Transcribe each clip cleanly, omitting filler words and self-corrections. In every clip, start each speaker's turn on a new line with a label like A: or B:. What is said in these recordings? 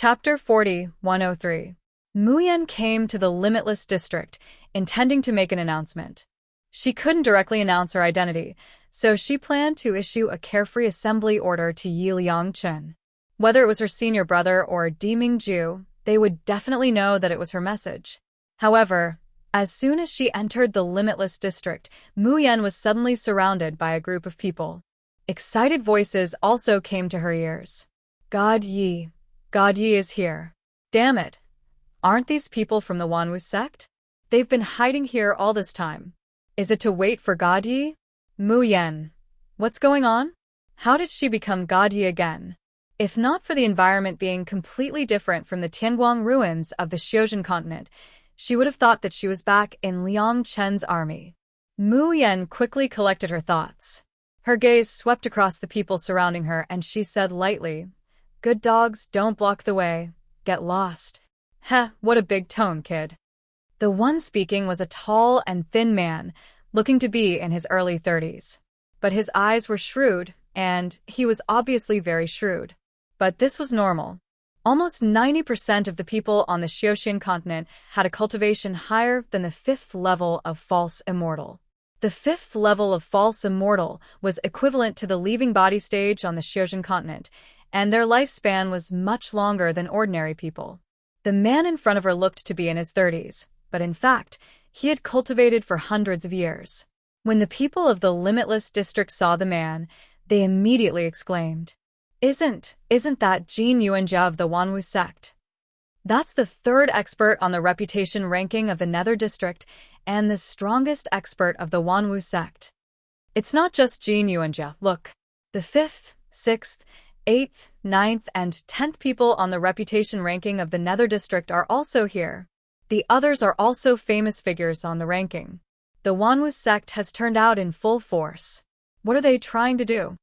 A: Chapter 40-103. Mu Yan came to the Limitless District, intending to make an announcement. She couldn't directly announce her identity, so she planned to issue a carefree assembly order to Yi Liangchen. Whether it was her senior brother or Di Mingju, they would definitely know that it was her message. However, as soon as she entered the Limitless District, Mu Yan was suddenly surrounded by a group of people. Excited voices also came to her ears. God Yi is here. Damn it. Aren't these people from the Wanwu sect? They've been hiding here all this time. Is it to wait for God Yi? Mu Yan. What's going on? How did she become God Yi again? If not for the environment being completely different from the Tianguang ruins of the Xiuzhen continent, she would have thought that she was back in Liang Chen's army. Mu Yan quickly collected her thoughts. Her gaze swept across the people surrounding her and she said lightly, "Good dogs don't block the way. Get lost." Heh, what a big tone, kid. The one speaking was a tall and thin man, looking to be in his early 30s. But his eyes were shrewd, and he was obviously very shrewd. But this was normal. Almost 90% of the people on the Xiuzhen continent had a cultivation higher than the 5th level of False Immortal. The 5th level of False Immortal was equivalent to the leaving body stage on the Xiuzhen continent, and their lifespan was much longer than ordinary people. The man in front of her looked to be in his 30s, but in fact, he had cultivated for hundreds of years. When the people of the Limitless District saw the man, they immediately exclaimed, Isn't that Jin Yuanjia of the Wanwu sect? That's the 3rd expert on the reputation ranking of the Nether District and the strongest expert of the Wanwu sect. It's not just Jin Yuanjia, look. The 5th, 6th, 8th, 9th, and 10th people on the reputation ranking of the Nether District are also here. The others are also famous figures on the ranking. The Wanwu sect has turned out in full force. What are they trying to do?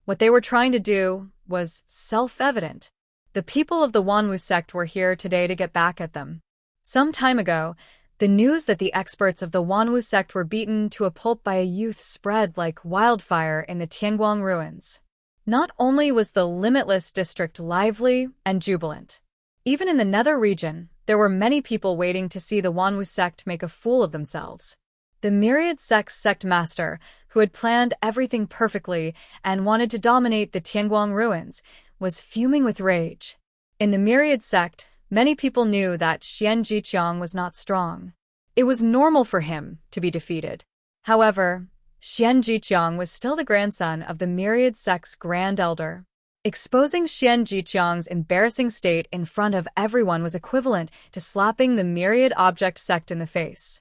A: What they were trying to do was self-evident. The people of the Wanwu sect were here today to get back at them. Some time ago, the news that the experts of the Wanwu sect were beaten to a pulp by a youth spread like wildfire in the Tianguang ruins. Not only was the Limitless District lively and jubilant, even in the Nether region, there were many people waiting to see the Wanwu sect make a fool of themselves. The Myriad Sect's sect master, who had planned everything perfectly and wanted to dominate the Tianguang ruins, was fuming with rage. In the Myriad Sect, many people knew that Xian Jiqiang was not strong. It was normal for him to be defeated. However, Xian Jiqiang was still the grandson of the Myriad Sect's Grand Elder. Exposing Xian Jiqiang's embarrassing state in front of everyone was equivalent to slapping the Myriad Object Sect in the face.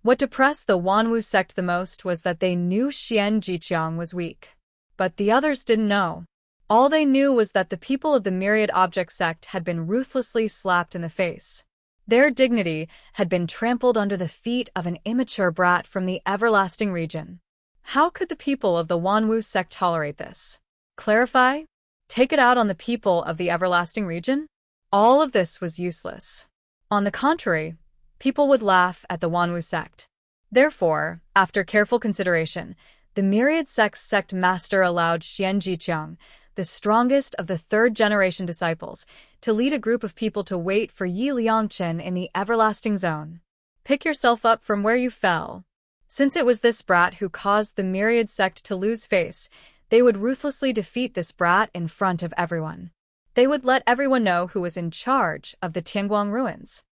A: What depressed the Wanwu sect the most was that they knew Xian Jiqiang was weak. But the others didn't know. All they knew was that the people of the Myriad Object Sect had been ruthlessly slapped in the face. Their dignity had been trampled under the feet of an immature brat from the Everlasting region. How could the people of the Wanwu sect tolerate this? Clarify? Take it out on the people of the Everlasting region? All of this was useless. On the contrary, people would laugh at the Wanwu sect. Therefore, after careful consideration, the Myriad Sect's sect master allowed Xian Jiqiang, the strongest of the 3rd-generation disciples, to lead a group of people to wait for Yi Liangchen in the Everlasting Zone. Pick yourself up from where you fell. Since it was this brat who caused the Myriad Sect to lose face, they would ruthlessly defeat this brat in front of everyone. They would let everyone know who was in charge of the Tianguang ruins.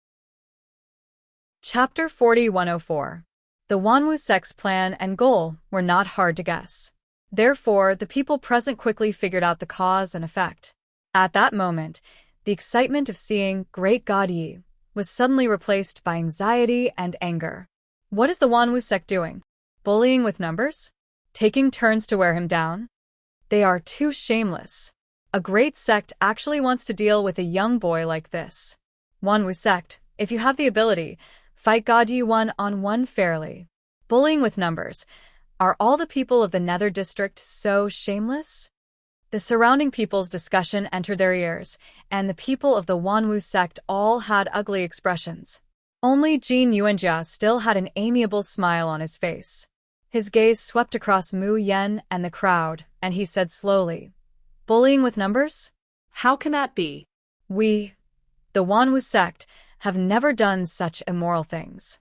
A: Chapter 40-104. The Wanwu sect's plan and goal were not hard to guess. Therefore, the people present quickly figured out the cause and effect. At that moment, the excitement of seeing Great God Yi was suddenly replaced by anxiety and anger. What is the Wanwu sect doing? Bullying with numbers? Taking turns to wear him down? They are too shameless. A great sect actually wants to deal with a young boy like this. Wanwu sect, if you have the ability, fight God Yi one-on-one fairly. Bullying with numbers. Are all the people of the Nether District so shameless? The surrounding people's discussion entered their ears, and the people of the Wanwu sect all had ugly expressions. Only Jin Yuanjia still had an amiable smile on his face. His gaze swept across Mu Yan and the crowd, and he said slowly, "Bullying with numbers?
B: How can that be?
A: We, the Wanwu sect, have never done such immoral things.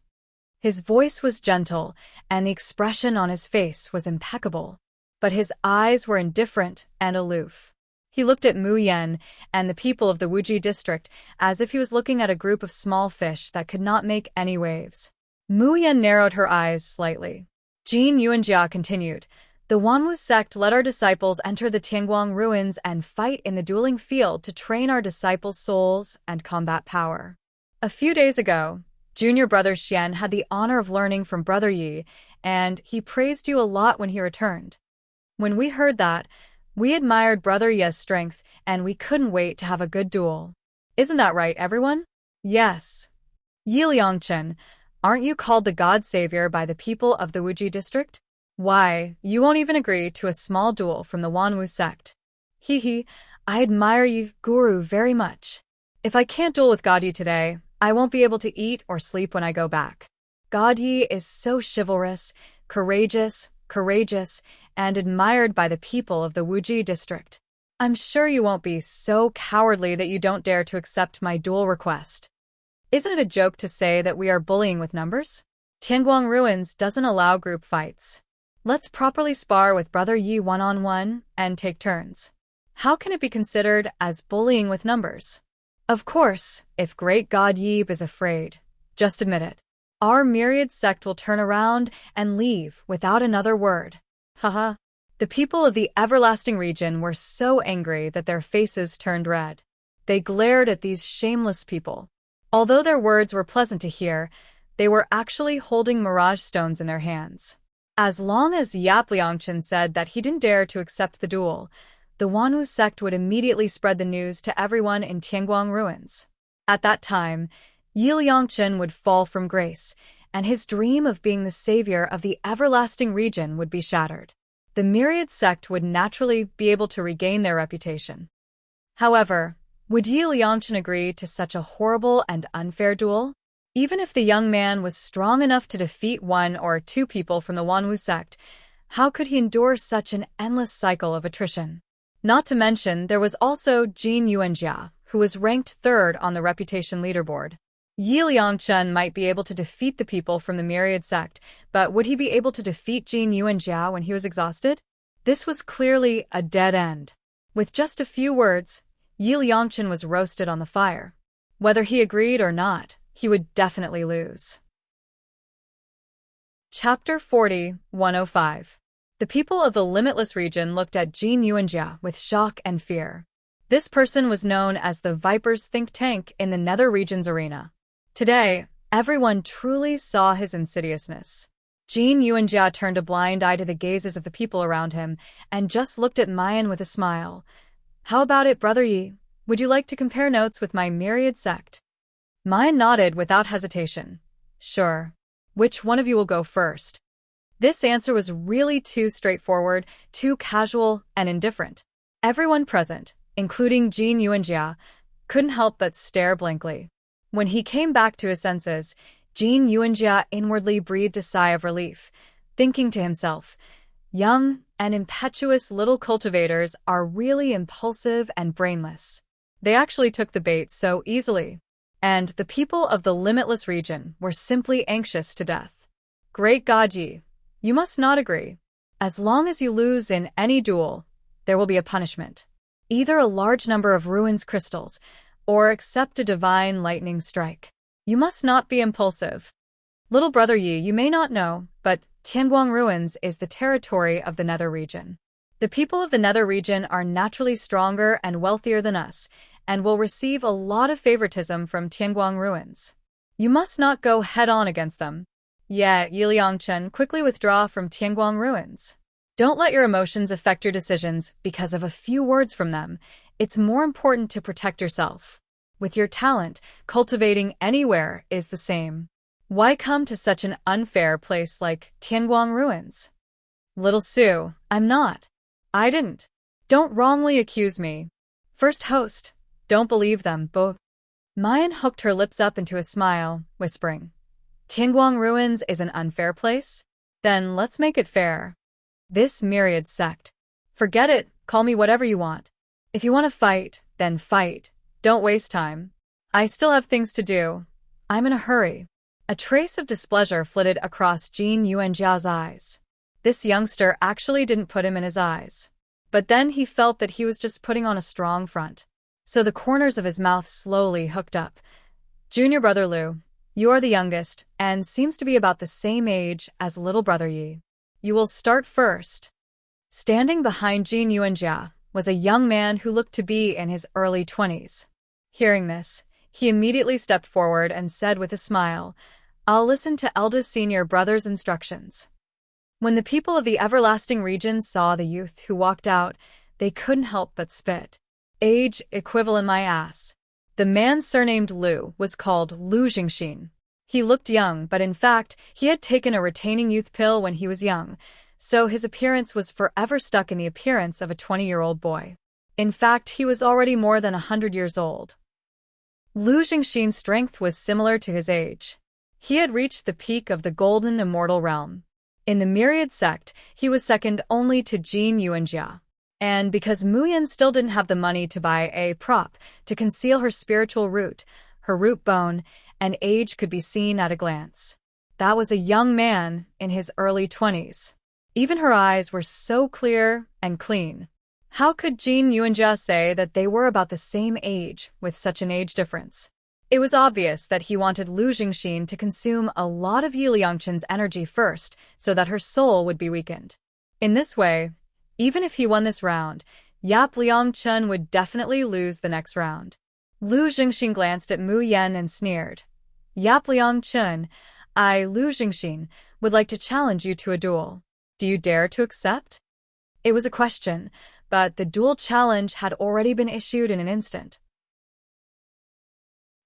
A: His voice was gentle, and the expression on his face was impeccable, but his eyes were indifferent and aloof. He looked at Mu Yan and the people of the Wuji district as if he was looking at a group of small fish that could not make any waves. Mu Yan narrowed her eyes slightly. Jin Yuanjia continued, "The Wanwu sect let our disciples enter the Tianguang ruins and fight in the dueling field to train our disciples' souls and combat power. A few days ago, junior brother Xian had the honor of learning from brother Yi, and he praised you a lot when he returned. When we heard that, we admired brother Yi's strength, and we couldn't wait to have a good duel. Isn't that right, everyone?" "Yes. Yi Liangchen, aren't you called the God Savior by the people of the Wuji district? Why, you won't even agree to a small duel from the Wanwu sect. Hee, I admire you, Guru, very much. If I can't duel with God Yi today, I won't be able to eat or sleep when I go back. God Yi is so chivalrous, courageous, and admired by the people of the Wuji district. I'm sure you won't be so cowardly that you don't dare to accept my duel request. Isn't it a joke to say that we are bullying with numbers? Tianguang Ruins doesn't allow group fights. Let's properly spar with brother Yi one-on-one and take turns. How can it be considered as bullying with numbers? Of course, if great God Yi is afraid, just admit it. Our myriad sect will turn around and leave without another word. Haha. The people of the everlasting region were so angry that their faces turned red. They glared at these shameless people. Although their words were pleasant to hear, they were actually holding mirage stones in their hands. As long as Yap Liangchen said that he didn't dare to accept the duel, the Wanwu sect would immediately spread the news to everyone in Tianguang Ruins. At that time, Yi Liangchen would fall from grace, and his dream of being the savior of the everlasting region would be shattered. The myriad sect would naturally be able to regain their reputation. However, would Yi Liangchen agree to such a horrible and unfair duel? Even if the young man was strong enough to defeat one or two people from the Wanwu sect, how could he endure such an endless cycle of attrition? Not to mention, there was also Jin Yuanjia, who was ranked third on the reputation leaderboard. Yi Liangchen might be able to defeat the people from the myriad sect, but would he be able to defeat Jin Yuanjia when he was exhausted? This was clearly a dead end. With just a few words, Yi Liangchen was roasted on the fire. Whether he agreed or not, he would definitely lose. Chapter 40-105. The people of the Limitless region looked at Jin Yuanjia with shock and fear. This person was known as the Viper's think tank in the Nether region's arena. Today, everyone truly saw his insidiousness. Jin Yuanjia turned a blind eye to the gazes of the people around him and just looked at Mayan with a smile. "How about it, brother Yi? Would you like to compare notes with my myriad sect?" Mayan nodded without hesitation. "Sure. Which one of you will go first?" This answer was really too straightforward, too casual, and indifferent. Everyone present, including Jin Yuanjia, couldn't help but stare blankly. When he came back to his senses, Jin Yuanjia inwardly breathed a sigh of relief, thinking to himself, young and impetuous little cultivators are really impulsive and brainless. They actually took the bait so easily. And the people of the Limitless region were simply anxious to death. Great God Yi, you must not agree. As long as you lose in any duel, there will be a punishment. Either a large number of ruins crystals, or accept a divine lightning strike. You must not be impulsive. Little brother Yi, you may not know, but Tianguang Ruins is the territory of the Nether region. The people of the Nether region are naturally stronger and wealthier than us, and will receive a lot of favoritism from Tianguang Ruins. You must not go head-on against them. Yet, Yi Liangchen, quickly withdraw from Tianguang Ruins. Don't let your emotions affect your decisions because of a few words from them. It's more important to protect yourself. With your talent, cultivating anywhere is the same. Why come to such an unfair place like Tianguang Ruins? Little Sue, I'm not. I didn't. Don't wrongly accuse me. First host, don't believe them, bo. Mayan hooked her lips up into a smile, whispering, Tianguang Ruins is an unfair place? Then let's make it fair. This myriad sect. Forget it, call me whatever you want. If you want to fight, then fight. Don't waste time. I still have things to do. I'm in a hurry. A trace of displeasure flitted across Jin Yuanjia's eyes. This youngster actually didn't put him in his eyes. But then he felt that he was just putting on a strong front. So the corners of his mouth slowly hooked up. Junior brother Lu, you are the youngest, and seems to be about the same age as little brother Yi. You will start first. Standing behind Jin Yuanjia was a young man who looked to be in his early 20s. Hearing this, he immediately stepped forward and said with a smile, I'll listen to eldest senior brother's instructions. When the people of the everlasting region saw the youth who walked out, they couldn't help but spit. Age equivalent my ass. The man surnamed Lu was called Lu Jingxin. He looked young, but in fact, he had taken a retaining youth pill when he was young, so his appearance was forever stuck in the appearance of a 20-year-old boy. In fact, he was already more than 100 years old. Lu Jingxin's strength was similar to his age. He had reached the peak of the golden immortal realm. In the myriad sect, he was second only to Jin Yuanjia. And because Muyan still didn't have the money to buy a prop to conceal her spiritual root, her root bone, and age could be seen at a glance. That was a young man in his early 20s. Even her eyes were so clear and clean. How could Jin Yuanjia say that they were about the same age with such an age difference? It was obvious that he wanted Lu Jingxin to consume a lot of Yi Liangchen's energy first so that her soul would be weakened. In this way, even if he won this round, Yap Liangchen would definitely lose the next round. Lu Jingxin glanced at Mu Yan and sneered. Yap Liangchen, I, Lu Jingxin, would like to challenge you to a duel. Do you dare to accept? It was a question, but the duel challenge had already been issued in an instant.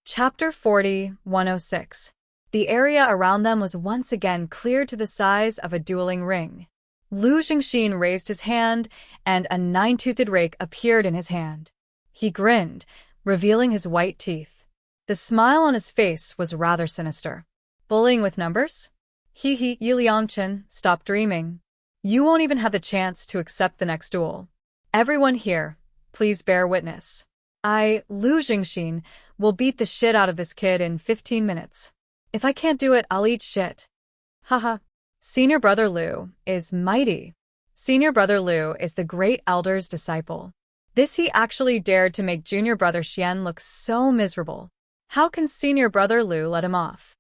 A: Chapter 40-106. The area around them was once again cleared to the size of a dueling ring. Lu Jingxin raised his hand, and a 9-toothed rake appeared in his hand. He grinned, revealing his white teeth. The smile on his face was rather sinister. Bullying with numbers? Yi Liangchen, stop dreaming. You won't even have the chance to accept the next duel. Everyone here, please bear witness. I, Lu Jingxin, will beat the shit out of this kid in 15 minutes. If I can't do it, I'll eat shit. Haha. Senior brother Lu is mighty. Senior brother Lu is the great elder's disciple. This he actually dared to make junior brother Xian look so miserable. How can senior brother Lu let him off?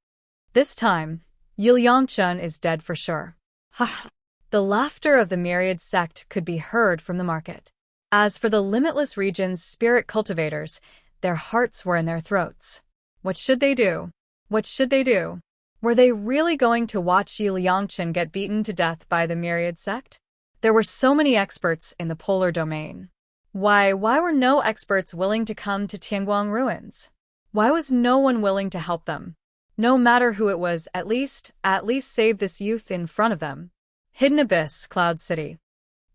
A: This time, Yi Liangchen is dead for sure. Ha! The laughter of the myriad sect could be heard from the market. As for the limitless region's spirit cultivators, their hearts were in their throats. What should they do? What should they do? Were they really going to watch Yi Liangchen get beaten to death by the myriad sect? There were so many experts in the polar domain. Why were no experts willing to come to Tianguang ruins? Why was no one willing to help them? No matter who it was, at least save this youth in front of them. Hidden Abyss, Cloud City.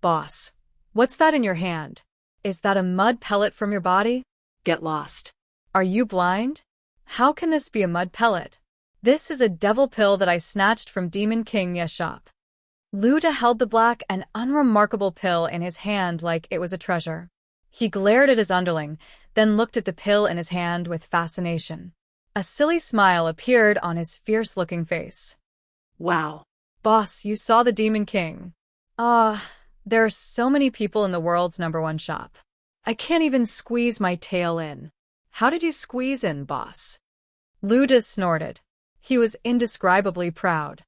A: Boss, what's that in your hand? Is that a mud pellet from your body? Get lost. Are you blind? How can this be a mud pellet? This is a devil pill that I snatched from Demon King Ye's shop. Luda held the black and unremarkable pill in his hand like it was a treasure. He glared at his underling, then looked at the pill in his hand with fascination. A silly smile appeared on his fierce-looking face. Wow. Boss, you saw the Demon King. There are so many people in the world's #1 shop. I can't even squeeze my tail in. How did you squeeze in, boss? Luda snorted. He was indescribably proud.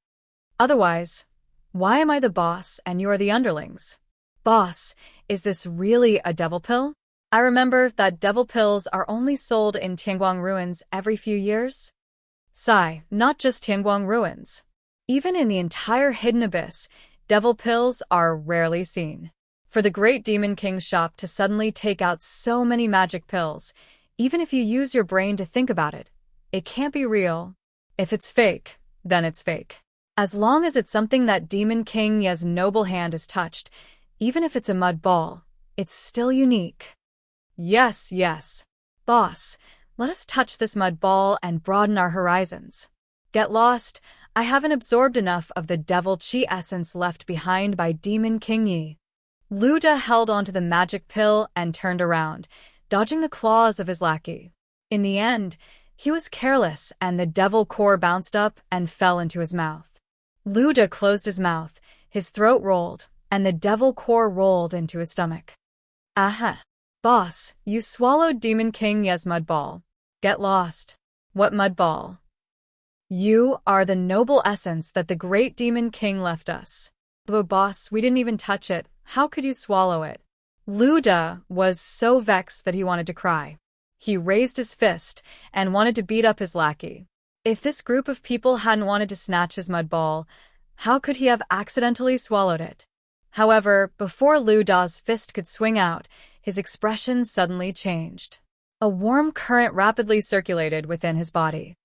A: Otherwise, why am I the boss and you are the underlings? Boss, is this really a devil pill? I remember that devil pills are only sold in Tianguang ruins every few years. Sigh, not just Tianguang ruins. Even in the entire Hidden Abyss, devil pills are rarely seen. For the great Demon King's shop to suddenly take out so many magic pills, even if you use your brain to think about it, it can't be real. If it's fake, then it's fake. As long as it's something that Demon King Ye's noble hand has touched, even if it's a mud ball, it's still unique. Yes. Boss, let us touch this mud ball and broaden our horizons. Get lost, I haven't absorbed enough of the devil chi essence left behind by Demon King Yi. Luda held onto the magic pill and turned around, dodging the claws of his lackey. In the end, he was careless and the devil core bounced up and fell into his mouth. Luda closed his mouth, his throat rolled, and the devil core rolled into his stomach. Aha! Boss, you swallowed Demon King Ye's mudball. Get lost. What mudball? You are the noble essence that the great Demon King left us. But boss, we didn't even touch it. How could you swallow it? Luda was so vexed that he wanted to cry. He raised his fist and wanted to beat up his lackey. If this group of people hadn't wanted to snatch his mudball, how could he have accidentally swallowed it? However, before Luda's fist could swing out, his expression suddenly changed. A warm current rapidly circulated within his body.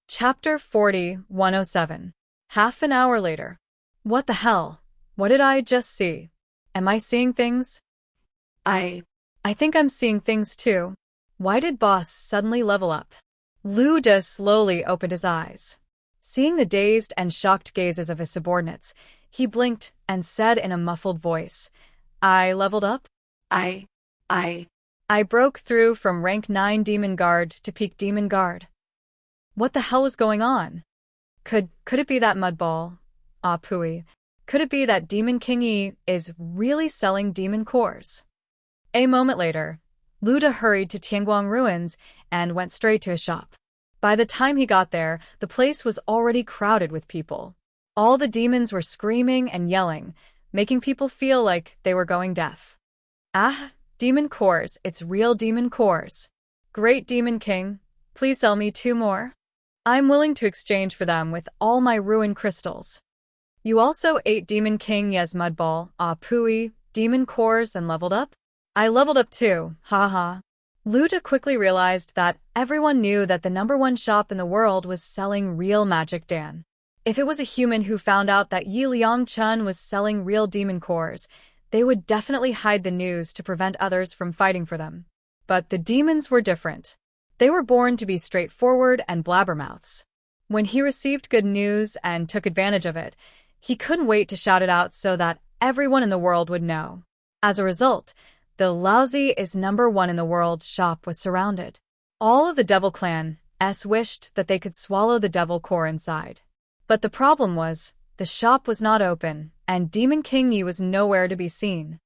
A: Chapter 40-107. Half an hour later. What the hell? What did I just see? Am I seeing things? I think I'm seeing things too. Why did boss suddenly level up? Luda slowly opened his eyes. Seeing the dazed and shocked gazes of his subordinates, he blinked and said in a muffled voice, I leveled up? I broke through from rank 9 Demon Guard to peak Demon Guard. What the hell was going on? Could it be that mudball? Ah, pooey. Could it be that Demon King Yi is really selling demon cores? A moment later, Luda hurried to Tianguang Ruins and went straight to his shop. By the time he got there, the place was already crowded with people. All the demons were screaming and yelling, making people feel like they were going deaf. Ah, demon cores, it's real demon cores. Great Demon King, please sell me 2 more. I'm willing to exchange for them with all my ruin crystals. You also ate Demon King Ye's mudball, ah pooey, demon cores and leveled up? I leveled up too, haha. Luda quickly realized that everyone knew that the #1 shop in the world was selling real Magic Dan. If it was a human who found out that Yi Liangchun was selling real demon cores, they would definitely hide the news to prevent others from fighting for them. But the demons were different. They were born to be straightforward and blabbermouths. When he received good news and took advantage of it, he couldn't wait to shout it out so that everyone in the world would know. As a result, the lousy is #1 in the world shop was surrounded. All of the Devil Clan wished that they could swallow the devil core inside. But the problem was, the shop was not open, and Demon King Yi was nowhere to be seen.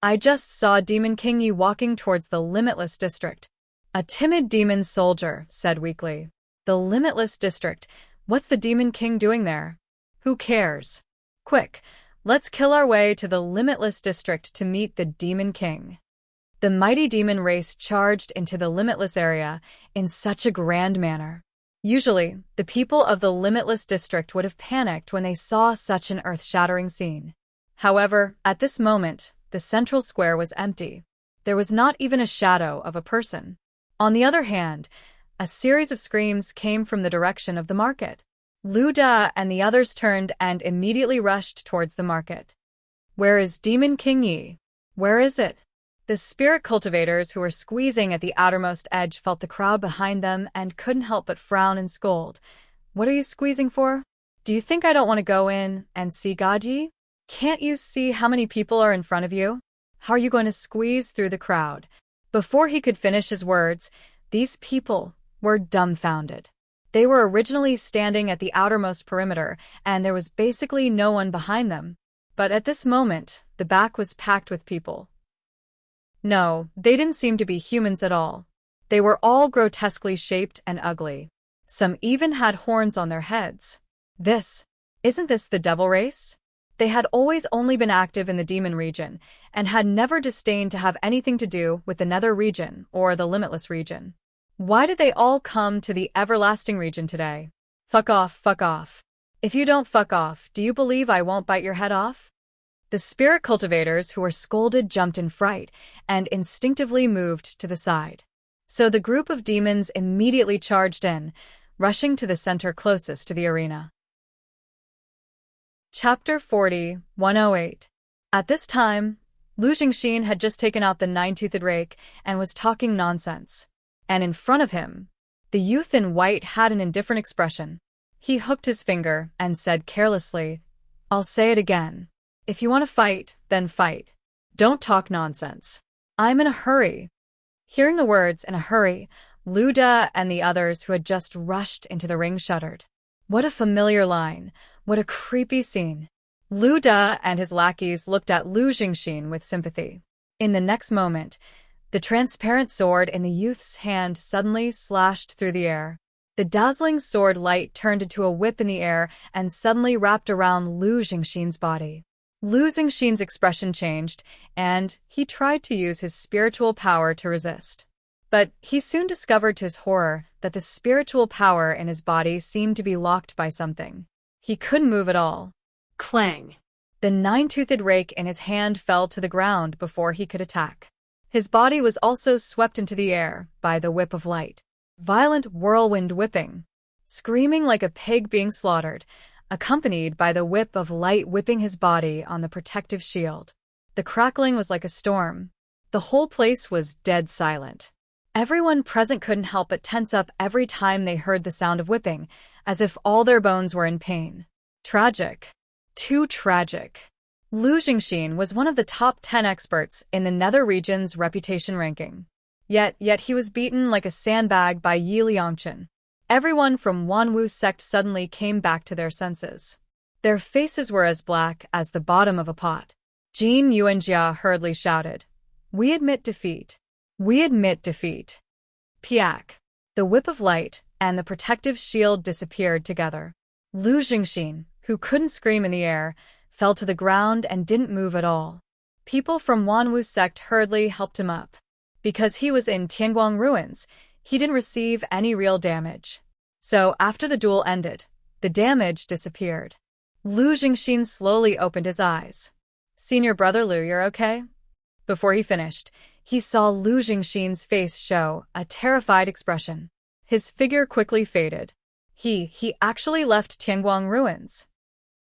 A: I just saw Demon King Yi walking towards the Limitless District. A timid demon soldier said weakly. The Limitless District, what's the Demon King doing there? Who cares? Quick, let's kill our way to the Limitless District to meet the Demon King. The mighty demon race charged into the Limitless area in such a grand manner. Usually, the people of the Limitless District would have panicked when they saw such an earth-shattering scene. However, at this moment, the central square was empty. There was not even a shadow of a person. On the other hand, a series of screams came from the direction of the market. Luda and the others turned and immediately rushed towards the market. Where is Demon King Yi? Where is it? The spirit cultivators who were squeezing at the outermost edge felt the crowd behind them and couldn't help but frown and scold. What are you squeezing for? Do you think I don't want to go in and see God Yi? Can't you see how many people are in front of you? How are you going to squeeze through the crowd? Before he could finish his words, these people were dumbfounded. They were originally standing at the outermost perimeter, and there was basically no one behind them. But at this moment, the back was packed with people. No, they didn't seem to be humans at all. They were all grotesquely shaped and ugly. Some even had horns on their heads. Isn't this the devil race? They had always only been active in the demon region, and had never disdained to have anything to do with the nether region or the limitless region. Why did they all come to the everlasting region today? Fuck off, fuck off. If you don't fuck off, do you believe I won't bite your head off? The spirit cultivators who were scolded jumped in fright and instinctively moved to the side. So the group of demons immediately charged in, rushing to the center closest to the arena. Chapter 40-108. At this time, Lu Jingxin had just taken out the 9-toothed rake and was talking nonsense. And in front of him, the youth in white had an indifferent expression. He hooked his finger and said carelessly, I'll say it again. If you want to fight, then fight. Don't talk nonsense. I'm in a hurry. Hearing the words "in a hurry," Luda and the others who had just rushed into the ring shuddered. What a familiar line. What a creepy scene. Luda and his lackeys looked at Lu Jingxin with sympathy. In the next moment, the transparent sword in the youth's hand suddenly slashed through the air. The dazzling sword light turned into a whip in the air and suddenly wrapped around Lu Jingxin's body. Lu Jingxin's expression changed, and he tried to use his spiritual power to resist. But he soon discovered to his horror that the spiritual power in his body seemed to be locked by something. He couldn't move at all.
B: Clang!
A: The nine-toothed rake in his hand fell to the ground before he could attack. His body was also swept into the air by the whip of light. Violent whirlwind whipping. Screaming like a pig being slaughtered, accompanied by the whip of light whipping his body on the protective shield. The crackling was like a storm. The whole place was dead silent. Everyone present couldn't help but tense up every time they heard the sound of whipping, as if all their bones were in pain. Tragic. Too tragic. Lu Jingxin was one of the top 10 experts in the Nether region's reputation ranking. Yet he was beaten like a sandbag by Yi Liangchen. Everyone from Wanwu's sect suddenly came back to their senses. Their faces were as black as the bottom of a pot. Jin Yuanjia hurriedly shouted, "We admit defeat. We admit defeat." Piak. The whip of light and the protective shield disappeared together. Lu Jingxin, who couldn't scream in the air, fell to the ground and didn't move at all. People from Wanwu's sect hurriedly helped him up. Because he was in Tianguang ruins, he didn't receive any real damage. So after the duel ended, the damage disappeared. Lu Jingxin slowly opened his eyes. "Senior brother Lu, you're okay?" Before he finished, he saw Lu Jingxin's face show a terrified expression. His figure quickly faded. He actually left Tianguang ruins.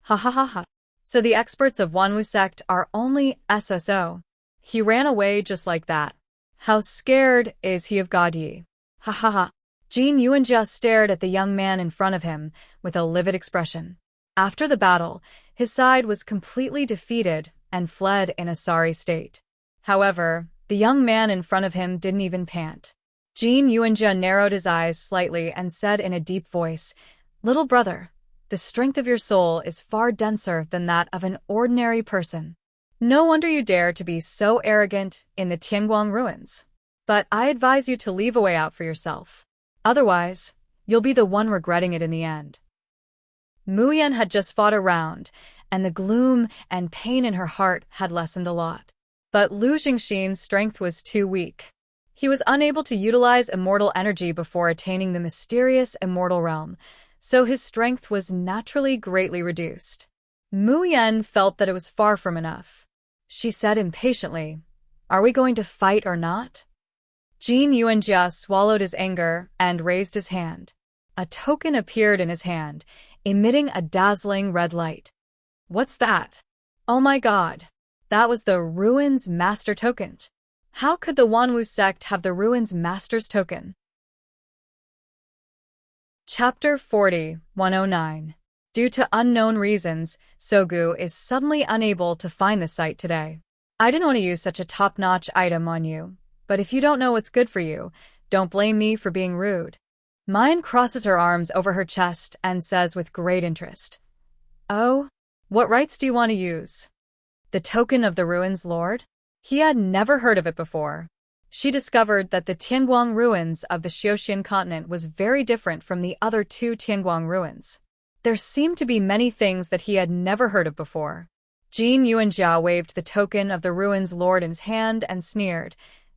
A: Ha ha ha ha. So the experts of Wanwu sect are only SSO. He ran away just like that. How scared is he of God Yi? Ha ha ha. Jin Yuanjia stared at the young man in front of him with a livid expression. After the battle, his side was completely defeated and fled in a sorry state. However, the young man in front of him didn't even pant. Jin Yuanjia narrowed his eyes slightly and said in a deep voice, "Little brother, the strength of your soul is far denser than that of an ordinary person. No wonder you dare to be so arrogant in the Tianguang ruins. But I advise you to leave a way out for yourself. Otherwise, you'll be the one regretting it in the end." Mu Yan had just fought a round, and the gloom and pain in her heart had lessened a lot. But Lu Jingxin's strength was too weak. He was unable to utilize immortal energy before attaining the mysterious immortal realm, so his strength was naturally greatly reduced. Mu Yan felt that it was far from enough. She said impatiently, "Are we going to fight or not?" Jin Yuanjia swallowed his anger and raised his hand. A token appeared in his hand, emitting a dazzling red light. "What's that?" "Oh my god. That was the Ruins Master Token." How could the Wanwu sect have the Ruins Master's token? Chapter 40, 109. Due to unknown reasons, Sogu is suddenly unable to find the site today. I didn't want to use such a top-notch item on you, but if you don't know what's good for you, don't blame me for being rude. Mayan crosses her arms over her chest and says with great interest, "Oh, what rights do you want to use?" "The token of the Ruins Lord?" He had never heard of it before. She discovered that the Tianguang ruins of the Xiaoxian continent was very different from the other two Tianguang ruins. There seemed to be many things that he had never heard of before. Jin Yuanjia waved the token of the Ruins Lord in his hand and sneered,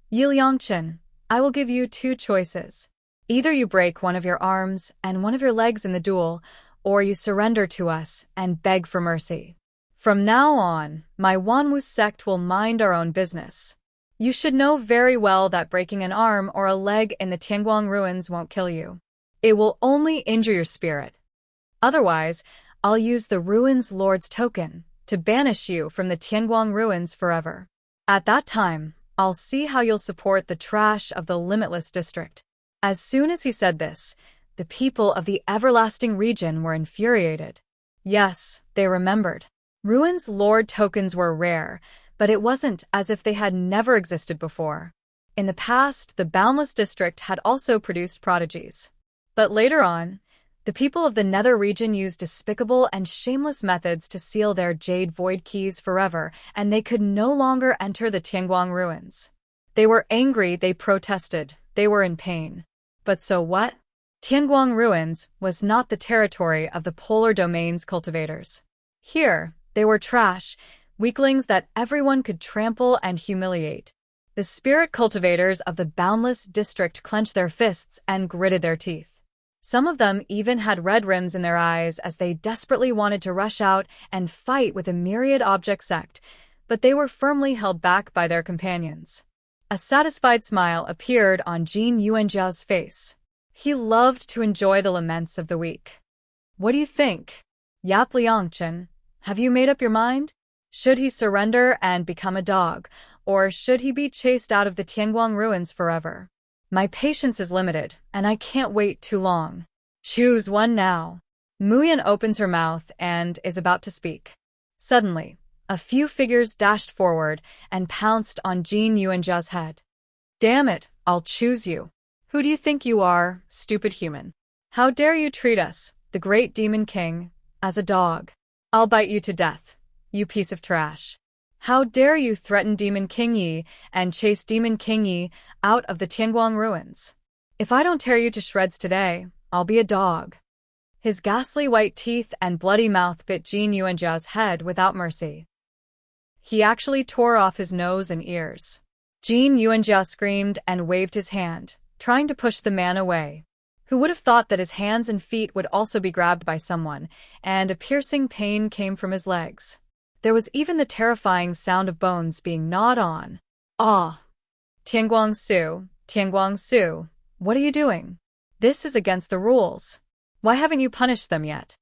A: "Yi Liangchen, I will give you two choices. Either you break one of your arms and one of your legs in the duel, or you surrender to us and beg for mercy. From now on, my Wanwu sect will mind our own business. You should know very well that breaking an arm or a leg in the Tianguang ruins won't kill you. It will only injure your spirit. Otherwise, I'll use the Ruins Lord's token to banish you from the Tianguang ruins forever. At that time, I'll see how you'll support the trash of the Limitless District." As soon as he said this, the people of the Everlasting region were infuriated. Yes, they remembered. Ruins Lord tokens were rare, But it wasn't as if they had never existed before. In the past, the Boundless District had also produced prodigies. But later on, the people of the Nether region used despicable and shameless methods to seal their Jade Void Keys forever, and they could no longer enter the Tianguang ruins. They were angry, they protested, they were in pain. But so what? Tianguang ruins was not the territory of the Polar Domain's cultivators. Here, they were trash, weaklings that everyone could trample and humiliate. The spirit cultivators of the Boundless District clenched their fists and gritted their teeth. Some of them even had red rims in their eyes as they desperately wanted to rush out and fight with a myriad object sect, but they were firmly held back by their companions. A satisfied smile appeared on Jin Yuanjia's face. He loved to enjoy the laments of the weak. What do you think? Yap Liangchen, have you made up your mind? Should he surrender and become a dog, or should he be chased out of the Tianguang ruins forever? My patience is limited, and I can't wait too long. Choose one now. Muyan opens her mouth and is about to speak. Suddenly, a few figures dashed forward and pounced on Jin Yuanjia's head. Damn it, I'll choose you. Who do you think you are, stupid human? How dare you treat us, the great Demon King, as a dog? I'll bite you to death, you piece of trash. How dare you threaten Demon King Yi and chase Demon King Yi out of the Tianguang ruins? If I don't tear you to shreds today, I'll be a dog. His ghastly white teeth and bloody mouth bit Jin Yuanjia's head without mercy. He actually tore off his nose and ears. Jin Yuanjia screamed and waved his hand, trying to push the man away. Who would have thought that his hands and feet would also be grabbed by someone, and a piercing pain came from his legs. There was even the terrifying sound of bones being gnawed on. Ah! Tianguang Su, what are you doing? This is against the rules. Why haven't you punished them yet?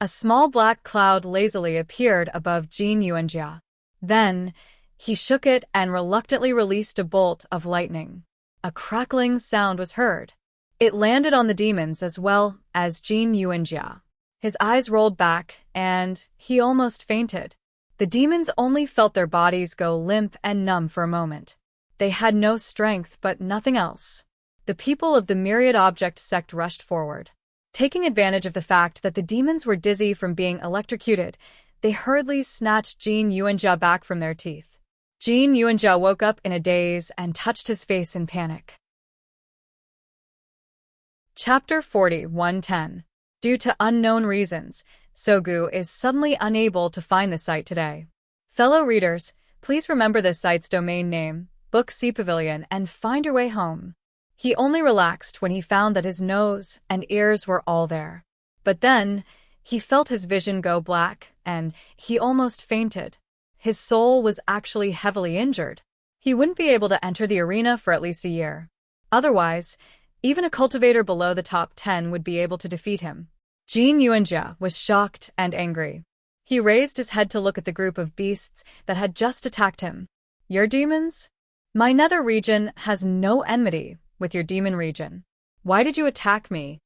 A: A small black cloud lazily appeared above Jin Yuanjia. Then, he shook it and reluctantly released a bolt of lightning. A crackling sound was heard. It landed on the demons as well as Jin Yuanjia. His eyes rolled back, and he almost fainted. The demons only felt their bodies go limp and numb for a moment. They had no strength but nothing else. The people of the Myriad Object sect rushed forward. Taking advantage of the fact that the demons were dizzy from being electrocuted, they hurriedly snatched Jin Yuanjia back from their teeth. Jin Yuanjia woke up in a daze and touched his face in panic. Chapter 40:110. Due to unknown reasons, Sogu is suddenly unable to find the site today. Fellow readers, please remember this site's domain name, Book C Pavilion, and find your way home. He only relaxed when he found that his nose and ears were all there. But then, he felt his vision go black, and he almost fainted. His soul was actually heavily injured. He wouldn't be able to enter the arena for at least a year. Otherwise, even a cultivator below the top 10 would be able to defeat him. Jin Yuanjia was shocked and angry. He raised his head to look at the group of beasts that had just attacked him. Your demons? My nether region has no enmity with your demon region. Why did you attack me?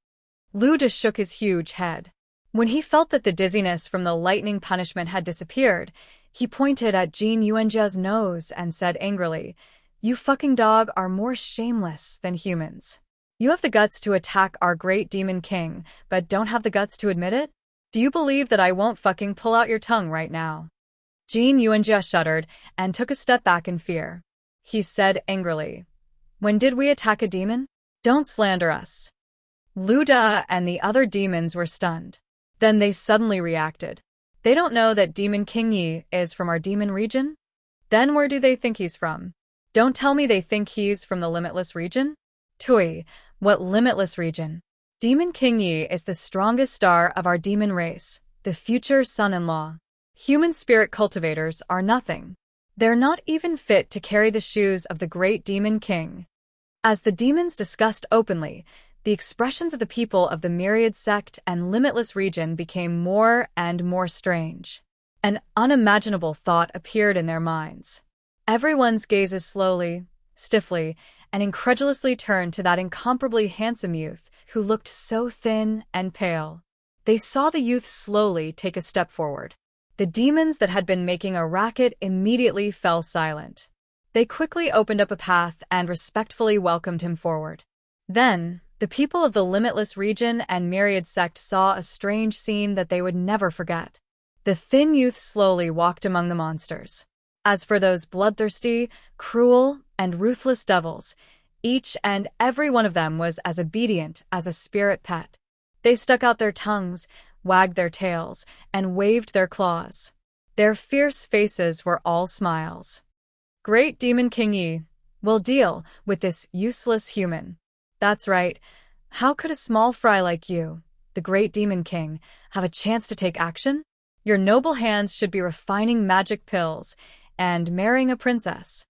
A: Lu De shook his huge head. When he felt that the dizziness from the lightning punishment had disappeared, he pointed at Jin Yuanjia's nose and said angrily, "You fucking dog are more shameless than humans. You have the guts to attack our great demon king, but don't have the guts to admit it? Do you believe that I won't fucking pull out your tongue right now?" Jin Yuanjia shuddered and took a step back in fear. He said angrily, "When did we attack a demon? Don't slander us." Lu De and the other demons were stunned. Then they suddenly reacted. They don't know that Demon King Yi is from our demon region? Then where do they think he's from? Don't tell me they think he's from the Limitless region? Tui, what Limitless region? Demon King Yi is the strongest star of our demon race, the future son-in-law. Human spirit cultivators are nothing. They're not even fit to carry the shoes of the great demon king. As the demons discussed openly, the expressions of the people of the Myriad sect and Limitless region became more and more strange. An unimaginable thought appeared in their minds. Everyone's gazes slowly, stiffly, and incredulously turned to that incomparably handsome youth who looked so thin and pale. They saw the youth slowly take a step forward. The demons that had been making a racket immediately fell silent. They quickly opened up a path and respectfully welcomed him forward. Then, the people of the Limitless region and Myriad sect saw a strange scene that they would never forget. The thin youth slowly walked among the monsters. As for those bloodthirsty, cruel, and ruthless devils, each and every one of them was as obedient as a spirit pet. They stuck out their tongues, wagged their tails, and waved their claws. Their fierce faces were all smiles. Great Demon King Yi, we'll deal with this useless human. That's right. How could a small fry like you, the Great Demon King, have a chance to take action? Your noble hands should be refining magic pills and marrying a princess.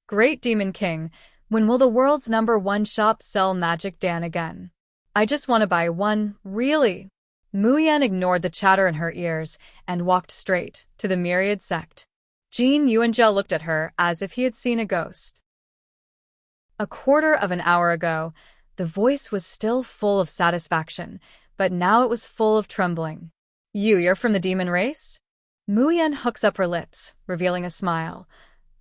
A: Great Demon King, when will the world's #1 shop sell Magic Dan again? I just want to buy one, really. Muyan ignored the chatter in her ears and walked straight to the Myriad sect. Jin Yuanjia looked at her as if he had seen a ghost. A quarter of an hour ago, the voice was still full of satisfaction, but now it was full of trembling. You're from the demon race? Muyan hooks up her lips, revealing a smile.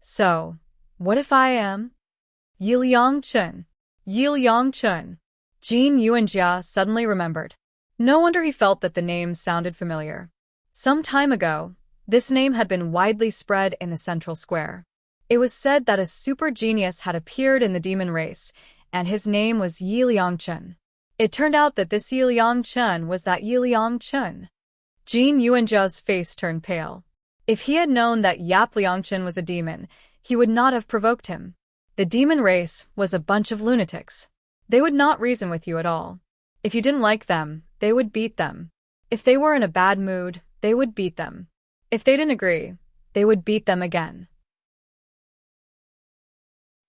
A: So, what if I am? Yiliang Chun. Yiliang Chun. Jin Yuanjia suddenly remembered. No wonder he felt that the name sounded familiar. Some time ago, this name had been widely spread in the central square. It was said that a super genius had appeared in the demon race, and his name was Yiliang Chun. It turned out that this Yiliang Chun was that Yiliang Chun. Jin Yuanjia's face turned pale. If he had known that Yap Liangchen was a demon, he would not have provoked him. The demon race was a bunch of lunatics. They would not reason with you at all. If you didn't like them, they would beat them. If they were in a bad mood, they would beat them. If they didn't agree, they would beat them again.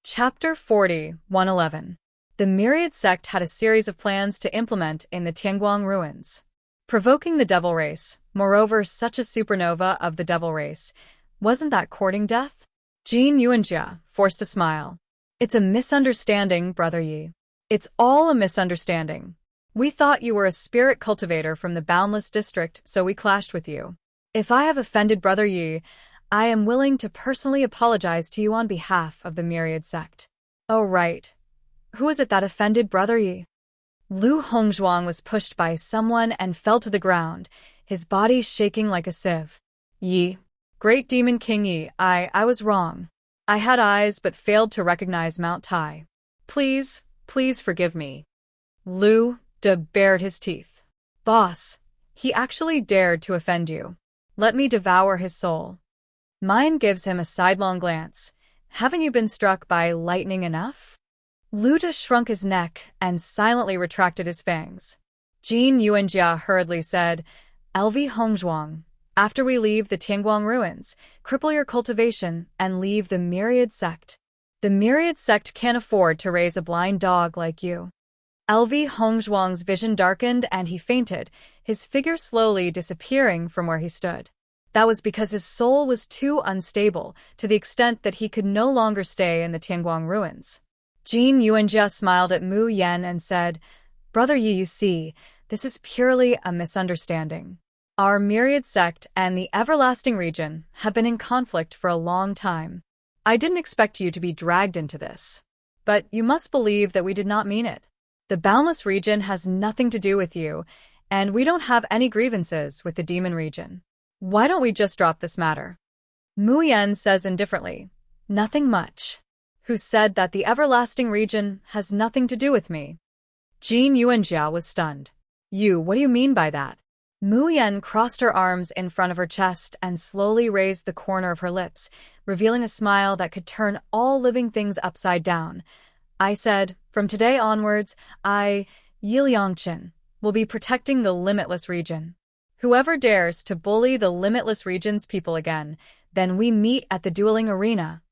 A: Chapter 40, 111. The Myriad sect had a series of plans to implement in the Tianguang ruins. Provoking the devil race, moreover such a supernova of the devil race, wasn't that courting death? Jin Yuanjia forced a smile. It's a misunderstanding, Brother Yi. It's all a misunderstanding. We thought you were a spirit cultivator from the Boundless District, so we clashed with you. If I have offended Brother Yi, I am willing to personally apologize to you on behalf of the Myriad sect. Oh right. Who is it that offended Brother Yi? Lu Hongzhuang was pushed by someone and fell to the ground, his body shaking like a sieve. Yi. Great Demon King Yi, I was wrong. I had eyes but failed to recognize Mount Tai. Please forgive me. Lu De bared his teeth. Boss, he actually dared to offend you. Let me devour his soul. Mine gives him a sidelong glance. Haven't you been struck by lightning enough? Lu De shrunk his neck and silently retracted his fangs. Jin Yuanjia hurriedly said, LV Hongzhuang, after we leave the Tianguang ruins, cripple your cultivation and leave the Myriad sect. The Myriad sect can't afford to raise a blind dog like you. LV Hongzhuang's vision darkened and he fainted, his figure slowly disappearing from where he stood. That was because his soul was too unstable, to the extent that he could no longer stay in the Tianguang ruins. Jin Yuanjia smiled at Mu Yan and said, Brother Yi, you see, this is purely a misunderstanding. Our Myriad sect and the Everlasting region have been in conflict for a long time. I didn't expect you to be dragged into this. But you must believe that we did not mean it. The Boundless region has nothing to do with you, and we don't have any grievances with the Demon region. Why don't we just drop this matter? Mu Yan says indifferently, nothing much. Who said that the Everlasting region has nothing to do with me? Jin Yuanjia was stunned. What do you mean by that? Mu Yan crossed her arms in front of her chest and slowly raised the corner of her lips, revealing a smile that could turn all living things upside down. I said, from today onwards, Yiliangchen, will be protecting the Limitless region. Whoever dares to bully the Limitless region's people again, then we meet at the dueling arena.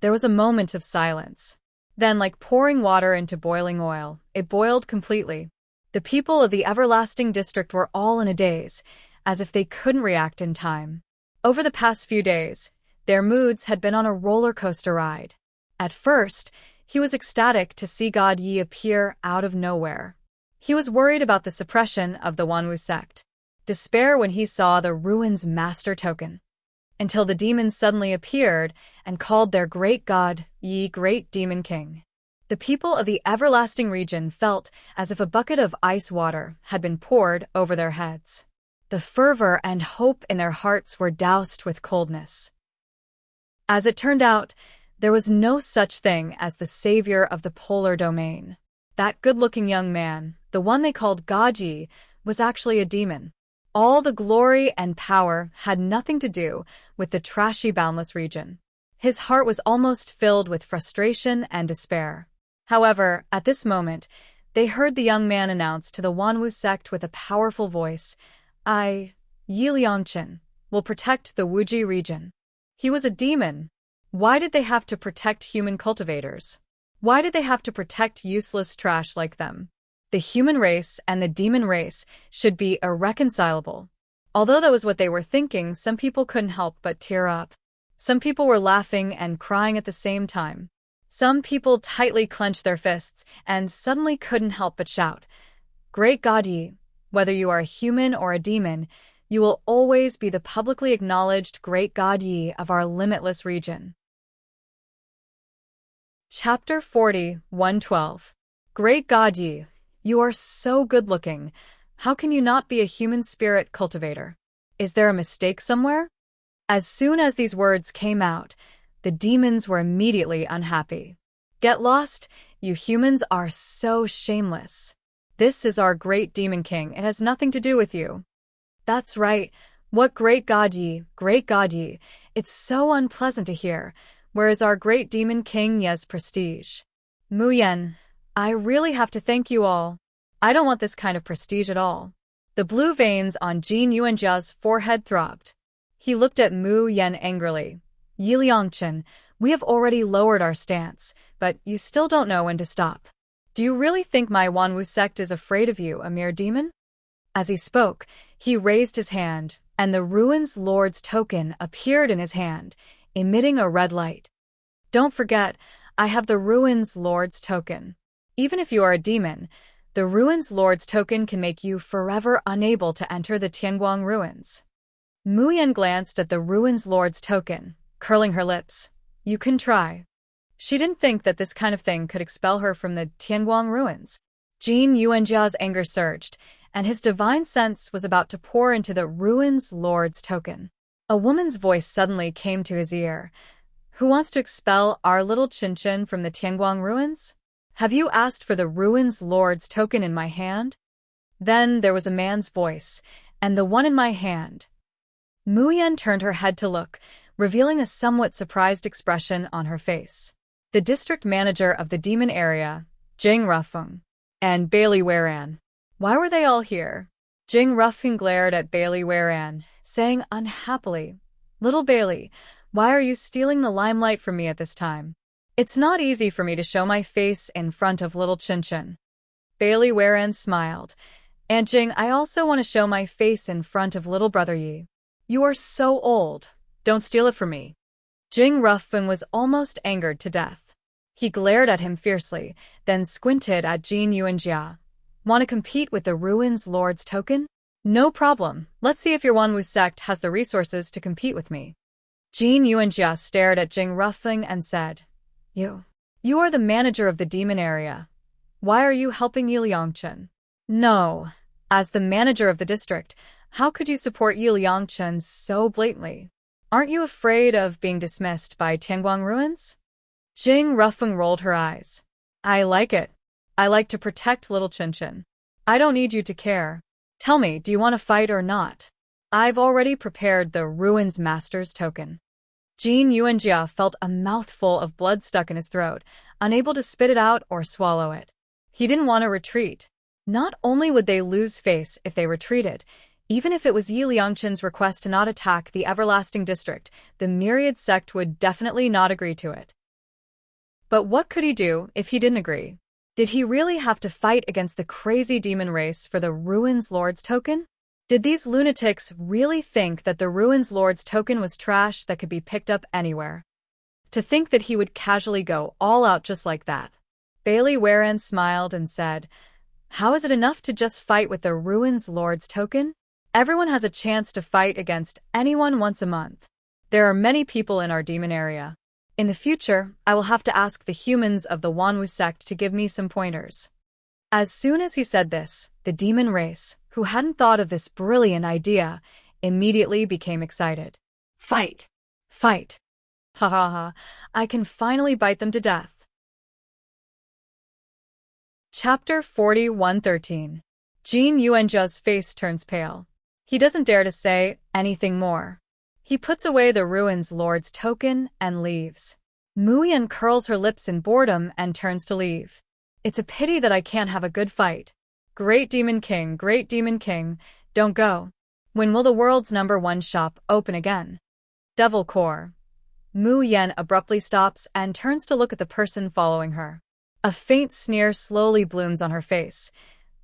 A: There was a moment of silence. Then, like pouring water into boiling oil, it boiled completely. The people of the Everlasting District were all in a daze, as if they couldn't react in time. Over the past few days, their moods had been on a roller coaster ride. At first, he was ecstatic to see God Yi appear out of nowhere. He was worried about the suppression of the Wanwu sect. despair when he saw the ruins master token, until the demons suddenly appeared and called their great god, ye great demon king. The people of the everlasting region felt as if a bucket of ice water had been poured over their heads. The fervor and hope in their hearts were doused with coldness. As it turned out, there was no such thing as the savior of the polar domain. That good-looking young man, the one they called Gaji, was actually a demon. All the glory and power had nothing to do with the trashy boundless region. His heart was almost filled with frustration and despair. However, at this moment, they heard the young man announce to the Wanwu sect with a powerful voice, Yi Liangchen will protect the Wuji region. He was a demon. Why did they have to protect human cultivators? Why did they have to protect useless trash like them? The human race and the demon race should be irreconcilable. Although that was what they were thinking, some people couldn't help but tear up. Some people were laughing and crying at the same time. Some people tightly clenched their fists and suddenly couldn't help but shout, Great God Yi, whether you are a human or a demon, you will always be the publicly acknowledged great God Yi of our limitless region. Chapter 40, 112. Great God Yi, you are so good-looking. How can you not be a human spirit cultivator? Is there a mistake somewhere? As soon as these words came out, the demons were immediately unhappy. Get lost, you humans are so shameless. This is our great demon king. It has nothing to do with you. That's right. What great God Yi, great God Yi. It's so unpleasant to hear. Where is our great demon king Ye's prestige? Mu Yan, I really have to thank you all. I don't want this kind of prestige at all. The blue veins on Jin Yuanjia's forehead throbbed. He looked at Mu Yan angrily. Yi Liangchen, we have already lowered our stance, but you still don't know when to stop. Do you really think my Wanwu sect is afraid of you, a mere demon? As he spoke, he raised his hand, and the Ruins Lord's token appeared in his hand, emitting a red light. Don't forget, I have the Ruins Lord's token. Even if you are a demon, the Ruins Lord's token can make you forever unable to enter the Tianguang ruins. Mu Yan glanced at the Ruins Lord's token, curling her lips. You can try. She didn't think that this kind of thing could expel her from the Tianguang ruins. Jin Yuanjia's anger surged, and his divine sense was about to pour into the Ruins Lord's token. A woman's voice suddenly came to his ear. Who wants to expel our little Qinchin from the Tianguang ruins? Have you asked for the Ruins Lord's token in my hand? Then there was a man's voice, and the one in my hand. Mu Yan turned her head to look, revealing a somewhat surprised expression on her face. The district manager of the demon area, Jing Rufeng, and Bailey Weran. Why were they all here? Jing Rufeng glared at Bailey Weran, saying unhappily, Little Bailey, why are you stealing the limelight from me at this time? It's not easy for me to show my face in front of little Qinchin. Bailey Weran smiled. And Jing, I also want to show my face in front of little brother Yi. You are so old. Don't steal it from me. Jing Rufeng was almost angered to death. He glared at him fiercely, then squinted at Jin Yuanjia. Want to compete with the Ruins Lord's token? No problem. Let's see if your Wanwu sect has the resources to compete with me. Jin Yuanjia stared at Jing Rufeng and said, You are the manager of the demon area. Why are you helping Yi Liangchen? No. As the manager of the district, how could you support Yi Liangchen so blatantly? Aren't you afraid of being dismissed by Tianguang ruins? Jing Rufeng rolled her eyes. I like it. I like to protect little Qinchin. I don't need you to care. Tell me, do you want to fight or not? I've already prepared the Ruins Master's token. Jin Yuanjia felt a mouthful of blood stuck in his throat, unable to spit it out or swallow it. He didn't want to retreat. Not only would they lose face if they retreated, even if it was Yi Liangchen's request to not attack the Everlasting District, the Myriad sect would definitely not agree to it. But what could he do if he didn't agree? Did he really have to fight against the crazy demon race for the Ruins Lord's token? Did these lunatics really think that the Ruins Lord's token was trash that could be picked up anywhere? To think that he would casually go all out just like that. Bailey Weran smiled and said, How is it enough to just fight with the Ruins Lord's token? Everyone has a chance to fight against anyone once a month. There are many people in our demon area. In the future, I will have to ask the humans of the Wanwu sect to give me some pointers." As soon as he said this, the demon race, who hadn't thought of this brilliant idea, immediately became excited.
B: Fight!
A: Fight! Ha ha ha, I can finally bite them to death. Chapter 41:13. Jin Yuanjia's face turns pale. He doesn't dare to say anything more. He puts away the ruins lord's token and leaves. Muyan curls her lips in boredom and turns to leave. "It's a pity that I can't have a good fight. Great Demon King, don't go. When will the world's #1 shop open again?" Devil Core. Mu Yan abruptly stops and turns to look at the person following her. A faint sneer slowly blooms on her face.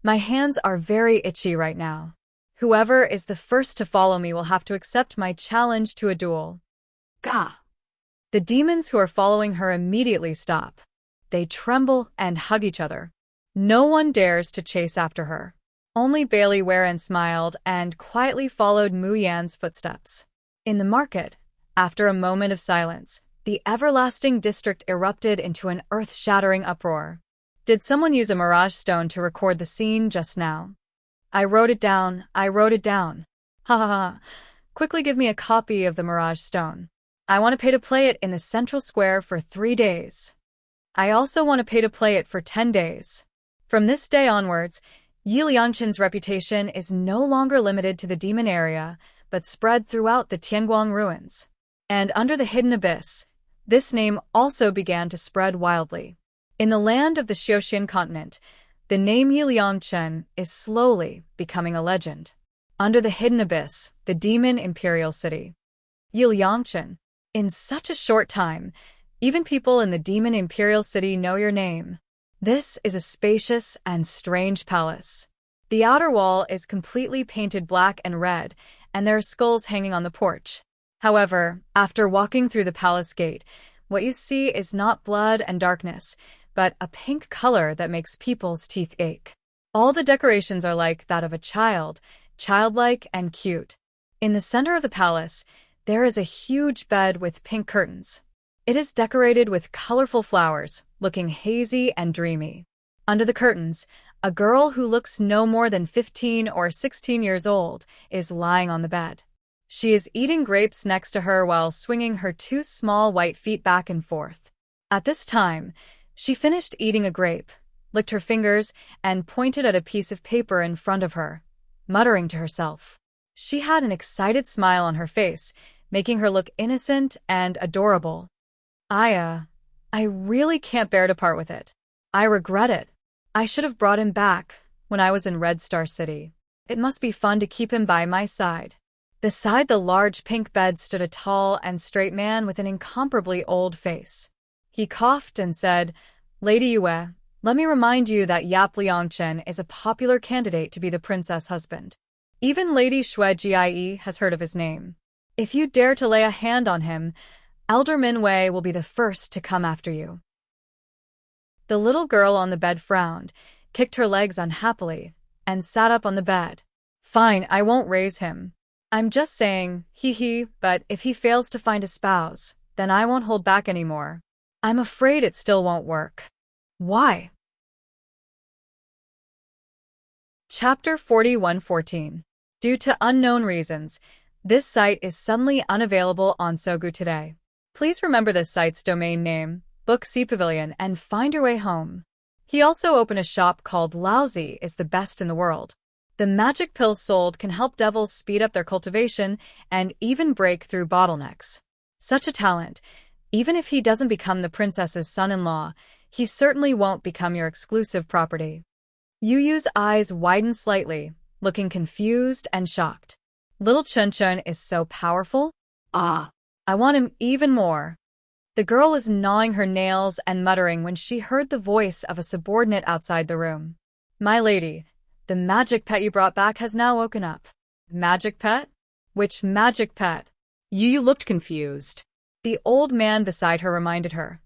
A: "My hands are very itchy right now. Whoever is the first to follow me will have to accept my challenge to a duel."
B: Gah!
A: The demons who are following her immediately stop. They tremble and hug each other. No one dares to chase after her. Only Bailey Waren smiled and quietly followed Mu Yan's footsteps. In the market, after a moment of silence, the everlasting district erupted into an earth-shattering uproar. Did someone use a mirage stone to record the scene just now? I wrote it down. Ha ha ha. Quickly give me a copy of the mirage stone. I want to pay to play it in the central square for 3 days. I also want to pay to play it for 10 days. From this day onwards, Yi Liangqin's reputation is no longer limited to the demon area, but spread throughout the Tianguang ruins. And under the hidden abyss, this name also began to spread wildly. In the land of the Xiuxian continent, the name Yi Liangqin is slowly becoming a legend. Under the hidden abyss, the demon imperial city. Yi Liangqin. In such a short time, even people in the demon imperial city know your name. This is a spacious and strange palace. The outer wall is completely painted black and red, and there are skulls hanging on the porch. However, after walking through the palace gate, what you see is not blood and darkness, but a pink color that makes people's teeth ache. All the decorations are like that of a child, childlike and cute. In the center of the palace, there is a huge bed with pink curtains. It is decorated with colorful flowers, looking hazy and dreamy. Under the curtains, a girl who looks no more than 15 or 16 years old is lying on the bed. She is eating grapes next to her while swinging her 2 small white feet back and forth. At this time, she finished eating a grape, licked her fingers, and pointed at a piece of paper in front of her, muttering to herself. She had an excited smile on her face, making her look innocent and adorable. I really can't bear to part with it. I regret it. I should have brought him back when I was in Red Star City. It must be fun to keep him by my side. Beside the large pink bed stood a tall and straight man with an incomparably old face. He coughed and said, "Lady Yue, let me remind you that Yap Liangqin is a popular candidate to be the princess husband. Even Lady Xue Jie has heard of his name. If you dare to lay a hand on him, Elder Minwei will be the first to come after you." The little girl on the bed frowned, kicked her legs unhappily, and sat up on the bed. "Fine, I won't raise him. I'm just saying, but if he fails to find a spouse, then I won't hold back anymore. I'm afraid it still won't work." "Why?" Chapter 41:14. Due to unknown reasons, this site is suddenly unavailable on Sogu today. Please remember this site's domain name, Book C Pavilion, and find your way home. He also opened a shop called Lousy is the best in the world. The magic pills sold can help devils speed up their cultivation and even break through bottlenecks. Such a talent, even if he doesn't become the princess's son-in-law, he certainly won't become your exclusive property. Yu Yu's eyes widened slightly, looking confused and shocked. Little Chun Chun is so powerful? I want him even more. The girl was gnawing her nails and muttering when she heard the voice of a subordinate outside the room. "My lady, the magic pet you brought back has now woken up." "Magic pet? Which magic pet?"
B: Yu looked confused.
A: The old man beside her reminded her.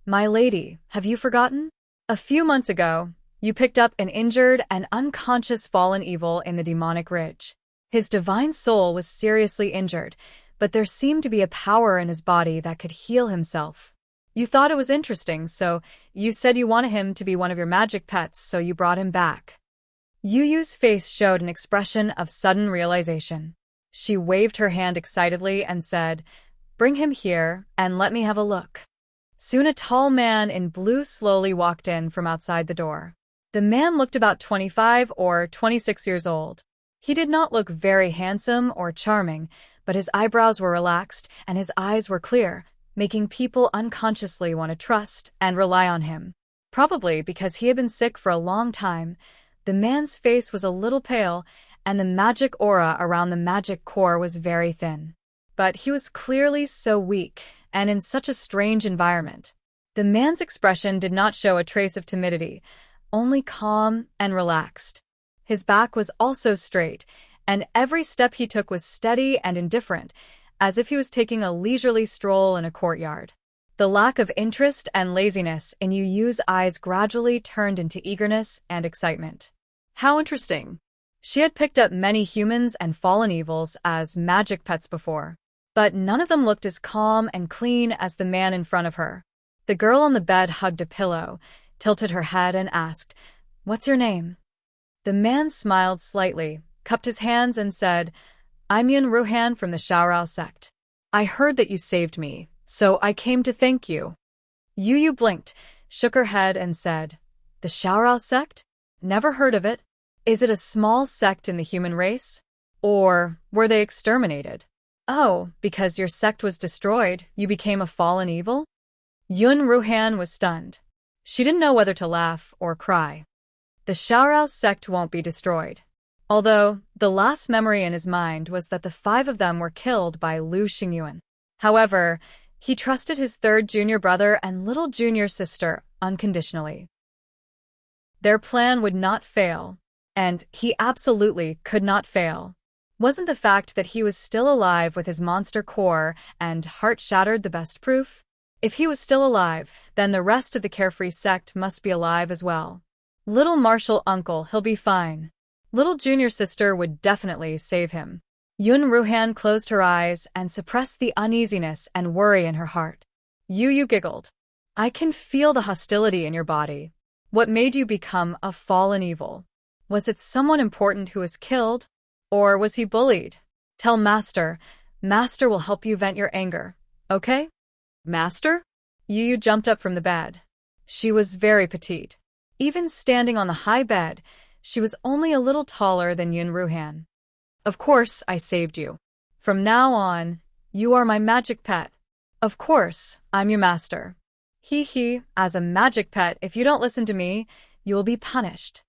A: "My lady, have you forgotten? A few months ago, you picked up an injured and unconscious fallen evil in the demonic ridge. His divine soul was seriously injured, but there seemed to be a power in his body that could heal himself. You thought it was interesting, so you said you wanted him to be one of your magic pets, so you brought him back. Yu Yu's face showed an expression of sudden realization. She waved her hand excitedly and said, "Bring him here, and let me have a look." Soon a tall man in blue slowly walked in from outside the door. The man looked about 25 or 26 years old. He did not look very handsome or charming, but his eyebrows were relaxed and his eyes were clear, making people unconsciously want to trust and rely on him. Probably because he had been sick for a long time, the man's face was a little pale, and the magic aura around the magic core was very thin. But he was clearly so weak, and in such a strange environment. The man's expression did not show a trace of timidity, only calm and relaxed. His back was also straight, and every step he took was steady and indifferent, as if he was taking a leisurely stroll in a courtyard. The lack of interest and laziness in Yu Yu's eyes gradually turned into eagerness and excitement. How interesting. She had picked up many humans and fallen evils as magic pets before, but none of them looked as calm and clean as the man in front of her. The girl on the bed hugged a pillow, tilted her head and asked, "What's your name?" The man smiled slightly, cupped his hands and said, "I'm Yun Ruhan from the Shaorao sect. I heard that you saved me, so I came to thank you." Yu Yu blinked, shook her head and said, "The Shaorao sect? Never heard of it. Is it a small sect in the human race? Or were they exterminated? Oh, because your sect was destroyed, you became a fallen evil?" Yun Ruhan was stunned. She didn't know whether to laugh or cry. The Shaorao sect won't be destroyed. Although, the last memory in his mind was that the 5 of them were killed by Lu Xingyuan. However, he trusted his 3rd junior brother and little junior sister unconditionally. Their plan would not fail, and he absolutely could not fail. Wasn't the fact that he was still alive with his monster core and heart shattered the best proof? If he was still alive, then the rest of the carefree sect must be alive as well. Little martial uncle, he'll be fine. Little junior sister would definitely save him. Yun Ruhan closed her eyes and suppressed the uneasiness and worry in her heart. Yu Yu giggled. "I can feel the hostility in your body. What made you become a fallen evil? Was it someone important who was killed? Or was he bullied? Tell Master. Master will help you vent your anger, okay?" "Master?" Yu Yu jumped up from the bed. She was very petite. Even standing on the high bed, she was only a little taller than Yun Ruhan. "Of course I saved you. From now on, you are my magic pet. Of course, I'm your master. He, as a magic pet, if you don't listen to me, you will be punished."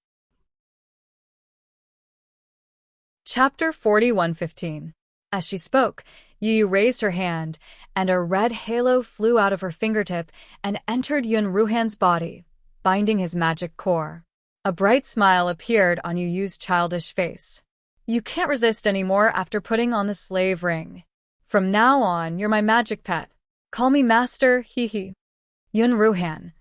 A: Chapter 41:15. As she spoke, Yu Yu raised her hand, and a red halo flew out of her fingertip and entered Yun Ruhan's body, binding his magic core. A bright smile appeared on Yu Yu's childish face. "You can't resist anymore after putting on the slave ring. From now on, you're my magic pet. Call me master, he. Yun Ruhan."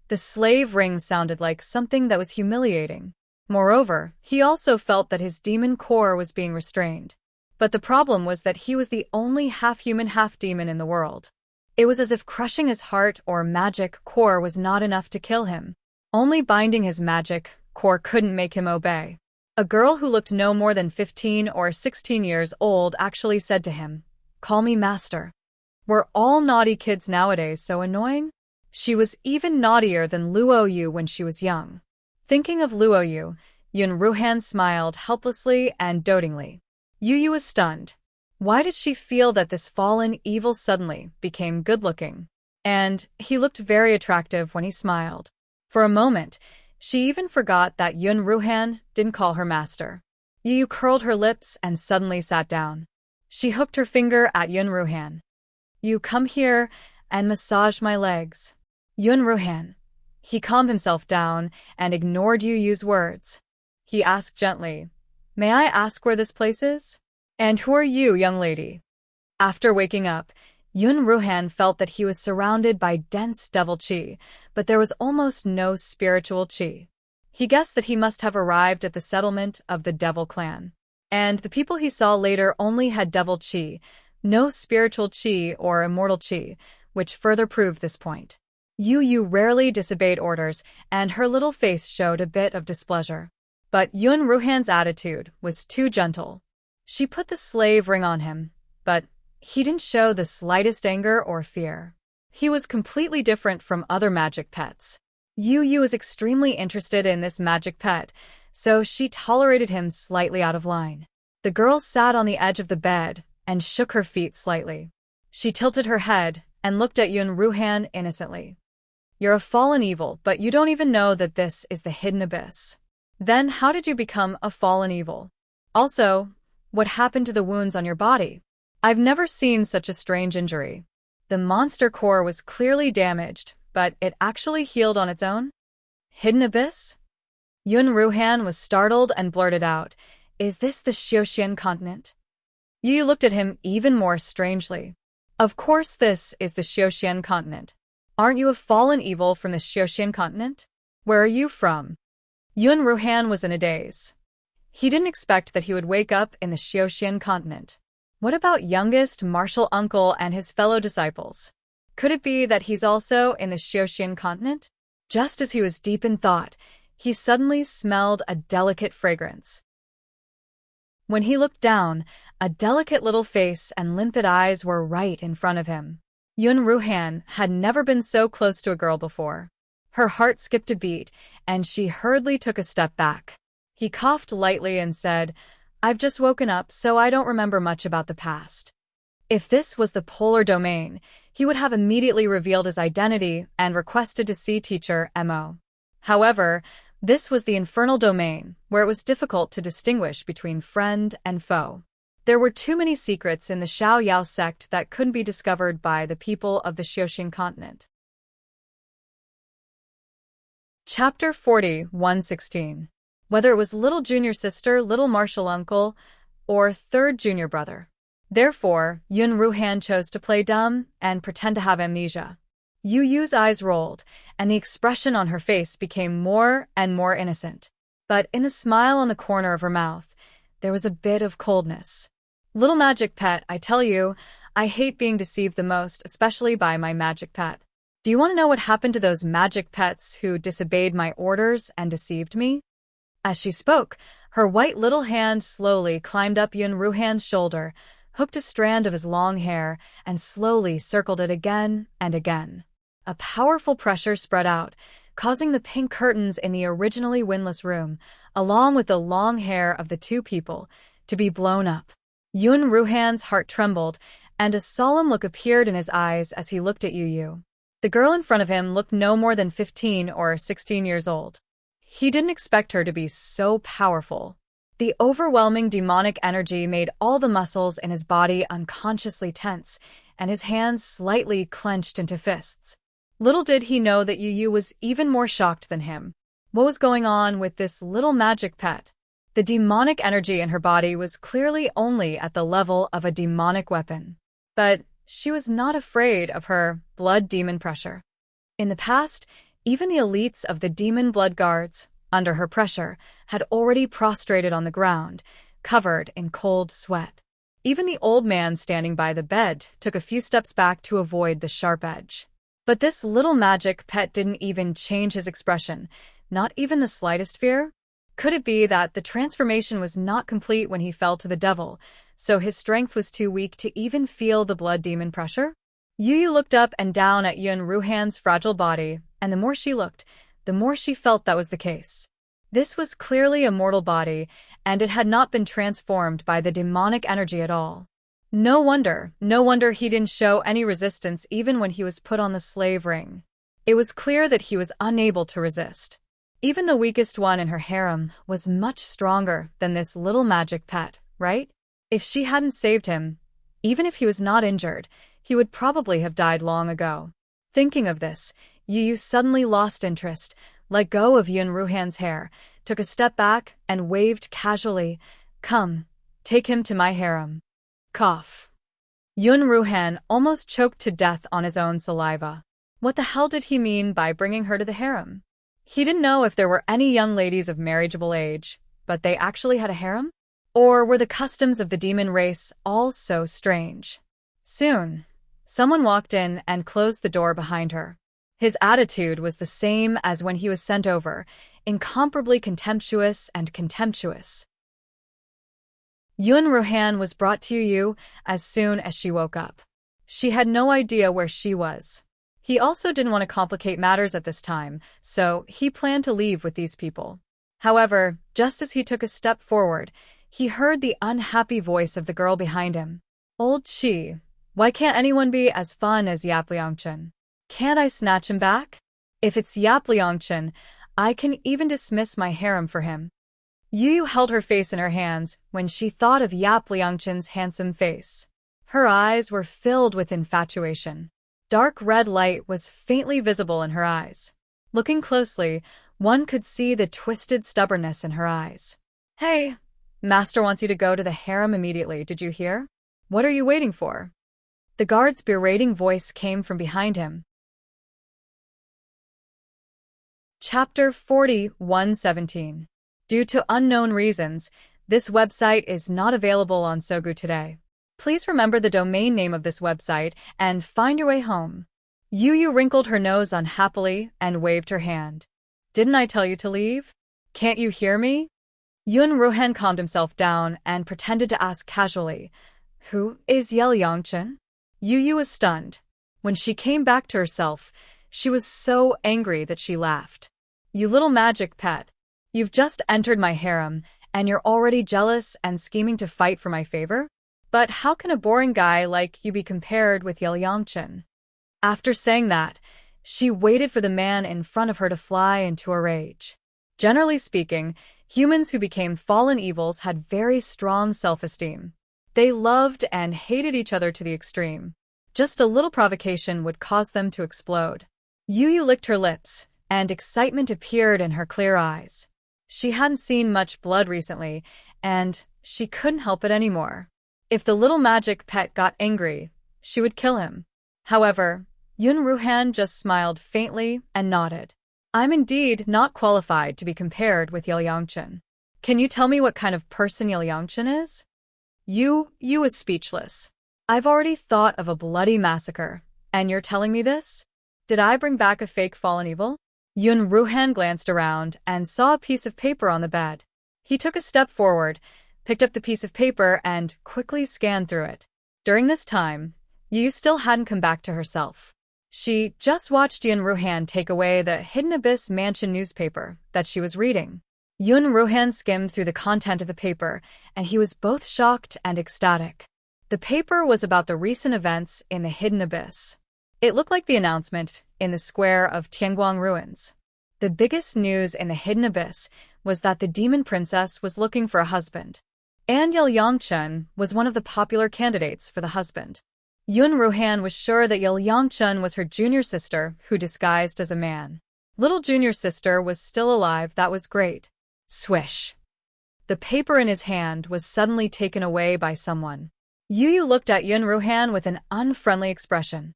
A: The slave ring sounded like something that was humiliating. Moreover, he also felt that his demon core was being restrained. But the problem was that he was the only half-human, half-demon in the world. It was as if crushing his heart or magic core was not enough to kill him. Only binding his magic core couldn't make him obey. A girl who looked no more than 15 or 16 years old actually said to him, "Call me master." Were all naughty kids nowadays so annoying? She was even naughtier than Luo Yu when she was young. Thinking of Luo Yu, Yun Ruhan smiled helplessly and dotingly. Yu Yu was stunned. Why did she feel that this fallen evil suddenly became good-looking? And he looked very attractive when he smiled. For a moment, she even forgot that Yun Ruhan didn't call her master. Yu Yu curled her lips and suddenly sat down. She hooked her finger at Yun Ruhan. "You come here and massage my legs." Yun Ruhan. He calmed himself down and ignored Yu Yu's words. He asked gently, "May I ask where this place is? And who are you, young lady?" After waking up, Yun Ruhan felt that he was surrounded by dense devil qi, but there was almost no spiritual qi. He guessed that he must have arrived at the settlement of the devil clan. And the people he saw later only had devil chi, no spiritual chi or immortal chi, which further proved this point. Yu rarely disobeyed orders, and her little face showed a bit of displeasure. But Yun Ruhan's attitude was too gentle. She put the slave ring on him, but he didn't show the slightest anger or fear. He was completely different from other magic pets. Yu was extremely interested in this magic pet, so she tolerated him slightly out of line. The girl sat on the edge of the bed and shook her feet slightly. She tilted her head and looked at Yun Ruhan innocently. You're a fallen evil, but you don't even know that this is the hidden abyss. Then how did you become a fallen evil? Also, what happened to the wounds on your body? I've never seen such a strange injury. The monster core was clearly damaged, but it actually healed on its own? Hidden abyss? Yun Ruhan was startled and blurted out, "Is this the Xiaoxian continent?" Yu looked at him even more strangely. Of course this is the Xiaoxian continent. Aren't you a fallen evil from the Xiaoxian continent? Where are you from? Yun Ruhan was in a daze. He didn't expect that he would wake up in the Xiaoxian continent. What about youngest martial uncle and his fellow disciples? Could it be that he's also in the Xiaoxian continent? Just as he was deep in thought, he suddenly smelled a delicate fragrance. When he looked down, a delicate little face and limpid eyes were right in front of him. Yun Ruhan had never been so close to a girl before. Her heart skipped a beat, and she hurriedly took a step back. He coughed lightly and said, "I've just woken up, so I don't remember much about the past." If this was the polar domain, he would have immediately revealed his identity and requested to see teacher Mo. However, this was the infernal domain, where it was difficult to distinguish between friend and foe. There were too many secrets in the Xiao Yao sect that couldn't be discovered by the people of the Xiaoxian continent. Chapter 40, 116. Whether it was little junior sister, little martial uncle, or third junior brother. Therefore, Yun Ruhan chose to play dumb and pretend to have amnesia. Yu's eyes rolled, and the expression on her face became more and more innocent. But in the smile on the corner of her mouth, there was a bit of coldness. Little magic pet, I tell you, I hate being deceived the most, especially by my magic pet. Do you want to know what happened to those magic pets who disobeyed my orders and deceived me? As she spoke, her white little hand slowly climbed up Yun Ruhan's shoulder, hooked a strand of his long hair, and slowly circled it again and again. A powerful pressure spread out, causing the pink curtains in the originally windless room, along with the long hair of the two people, to be blown up. Yun Ruhan's heart trembled, and a solemn look appeared in his eyes as he looked at Yu. The girl in front of him looked no more than 15 or 16 years old. He didn't expect her to be so powerful. The overwhelming demonic energy made all the muscles in his body unconsciously tense, and his hands slightly clenched into fists. Little did he know that Yu was even more shocked than him. What was going on with this little magic pet? The demonic energy in her body was clearly only at the level of a demonic weapon. But she was not afraid of her blood demon pressure. In the past, even the elites of the demon blood guards, under her pressure, had already prostrated on the ground, covered in cold sweat. Even the old man standing by the bed took a few steps back to avoid the sharp edge. But this little magic pet didn't even change his expression, not even the slightest fear. Could it be that the transformation was not complete when he fell to the devil, so his strength was too weak to even feel the blood demon pressure? Yu looked up and down at Yun Ruhan's fragile body, and the more she looked, the more she felt that was the case. This was clearly a mortal body, and it had not been transformed by the demonic energy at all. No wonder he didn't show any resistance even when he was put on the slave ring. It was clear that he was unable to resist. Even the weakest one in her harem was much stronger than this little magic pet, right? If she hadn't saved him, even if he was not injured, he would probably have died long ago. Thinking of this, Yu suddenly lost interest, let go of Yun Ruhan's hair, took a step back, and waved casually, "Come, take him to my harem." Cough. Yun Ruhan almost choked to death on his own saliva. What the hell did he mean by bringing her to the harem? He didn't know if there were any young ladies of marriageable age, but they actually had a harem? Or were the customs of the demon race all so strange? Soon, someone walked in and closed the door behind her. His attitude was the same as when he was sent over, incomparably contemptuous and contemptuous. Yun Ruhan was brought to Yu as soon as she woke up. She had no idea where she was. He also didn't want to complicate matters at this time, so he planned to leave with these people. However, just as he took a step forward, he heard the unhappy voice of the girl behind him. Old Chi, why can't anyone be as fun as Yap Liangchen? Can't I snatch him back? If it's Yap Liangchen, I can even dismiss my harem for him. Yu held her face in her hands when she thought of Yap Liangchen's handsome face. Her eyes were filled with infatuation. Dark red light was faintly visible in her eyes. Looking closely, one could see the twisted stubbornness in her eyes. Hey, Master wants you to go to the harem immediately, did you hear? What are you waiting for? The guard's berating voice came from behind him. Chapter 41:17. Due to unknown reasons, this website is not available on Sogu today. Please remember the domain name of this website and find your way home. Yu wrinkled her nose unhappily and waved her hand. Didn't I tell you to leave? Can't you hear me? Yun Ruhan calmed himself down and pretended to ask casually, Who is Ye Liangchen? Yu was stunned. When she came back to herself, she was so angry that she laughed. You little magic pet. You've just entered my harem, and you're already jealous and scheming to fight for my favor? But how can a boring guy like you be compared with Ye Liangchen? After saying that, she waited for the man in front of her to fly into a rage. Generally speaking, humans who became fallen evils had very strong self-esteem. They loved and hated each other to the extreme. Just a little provocation would cause them to explode. Yu licked her lips, and excitement appeared in her clear eyes. She hadn't seen much blood recently, and she couldn't help it anymore. If the little magic pet got angry, she would kill him. However, Yun Ruhan just smiled faintly and nodded. I'm indeed not qualified to be compared with Ye Liangchen. Can you tell me what kind of person Ye Liangchen is? Yu is speechless. I've already thought of a bloody massacre, and you're telling me this? Did I bring back a fake fallen evil? Yun Ruhan glanced around and saw a piece of paper on the bed. He took a step forward, picked up the piece of paper, and quickly scanned through it. During this time, Yu still hadn't come back to herself. She just watched Yun Ruhan take away the Hidden Abyss Mansion newspaper that she was reading. Yun Ruhan skimmed through the content of the paper, and he was both shocked and ecstatic. The paper was about the recent events in the Hidden Abyss. It looked like the announcement in the square of Tianguang ruins. The biggest news in the Hidden Abyss was that the demon princess was looking for a husband, and Ye Liangchen was one of the popular candidates for the husband. Yun Ruhan was sure that Ye Liangchen was her junior sister who disguised as a man. Little junior sister was still alive, that was great. Swish. The paper in his hand was suddenly taken away by someone. Yu looked at Yun Ruhan with an unfriendly expression.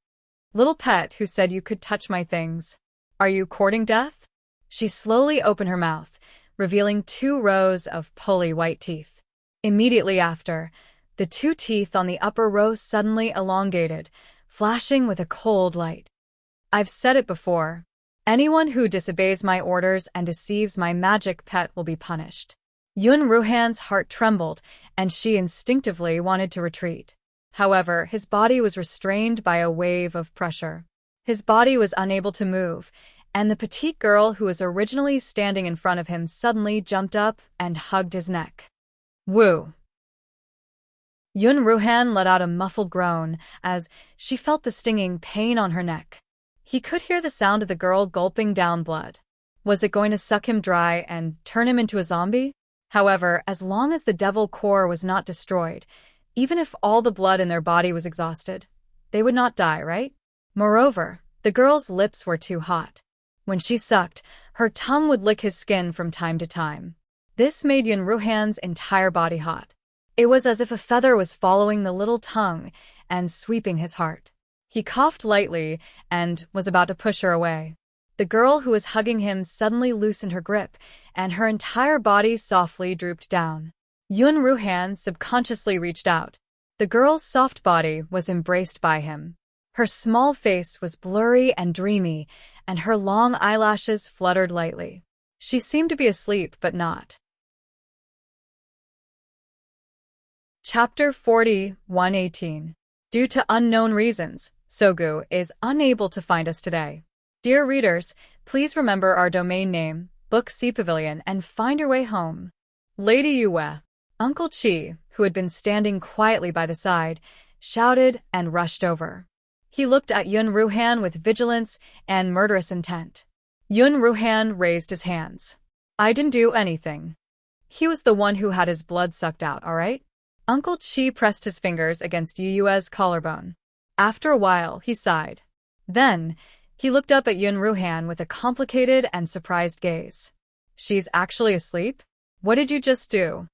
A: Little pet who said you could touch my things. Are you courting death? She slowly opened her mouth, revealing 2 rows of pearly white teeth. Immediately after, the 2 teeth on the upper row suddenly elongated, flashing with a cold light. I've said it before. Anyone who disobeys my orders and deceives my magic pet will be punished. Yun Ruhan's heart trembled, and she instinctively wanted to retreat. However, his body was restrained by a wave of pressure. His body was unable to move, and the petite girl who was originally standing in front of him suddenly jumped up and hugged his neck. Woo! Yun Ruhan let out a muffled groan as she felt the stinging pain on her neck. He could hear the sound of the girl gulping down blood. Was it going to suck him dry and turn him into a zombie? However, as long as the devil core was not destroyed, even if all the blood in their body was exhausted, they would not die, right? Moreover, the girl's lips were too hot. When she sucked, her tongue would lick his skin from time to time. This made Yun Ruhan's entire body hot. It was as if a feather was following the little tongue and sweeping his heart. He coughed lightly and was about to push her away. The girl who was hugging him suddenly loosened her grip, and her entire body softly drooped down. Yun Ruhan subconsciously reached out. The girl's soft body was embraced by him. Her small face was blurry and dreamy, and her long eyelashes fluttered lightly. She seemed to be asleep, but not. Chapter 40, 118. Due to unknown reasons, Sogu is unable to find us today. Dear readers, please remember our domain name, Book C Pavilion, and find your way home. Lady Yue. Uncle Chi, who had been standing quietly by the side, shouted and rushed over. He looked at Yun Ruhan with vigilance and murderous intent. Yun Ruhan raised his hands. I didn't do anything. He was the one who had his blood sucked out, all right? Uncle Chi pressed his fingers against Yue's collarbone. After a while, he sighed. Then, he looked up at Yun Ruhan with a complicated and surprised gaze. She's actually asleep? What did you just do?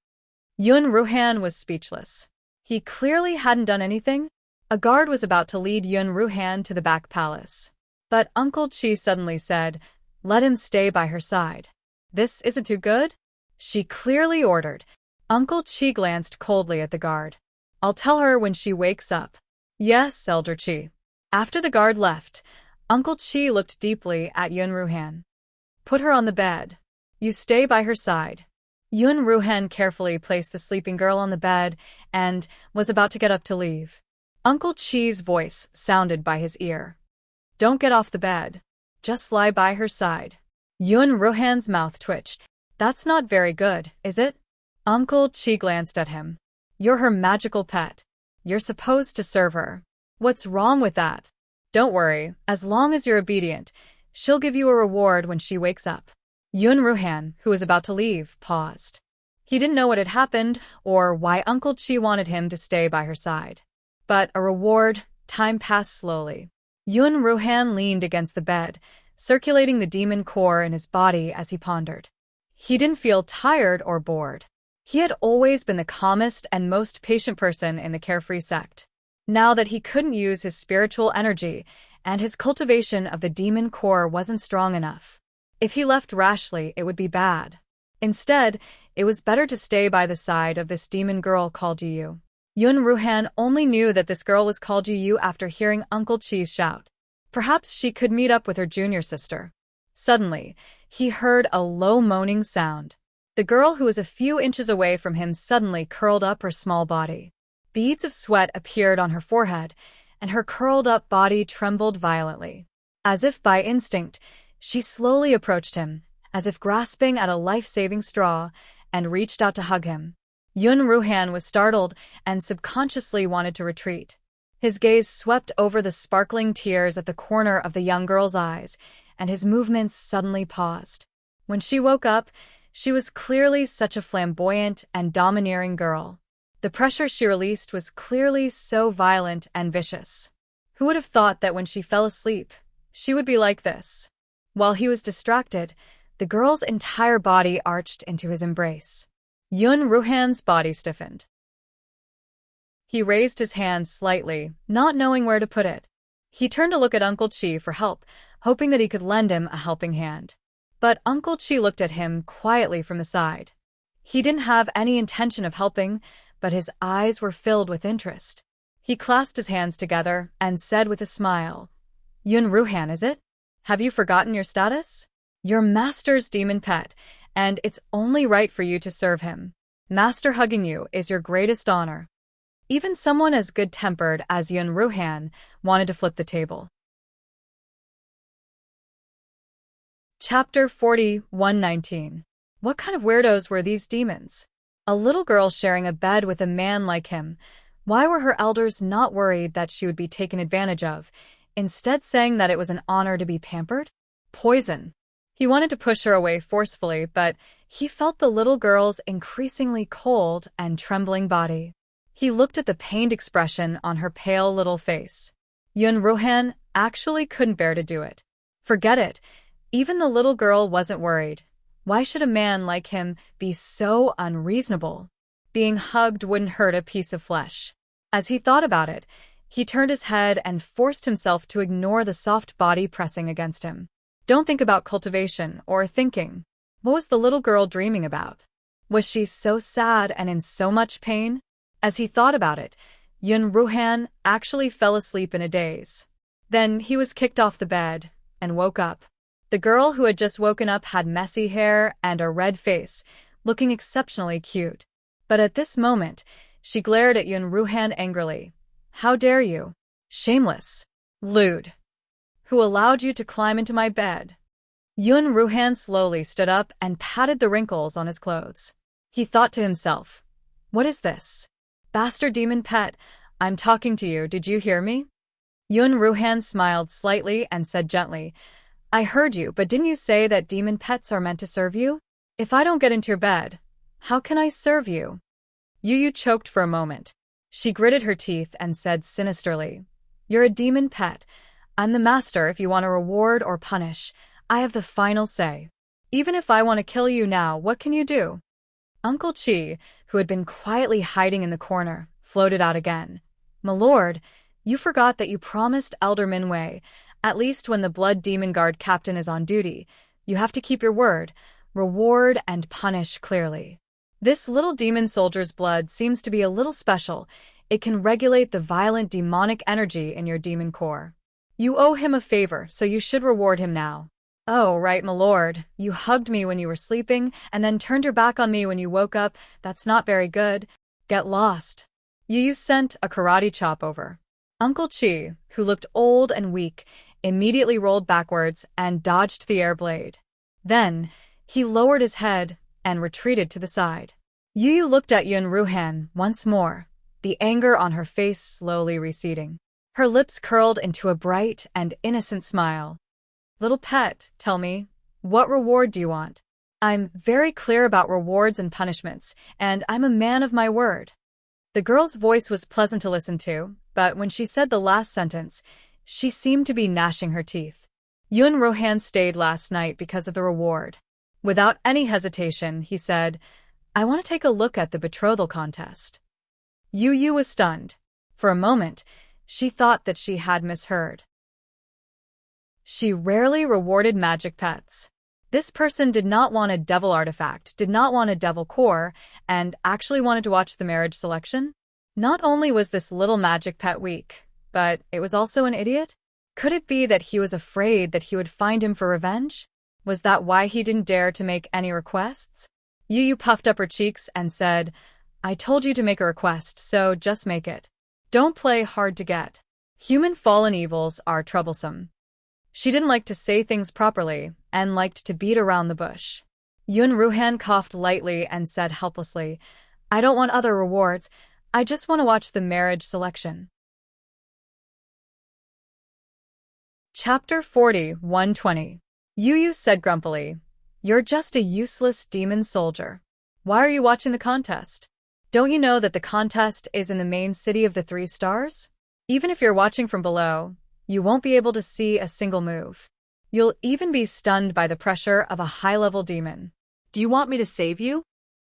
A: Yun Ruhan was speechless. He clearly hadn't done anything. A guard was about to lead Yun Ruhan to the back palace. But Uncle Chi suddenly said, let him stay by her side. This isn't too good? She clearly ordered. Uncle Chi glanced coldly at the guard. I'll tell her when she wakes up. Yes, Elder Chi. After the guard left, Uncle Chi looked deeply at Yun Ruhan. Put her on the bed. You stay by her side. Yun Ruhan carefully placed the sleeping girl on the bed and was about to get up to leave. Uncle Chi's voice sounded by his ear. Don't get off the bed. Just lie by her side. Yun Ruhan's mouth twitched. That's not very good, is it? Uncle Chi glanced at him. You're her magical pet. You're supposed to serve her. What's wrong with that? Don't worry, as long as you're obedient, she'll give you a reward when she wakes up. Yun Ruhan, who was about to leave, paused. He didn't know what had happened or why Uncle Chi wanted him to stay by her side. But a reward, time passed slowly. Yun Ruhan leaned against the bed, circulating the demon core in his body as he pondered. He didn't feel tired or bored. He had always been the calmest and most patient person in the carefree sect. Now that he couldn't use his spiritual energy and his cultivation of the demon core wasn't strong enough. If he left rashly, it would be bad. Instead, it was better to stay by the side of this demon girl called Yu. Yun Ruhan only knew that this girl was called Yu after hearing Uncle Chi's shout. Perhaps she could meet up with her junior sister. Suddenly, he heard a low moaning sound. The girl who was a few inches away from him suddenly curled up her small body. Beads of sweat appeared on her forehead, and her curled-up body trembled violently. As if by instinct, she slowly approached him, as if grasping at a life-saving straw, and reached out to hug him. Yun Ruhan was startled and subconsciously wanted to retreat. His gaze swept over the sparkling tears at the corner of the young girl's eyes, and his movements suddenly paused. When she woke up, she was clearly such a flamboyant and domineering girl. The pressure she released was clearly so violent and vicious. Who would have thought that when she fell asleep, she would be like this? While he was distracted, the girl's entire body arched into his embrace. Yun Ruhan's body stiffened. He raised his hand slightly, not knowing where to put it. He turned to look at Uncle Chi for help, hoping that he could lend him a helping hand. But Uncle Chi looked at him quietly from the side. He didn't have any intention of helping, but his eyes were filled with interest. He clasped his hands together and said with a smile, Yun Ruhan, is it? Have you forgotten your status? You're Master's demon pet, and it's only right for you to serve him. Master hugging you is your greatest honor. Even someone as good-tempered as Yun Ruhan wanted to flip the table. Chapter 40, 119. What kind of weirdos were these demons? A little girl sharing a bed with a man like him. Why were her elders not worried that she would be taken advantage of, instead saying that it was an honor to be pampered? Poison. He wanted to push her away forcefully, but he felt the little girl's increasingly cold and trembling body. He looked at the pained expression on her pale little face. Yun Ruhan actually couldn't bear to do it. Forget it. Even the little girl wasn't worried. Why should a man like him be so unreasonable? Being hugged wouldn't hurt a piece of flesh. As he thought about it, he turned his head and forced himself to ignore the soft body pressing against him. Don't think about cultivation or thinking. What was the little girl dreaming about? Was she so sad and in so much pain? As he thought about it, Yun Ruhan actually fell asleep in a daze. Then he was kicked off the bed and woke up. The girl who had just woken up had messy hair and a red face, looking exceptionally cute. But at this moment, she glared at Yun Ruhan angrily. How dare you? Shameless. Lewd. Who allowed you to climb into my bed? Yun Ruhan slowly stood up and patted the wrinkles on his clothes. He thought to himself, what is this? Bastard demon pet, I'm talking to you, did you hear me? Yun Ruhan smiled slightly and said gently, I heard you, but didn't you say that demon pets are meant to serve you? If I don't get into your bed, how can I serve you? Yu choked for a moment. She gritted her teeth and said sinisterly, You're a demon pet. I'm the master if you want to reward or punish. I have the final say. Even if I want to kill you now, what can you do? Uncle Chi, who had been quietly hiding in the corner, floated out again. My lord, you forgot that you promised Elder Minwei, at least when the Blood Demon Guard captain is on duty, you have to keep your word, reward and punish clearly. This little demon soldier's blood seems to be a little special. It can regulate the violent demonic energy in your demon core. You owe him a favor, so you should reward him now. Oh, right, my lord. You hugged me when you were sleeping, and then turned your back on me when you woke up. That's not very good. Get lost. Yu sent a karate chop over. Uncle Chi, who looked old and weak, immediately rolled backwards and dodged the air blade. Then, he lowered his head and retreated to the side. Yu looked at Yun Ruhan once more, the anger on her face slowly receding. Her lips curled into a bright and innocent smile. Little pet, tell me, what reward do you want? I'm very clear about rewards and punishments, and I'm a man of my word. The girl's voice was pleasant to listen to, but when she said the last sentence, she seemed to be gnashing her teeth. Yun Ruhan stayed last night because of the reward. Without any hesitation, he said, I want to take a look at the betrothal contest. Yu was stunned. For a moment, she thought that she had misheard. She rarely rewarded magic pets. This person did not want a devil artifact, did not want a devil core, and actually wanted to watch the marriage selection? Not only was this little magic pet weak, but it was also an idiot? Could it be that he was afraid that he would find him for revenge? Was that why he didn't dare to make any requests? Yu puffed up her cheeks and said, I told you to make a request, so just make it. Don't play hard to get. Human fallen evils are troublesome. She didn't like to say things properly and liked to beat around the bush. Yun Ruhan coughed lightly and said helplessly, I don't want other rewards. I just want to watch the marriage selection. Chapter 40, 120. Yu said grumpily, You're just a useless demon soldier. Why are you watching the contest? Don't you know that the contest is in the main city of the 3 stars? Even if you're watching from below, you won't be able to see a single move. You'll even be stunned by the pressure of a high-level demon.
B: Do you want me to save you?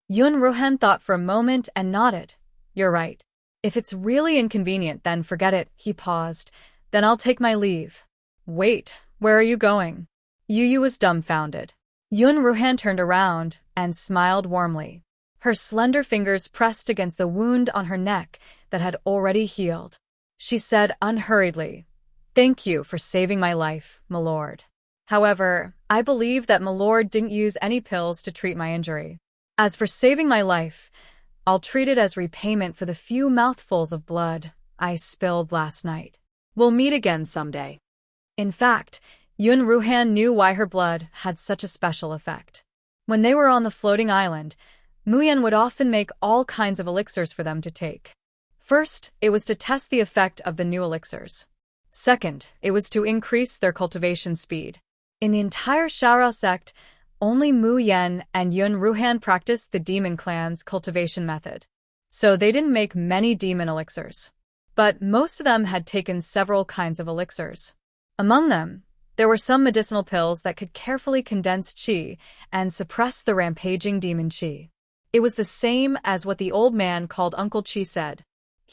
A: Yun Ruhan thought for a moment and nodded. You're right. If it's really inconvenient, then forget it. He paused. Then I'll take my leave. Wait, where are you going? Yu was dumbfounded. Yun Ruhan turned around and smiled warmly. Her slender fingers pressed against the wound on her neck that had already healed. She said unhurriedly, Thank you for saving my life, my lord. However, I believe that my lord didn't use any pills to treat my injury. As for saving my life, I'll treat it as repayment for the few mouthfuls of blood I spilled last night.
B: We'll meet again someday.
A: In fact, Yun Ruhan knew why her blood had such a special effect. When they were on the floating island, Muyan would often make all kinds of elixirs for them to take. First, it was to test the effect of the new elixirs. Second, it was to increase their cultivation speed. In the entire Xiaorao sect, only Mu Yan and Yun Ruhan practiced the demon clan's cultivation method. So they didn't make many demon elixirs. But most of them had taken several kinds of elixirs. Among them, there were some medicinal pills that could carefully condense qi and suppress the rampaging demon qi. It was the same as what the old man called Uncle Chi said.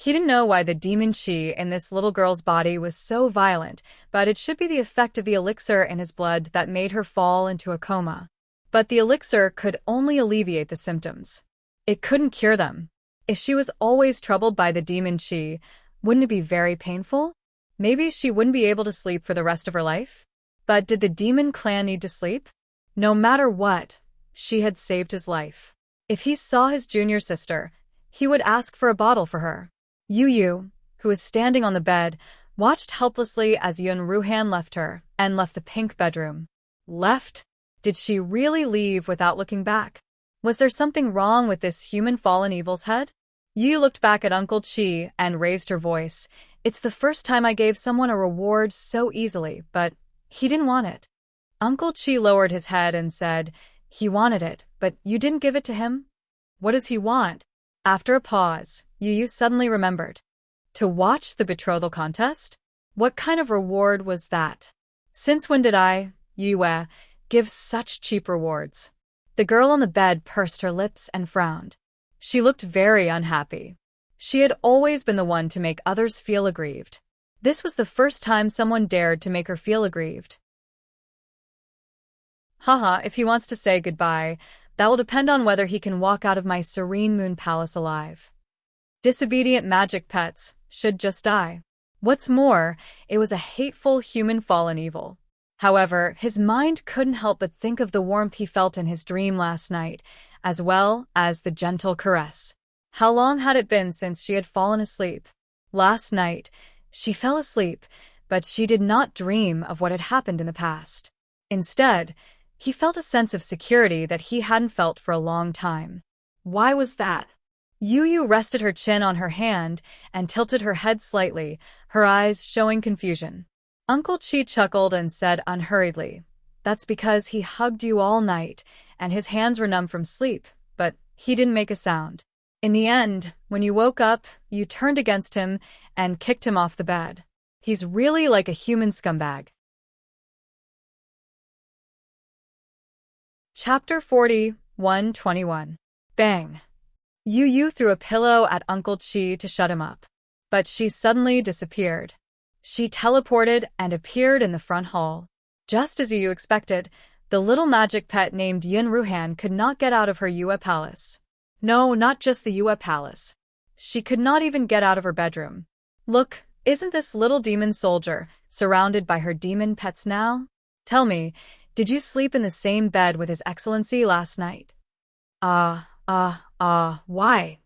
A: He didn't know why the demon qi in this little girl's body was so violent, but it should be the effect of the elixir in his blood that made her fall into a coma. But the elixir could only alleviate the symptoms. It couldn't cure them. If she was always troubled by the demon chi, wouldn't it be very painful? Maybe she wouldn't be able to sleep for the rest of her life? But did the demon clan need to sleep? No matter what, she had saved his life. If he saw his junior sister, he would ask for a bottle for her. Yu, who was standing on the bed, watched helplessly as Yun Ruhan left her and left the pink bedroom. Left? Did she really leave without looking back? Was there something wrong with this human fallen evil's head? Yu looked back at Uncle Chi and raised her voice. It's the first time I gave someone a reward so easily, but he didn't want it. Uncle Chi lowered his head and said, he wanted it, but you didn't give it to him? What does he want? After a pause, Yu suddenly remembered. To watch the betrothal contest? What kind of reward was that? Since when did I, Yue, give such cheap rewards? The girl on the bed pursed her lips and frowned. She looked very unhappy. She had always been the one to make others feel aggrieved. This was the first time someone dared to make her feel aggrieved. Haha, if he wants to say goodbye, that will depend on whether he can walk out of my serene moon palace alive. Disobedient magic pets should just die. What's more, it was a hateful human fallen evil. However, his mind couldn't help but think of the warmth he felt in his dream last night, as well as the gentle caress. How long had it been since she had fallen asleep? Last night, she fell asleep, but she did not dream of what had happened in the past. Instead, he felt a sense of security that he hadn't felt for a long time. Why was that? Yu rested her chin on her hand and tilted her head slightly, her eyes showing confusion. Uncle Chi chuckled and said unhurriedly, that's because he hugged you all night, and his hands were numb from sleep, but he didn't make a sound. In the end, when you woke up, you turned against him and kicked him off the bed. He's really like a human scumbag. Chapter 40, 121. Bang! Yu threw a pillow at Uncle Chi to shut him up. But she suddenly disappeared. She teleported and appeared in the front hall. Just as Yu expected, the little magic pet named Yun Ruhan could not get out of her Yue palace. No, not just the Yue palace. She could not even get out of her bedroom. Look, isn't this little demon soldier surrounded by her demon pets now? Tell me, did you sleep in the same bed with His Excellency last night? Why?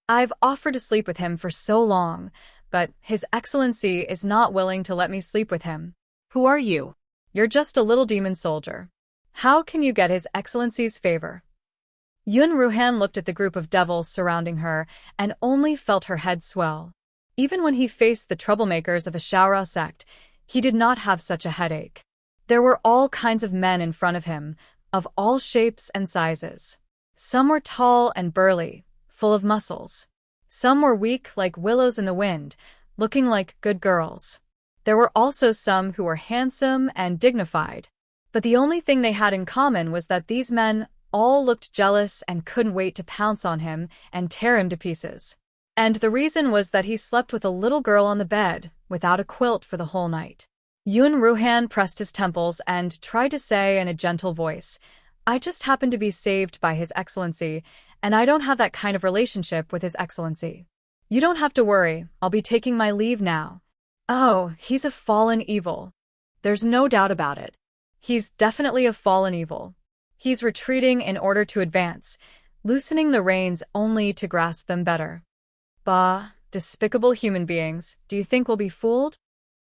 A: I've offered to sleep with him for so long, but His Excellency is not willing to let me sleep with him.
B: Who are you?
A: You're just a little demon soldier. How can you get His Excellency's favor? Yun Ruhan looked at the group of devils surrounding her and only felt her head swell. Even when he faced the troublemakers of a Shaorao sect, he did not have such a headache. There were all kinds of men in front of him, of all shapes and sizes. Some were tall and burly, full of muscles. Some were weak like willows in the wind, looking like good girls. There were also some who were handsome and dignified. But the only thing they had in common was that these men all looked jealous and couldn't wait to pounce on him and tear him to pieces. And the reason was that he slept with a little girl on the bed, without a quilt for the whole night. Yun Ruhan pressed his temples and tried to say in a gentle voice, I just happened to be saved by His Excellency, and I don't have that kind of relationship with His Excellency. You don't have to worry, I'll be taking my leave now. Oh, he's a fallen evil. There's no doubt about it. He's definitely a fallen evil. He's retreating in order to advance, loosening the reins only to grasp them better. Bah, despicable human beings, do you think we'll be fooled?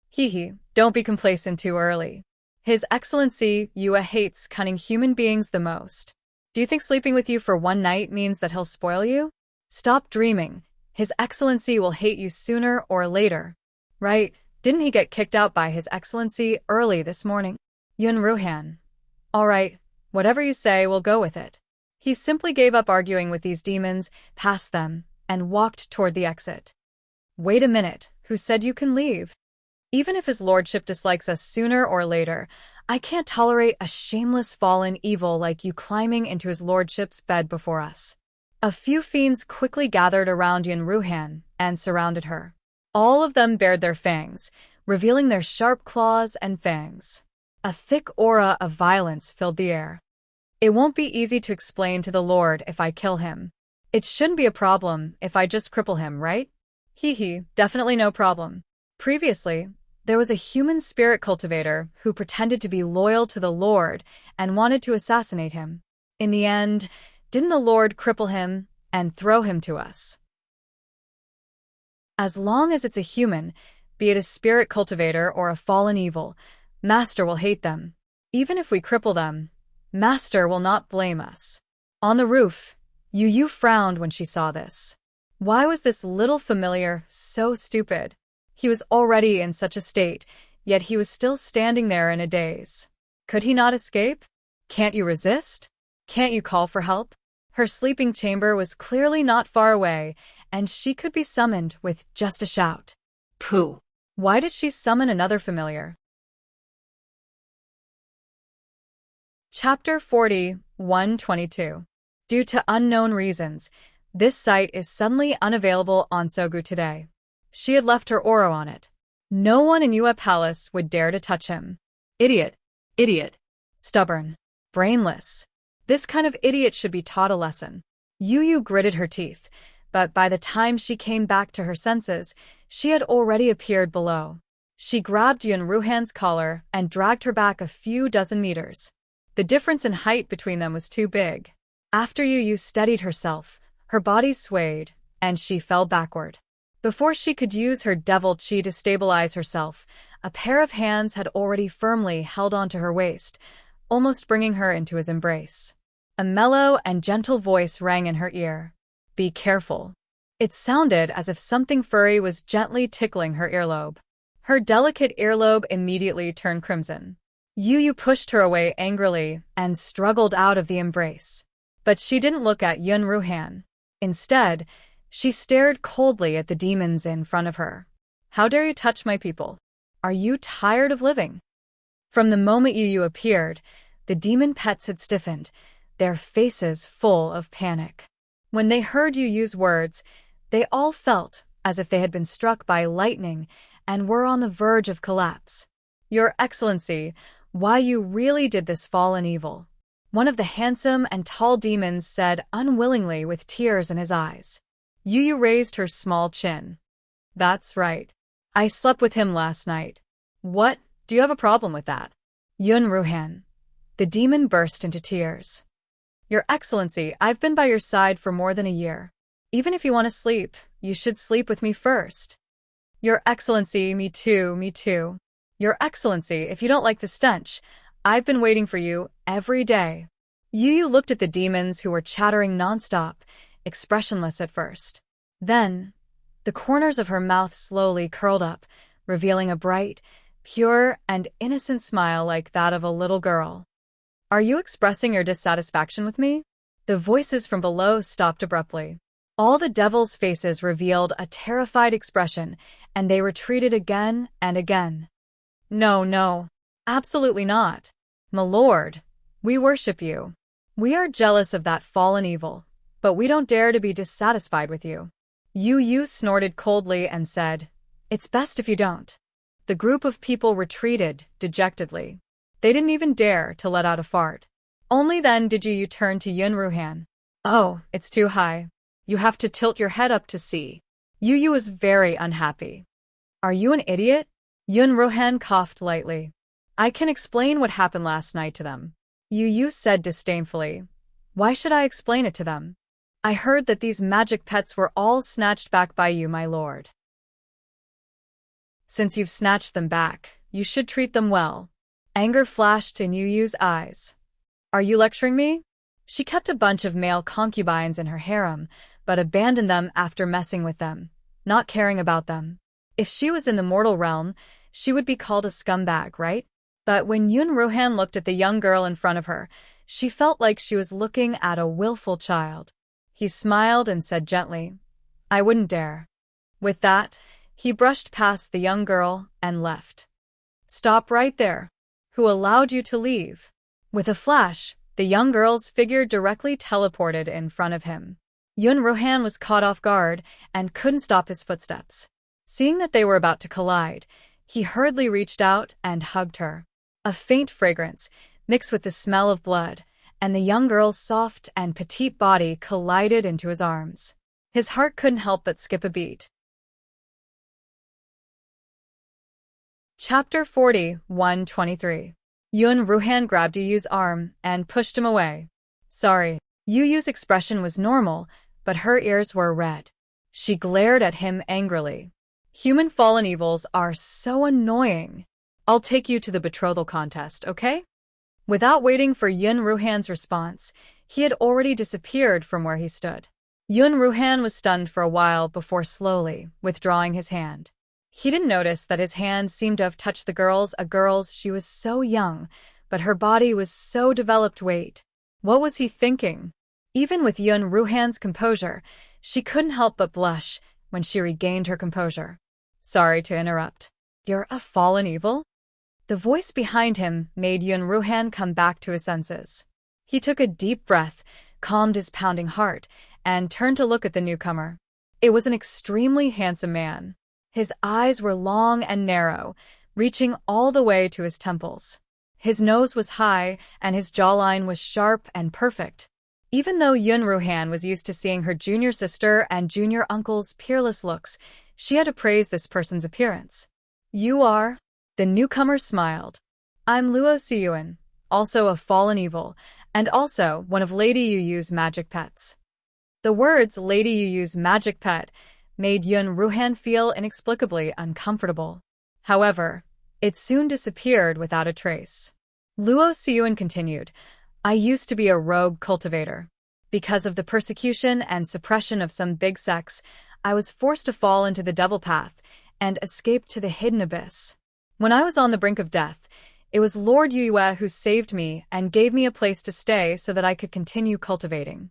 A: Hee, don't be complacent too early. His Excellency, Yue hates cunning human beings the most. Do you think sleeping with you for one night means that he'll spoil you? Stop dreaming. His Excellency will hate you sooner or later. Right, didn't he get kicked out by His Excellency early this morning? Yun Ruhan. All right, whatever you say, we'll go with it. He simply gave up arguing with these demons, passed them, and walked toward the exit. Wait a minute, who said you can leave? Even if His Lordship dislikes us sooner or later, I can't tolerate a shameless fallen evil like you climbing into His Lordship's bed before us. A few fiends quickly gathered around Yun Ruhan and surrounded her. All of them bared their fangs, revealing their sharp claws and fangs. A thick aura of violence filled the air. It won't be easy to explain to the Lord if I kill him. It shouldn't be a problem if I just cripple him, right? Hee, definitely no problem. Previously, there was a human spirit cultivator who pretended to be loyal to the Lord and wanted to assassinate him. In the end, didn't the Lord cripple him and throw him to us? As long as it's a human, be it a spirit cultivator or a fallen evil, Master will hate them. Even if we cripple them, Master will not blame us. On the roof, Yu frowned when she saw this. Why was this little familiar so stupid? He was already in such a state, yet he was still standing there in a daze. Could he not escape? Can't you resist? Can't you call for help? Her sleeping chamber was clearly not far away, and she could be summoned with just a shout.
B: Pooh.
A: Why did she summon another familiar? Chapter 40, 122. Due to unknown reasons, this site is suddenly unavailable on Sogu today. She had left her aura on it. No one in Yue Palace would dare to touch him.
B: Idiot.
A: Stubborn. Brainless. This kind of idiot should be taught a lesson. Yu gritted her teeth, but by the time she came back to her senses, she had already appeared below. She grabbed Yun Ruhan's collar and dragged her back a few dozen meters. The difference in height between them was too big. After Yu steadied herself, her body swayed, and she fell backward. Before she could use her devil chi to stabilize herself, a pair of hands had already firmly held onto her waist, almost bringing her into his embrace. A mellow and gentle voice rang in her ear. Be careful. It sounded as if something furry was gently tickling her earlobe. Her delicate earlobe immediately turned crimson. Yu pushed her away angrily and struggled out of the embrace. But she didn't look at Yun Ruhan. Instead, she stared coldly at the demons in front of her. How dare you touch my people? Are you tired of living? From the moment Yu appeared, the demon pets had stiffened, their faces full of panic. When they heard Yu's words, they all felt as if they had been struck by lightning and were on the verge of collapse. Your Excellency, why you really did this fallen evil? One of the handsome and tall demons said unwillingly with tears in his eyes. Yu raised her small chin. That's right. I slept with him last night. What? Do you have a problem with that? Yun Ruhan. The demon burst into tears. Your Excellency, I've been by your side for more than a year. Even if you want to sleep, you should sleep with me first. Your Excellency, me too. Your Excellency, if you don't like the stench, I've been waiting for you every day. Yu looked at the demons who were chattering nonstop, expressionless at first. Then, the corners of her mouth slowly curled up, revealing a bright, pure, and innocent smile like that of a little girl. Are you expressing your dissatisfaction with me? The voices from below stopped abruptly. All the devils' faces revealed a terrified expression, and they retreated again and again. No, absolutely not. My lord, we worship you. We are jealous of that fallen evil, but we don't dare to be dissatisfied with you. Yu snorted coldly and said, It's best if you don't. The group of people retreated dejectedly. They didn't even dare to let out a fart. Only then did Yu turn to Yun Ruhan. Oh, it's too high. You have to tilt your head up to see. Yu was very unhappy. Are you an idiot? Yun Ruhan coughed lightly. I can explain what happened last night to them. Yu said disdainfully. Why should I explain it to them? I heard that these magic pets were all snatched back by you, my lord. Since you've snatched them back, you should treat them well. Anger flashed in Yu's eyes. Are you lecturing me? She kept a bunch of male concubines in her harem, but abandoned them after messing with them, not caring about them. If she was in the mortal realm, she would be called a scumbag, right? But when Yun Ruhan looked at the young girl in front of her, she felt like she was looking at a willful child. He smiled and said gently, I wouldn't dare. With that, he brushed past the young girl and left. Stop right there. Who allowed you to leave? With a flash, the young girl's figure directly teleported in front of him. Yun Ruhan was caught off guard and couldn't stop his footsteps. Seeing that they were about to collide, he hurriedly reached out and hugged her. A faint fragrance, mixed with the smell of blood, and the young girl's soft and petite body collided into his arms. His heart couldn't help but skip a beat. Chapter 40, 123. Yun Ruhan grabbed Yu Yu's arm and pushed him away. Sorry. Yu Yu's expression was normal, but her ears were red. She glared at him angrily. Human fallen evils are so annoying. I'll take you to the betrothal contest, okay? Without waiting for Yun Ruhan's response, he had already disappeared from where he stood. Yun Ruhan was stunned for a while before slowly withdrawing his hand. He didn't notice that his hand seemed to have touched the girl's. She was so young, but her body was so developed. Wait, what was he thinking? Even with Yun Ruhan's composure, she couldn't help but blush when she regained her composure. Sorry to interrupt. You're a fallen evil? The voice behind him made Yun Ruhan come back to his senses. He took a deep breath, calmed his pounding heart, and turned to look at the newcomer. It was an extremely handsome man. His eyes were long and narrow, reaching all the way to his temples. His nose was high, and his jawline was sharp and perfect. Even though Yun Ruhan was used to seeing her junior sister and junior uncle's peerless looks, she had to praise this person's appearance. You are? The newcomer smiled. I'm Luo Siyuan, also a fallen evil, and also one of Lady Yu Yu's magic pets. The words Lady Yu Yu's magic pet made Yun Ruhan feel inexplicably uncomfortable. However, it soon disappeared without a trace. Luo Siyuan continued, I used to be a rogue cultivator. Because of the persecution and suppression of some big sects, I was forced to fall into the devil path and escape to the hidden abyss. When I was on the brink of death, it was Lord Yue who saved me and gave me a place to stay so that I could continue cultivating.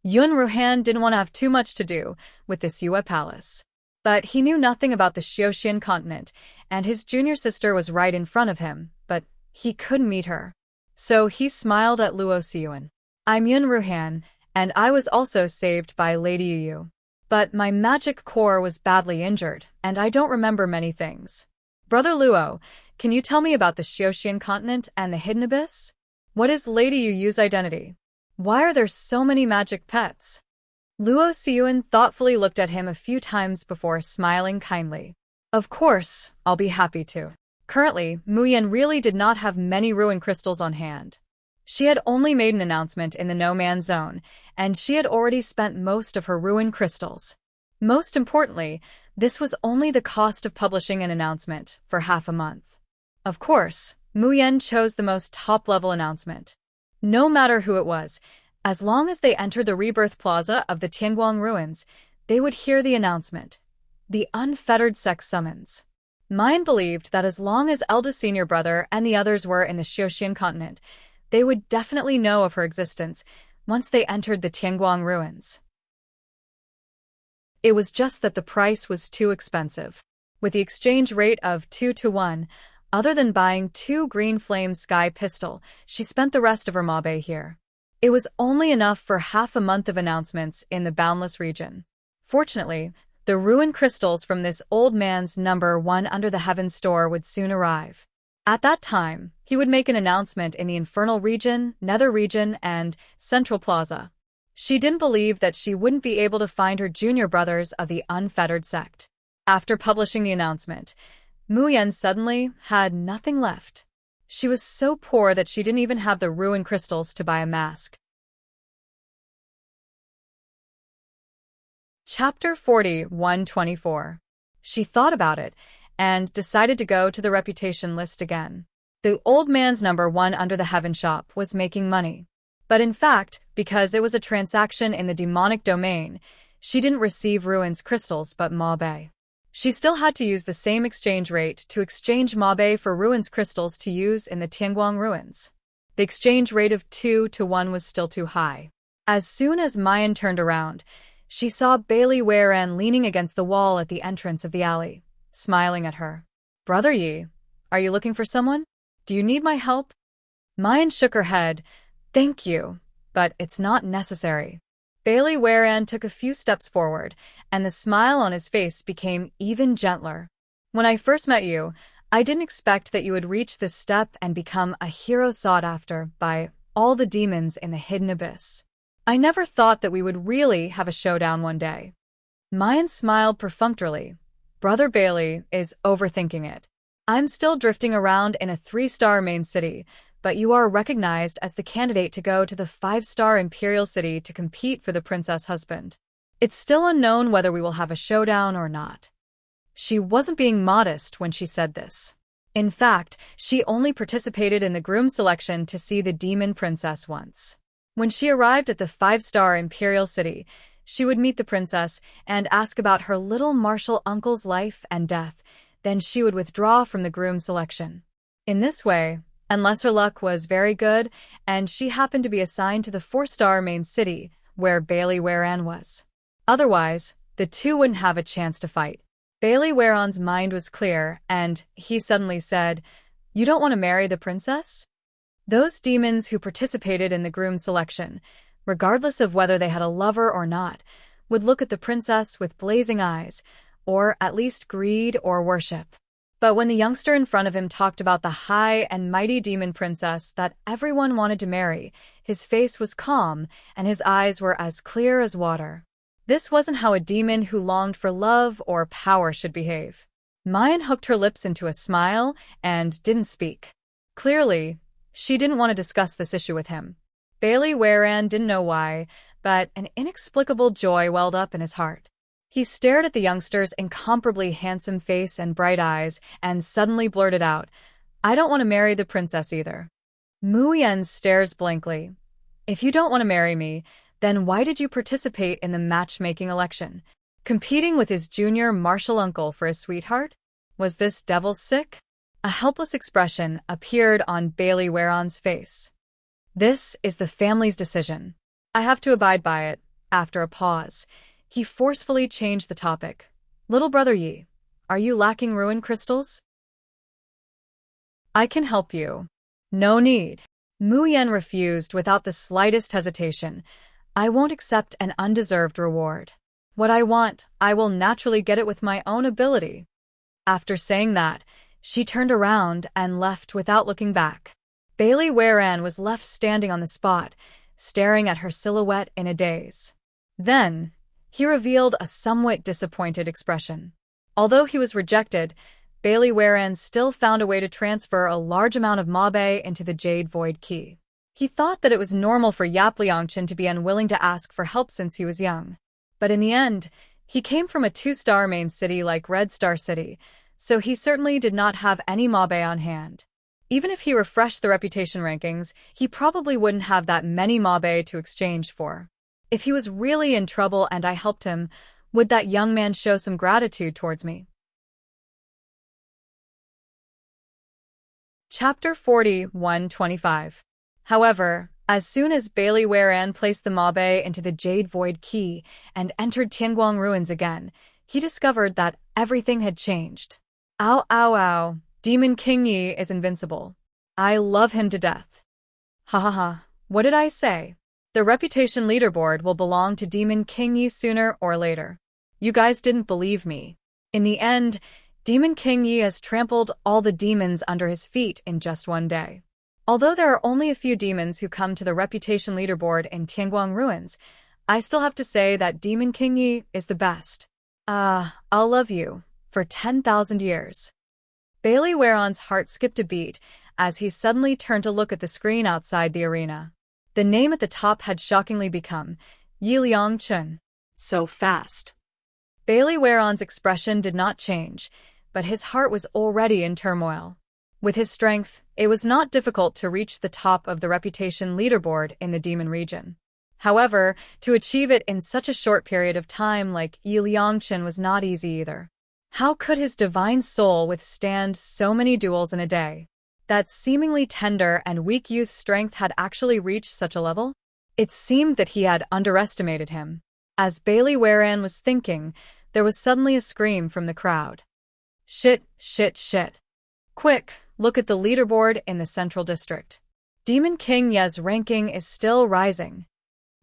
A: Yun Ruhan didn't want to have too much to do with this Yue palace. But he knew nothing about the Xiaoxian continent, and his junior sister was right in front of him, but he couldn't meet her. So he smiled at Luo Siyuan. I'm Yun Ruhan, and I was also saved by Lady Yu Yu. But my magic core was badly injured, and I don't remember many things. Brother Luo, can you tell me about the Xiaoxian continent and the hidden abyss? What is Lady Yu Yu's identity? Why are there so many magic pets? Luo Siyuan thoughtfully looked at him a few times before smiling kindly. Of course, I'll be happy to. Currently, Muyan really did not have many ruin crystals on hand. She had only made an announcement in the no-man's zone, and she had already spent most of her ruin crystals. Most importantly, this was only the cost of publishing an announcement for half a month. Of course, Muyan chose the most top-level announcement. No matter who it was, as long as they entered the rebirth plaza of the Tianguang ruins, they would hear the announcement. The unfettered sex summons. Mayan believed that as long as eldest senior brother and the others were in the Xiaoxian continent, they would definitely know of her existence once they entered the Tianguang ruins. It was just that the price was too expensive. With the exchange rate of 2-to-1, other than buying 2 green flame sky pistol, she spent the rest of her mabe here. It was only enough for half a month of announcements in the Boundless region. Fortunately, the ruin crystals from this old man's number 1 under the heaven store would soon arrive. At that time, he would make an announcement in the Infernal region, Nether region, and Central Plaza. She didn't believe that she wouldn't be able to find her junior brothers of the Unfettered sect. After publishing the announcement, Muyan suddenly had nothing left. She was so poor that she didn't even have the ruin crystals to buy a mask. Chapter 40, 124. She thought about it and decided to go to the reputation list again. The old man's number 1 under the heaven shop was making money. But in fact, because it was a transaction in the demonic domain, she didn't receive ruins crystals but mabe. She still had to use the same exchange rate to exchange mabe for ruins crystals to use in the Tianguang ruins. The exchange rate of 2-to-1 was still too high. As soon as Mayan turned around, she saw Bailey Weiran leaning against the wall at the entrance of the alley, smiling at her. Brother Yi, are you looking for someone? Do you need my help? Mayan shook her head. Thank you, but it's not necessary. Bailey Weiran took a few steps forward, and the smile on his face became even gentler. When I first met you, I didn't expect that you would reach this step and become a hero sought after by all the demons in the hidden abyss. I never thought that we would really have a showdown one day. Mayan smiled perfunctorily. Brother Bailey is overthinking it. I'm still drifting around in a 3-star main city, but you are recognized as the candidate to go to the 5-star Imperial City to compete for the princess husband. It's still unknown whether we will have a showdown or not. She wasn't being modest when she said this. In fact, she only participated in the groom selection to see the demon princess once. When she arrived at the 5-star Imperial City, she would meet the princess and ask about her little martial uncle's life and death. Then she would withdraw from the groom selection. In this way, unless her luck was very good and she happened to be assigned to the 4-star main city where Bailey Waran was. Otherwise, the two wouldn't have a chance to fight. Bailey Waran's mind was clear, and he suddenly said, "You don't want to marry the princess?" Those demons who participated in the groom selection, regardless of whether they had a lover or not, would look at the princess with blazing eyes, or at least greed or worship. But when the youngster in front of him talked about the high and mighty demon princess that everyone wanted to marry, his face was calm and his eyes were as clear as water. This wasn't how a demon who longed for love or power should behave. Mayan hooked her lips into a smile and didn't speak. Clearly, she didn't want to discuss this issue with him. Bailey Waran didn't know why, but an inexplicable joy welled up in his heart. He stared at the youngster's incomparably handsome face and bright eyes and suddenly blurted out, "I don't want to marry the princess either." Mu Yen stares blankly. "If you don't want to marry me, then why did you participate in the matchmaking election? Competing with his junior martial uncle for his sweetheart? Was this devil sick?" A helpless expression appeared on Bailey Waran's face. "This is the family's decision. I have to abide by it." After a pause, he forcefully changed the topic. "Little brother Yi, are you lacking ruin crystals?" "I can help you." "No need." Mu Yen refused without the slightest hesitation. "I won't accept an undeserved reward. What I want, I will naturally get it with my own ability." After saying that, she turned around and left without looking back. Bailey Waran was left standing on the spot, staring at her silhouette in a daze. Then, he revealed a somewhat disappointed expression. Although he was rejected, Bailey Waran still found a way to transfer a large amount of Mabe into the Jade Void Key. He thought that it was normal for Yap Liangchen to be unwilling to ask for help since he was young. But in the end, he came from a 2-star main city like Red Star City, so he certainly did not have any Mabe on hand. Even if he refreshed the reputation rankings, he probably wouldn't have that many Mabe to exchange for. If he was really in trouble and I helped him, would that young man show some gratitude towards me? Chapter 41-25. However, as soon as Bailey Waran placed the Mabe into the Jade Void Key and entered Tianguang Ruins again, he discovered that everything had changed. Ow, ow, ow. Demon King Yi is invincible. I love him to death. Ha ha ha. What did I say? The reputation leaderboard will belong to Demon King Yi sooner or later. You guys didn't believe me. In the end, Demon King Yi has trampled all the demons under his feet in just one day. Although there are only a few demons who come to the reputation leaderboard in Tianguang Ruins, I still have to say that Demon King Yi is the best. I'll love you for 10,000 years. Bailey Waran's heart skipped a beat as he suddenly turned to look at the screen outside the arena. The name at the top had shockingly become Yi Liangchen.
B: So fast.
A: Bailey Waran's expression did not change, but his heart was already in turmoil. With his strength, it was not difficult to reach the top of the reputation leaderboard in the demon region. However, to achieve it in such a short period of time like Yi Liangchen was not easy either. How could his divine soul withstand so many duels in a day? That seemingly tender and weak youth's strength had actually reached such a level? It seemed that he had underestimated him. As Bailey Waran was thinking, there was suddenly a scream from the crowd. Shit, shit, shit. Quick, look at the leaderboard in the Central District. Demon King Ye's ranking is still rising.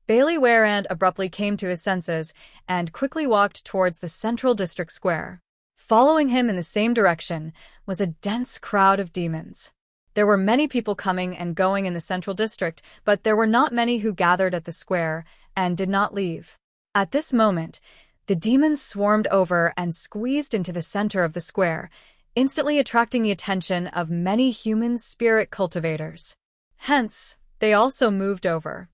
A: Bailey Waran abruptly came to his senses and quickly walked towards the Central District Square. Following him in the same direction was a dense crowd of demons. There were many people coming and going in the central district, but there were not many who gathered at the square and did not leave. At this moment, the demons swarmed over and squeezed into the center of the square, instantly attracting the attention of many human spirit cultivators. Hence, they also moved over.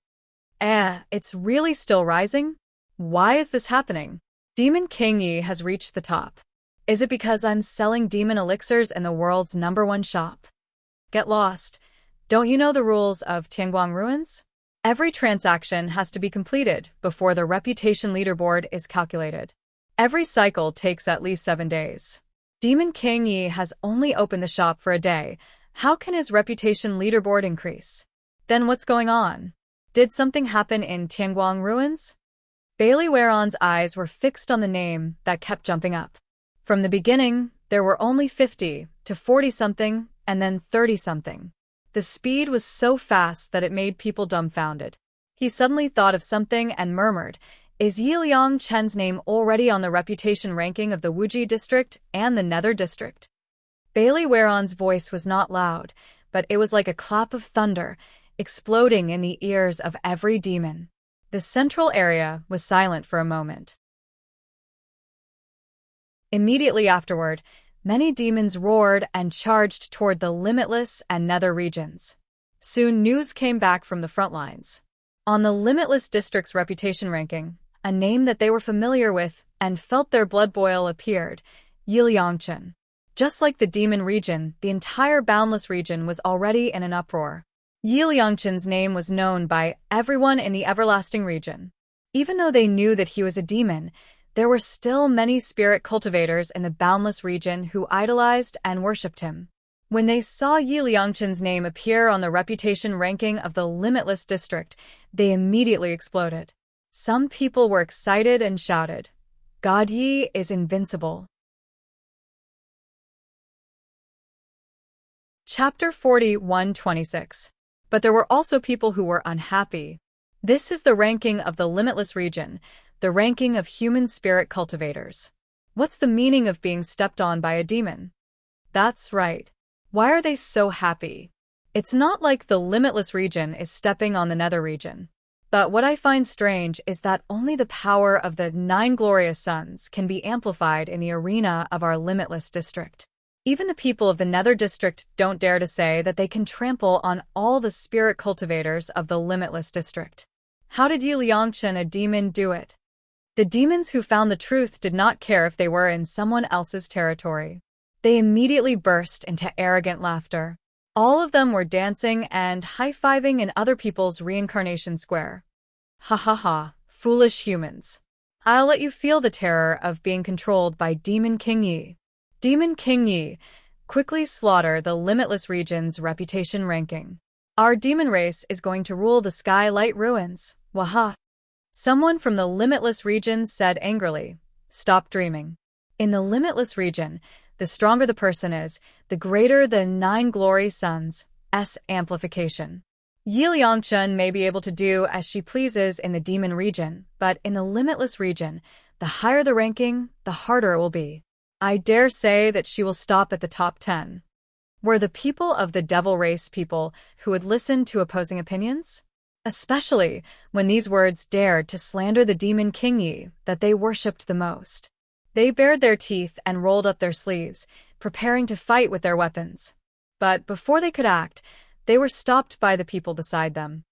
A: It's really still rising? Why is this happening? Demon King Yi has reached the top. Is it because I'm selling demon elixirs in the world's #1 shop? Get lost. Don't you know the rules of Tianguang Ruins? Every transaction has to be completed before the reputation leaderboard is calculated. Every cycle takes at least 7 days. Demon King Yi has only opened the shop for a day. How can his reputation leaderboard increase? Then what's going on? Did something happen in Tianguang Ruins? Bailey Waron's eyes were fixed on the name that kept jumping up. From the beginning, there were only 50 to 40-something and then 30-something. The speed was so fast that it made people dumbfounded. He suddenly thought of something and murmured, "Is Yiliang Chen's name already on the reputation ranking of the Wuji district and the Nether district?" Bailey Waron's voice was not loud, but it was like a clap of thunder, exploding in the ears of every demon. The central area was silent for a moment. Immediately afterward, many demons roared and charged toward the Limitless and Nether regions. Soon news came back from the front lines. On the Limitless district's reputation ranking, a name that they were familiar with and felt their blood boil appeared, Yiliangchen. Just like the demon region, the entire Boundless region was already in an uproar. Yiliangchen's name was known by everyone in the Everlasting region. Even though they knew that he was a demon, there were still many spirit cultivators in the Boundless region who idolized and worshipped him. When they saw Yiliangchen's name appear on the reputation ranking of the Limitless district, they immediately exploded. Some people were excited and shouted, "God Yi is invincible." Chapter 41:26. But there were also people who were unhappy. This is the ranking of the Limitless region, the ranking of human spirit cultivators. What's the meaning of being stepped on by a demon? That's right. Why are they so happy? It's not like the Limitless region is stepping on the Nether region. But what I find strange is that only the power of the 9 glorious suns can be amplified in the arena of our Limitless district. Even the people of the Nether district don't dare to say that they can trample on all the spirit cultivators of the Limitless district. How did Yiliangchen, a demon, do it? The demons who found the truth did not care if they were in someone else's territory. They immediately burst into arrogant laughter. All of them were dancing and high-fiving in other people's reincarnation square. Ha ha ha, foolish humans. I'll let you feel the terror of being controlled by Demon King Yi. Demon King Yi, quickly slaughter the Limitless region's reputation ranking. Our demon race is going to rule the Skylight Ruins. Waha. Someone from the Limitless region said angrily, "Stop dreaming." In the Limitless region, the stronger the person is, the greater the 9 glory suns' amplification. Yiliangchen may be able to do as she pleases in the demon region, but in the Limitless region, the higher the ranking, the harder it will be. I dare say that she will stop at the top 10. Were the people of the devil race people who would listen to opposing opinions? Especially when these words dared to slander the demon King Yi that they worshipped the most. They bared their teeth and rolled up their sleeves, preparing to fight with their weapons. But before they could act, they were stopped by the people beside them.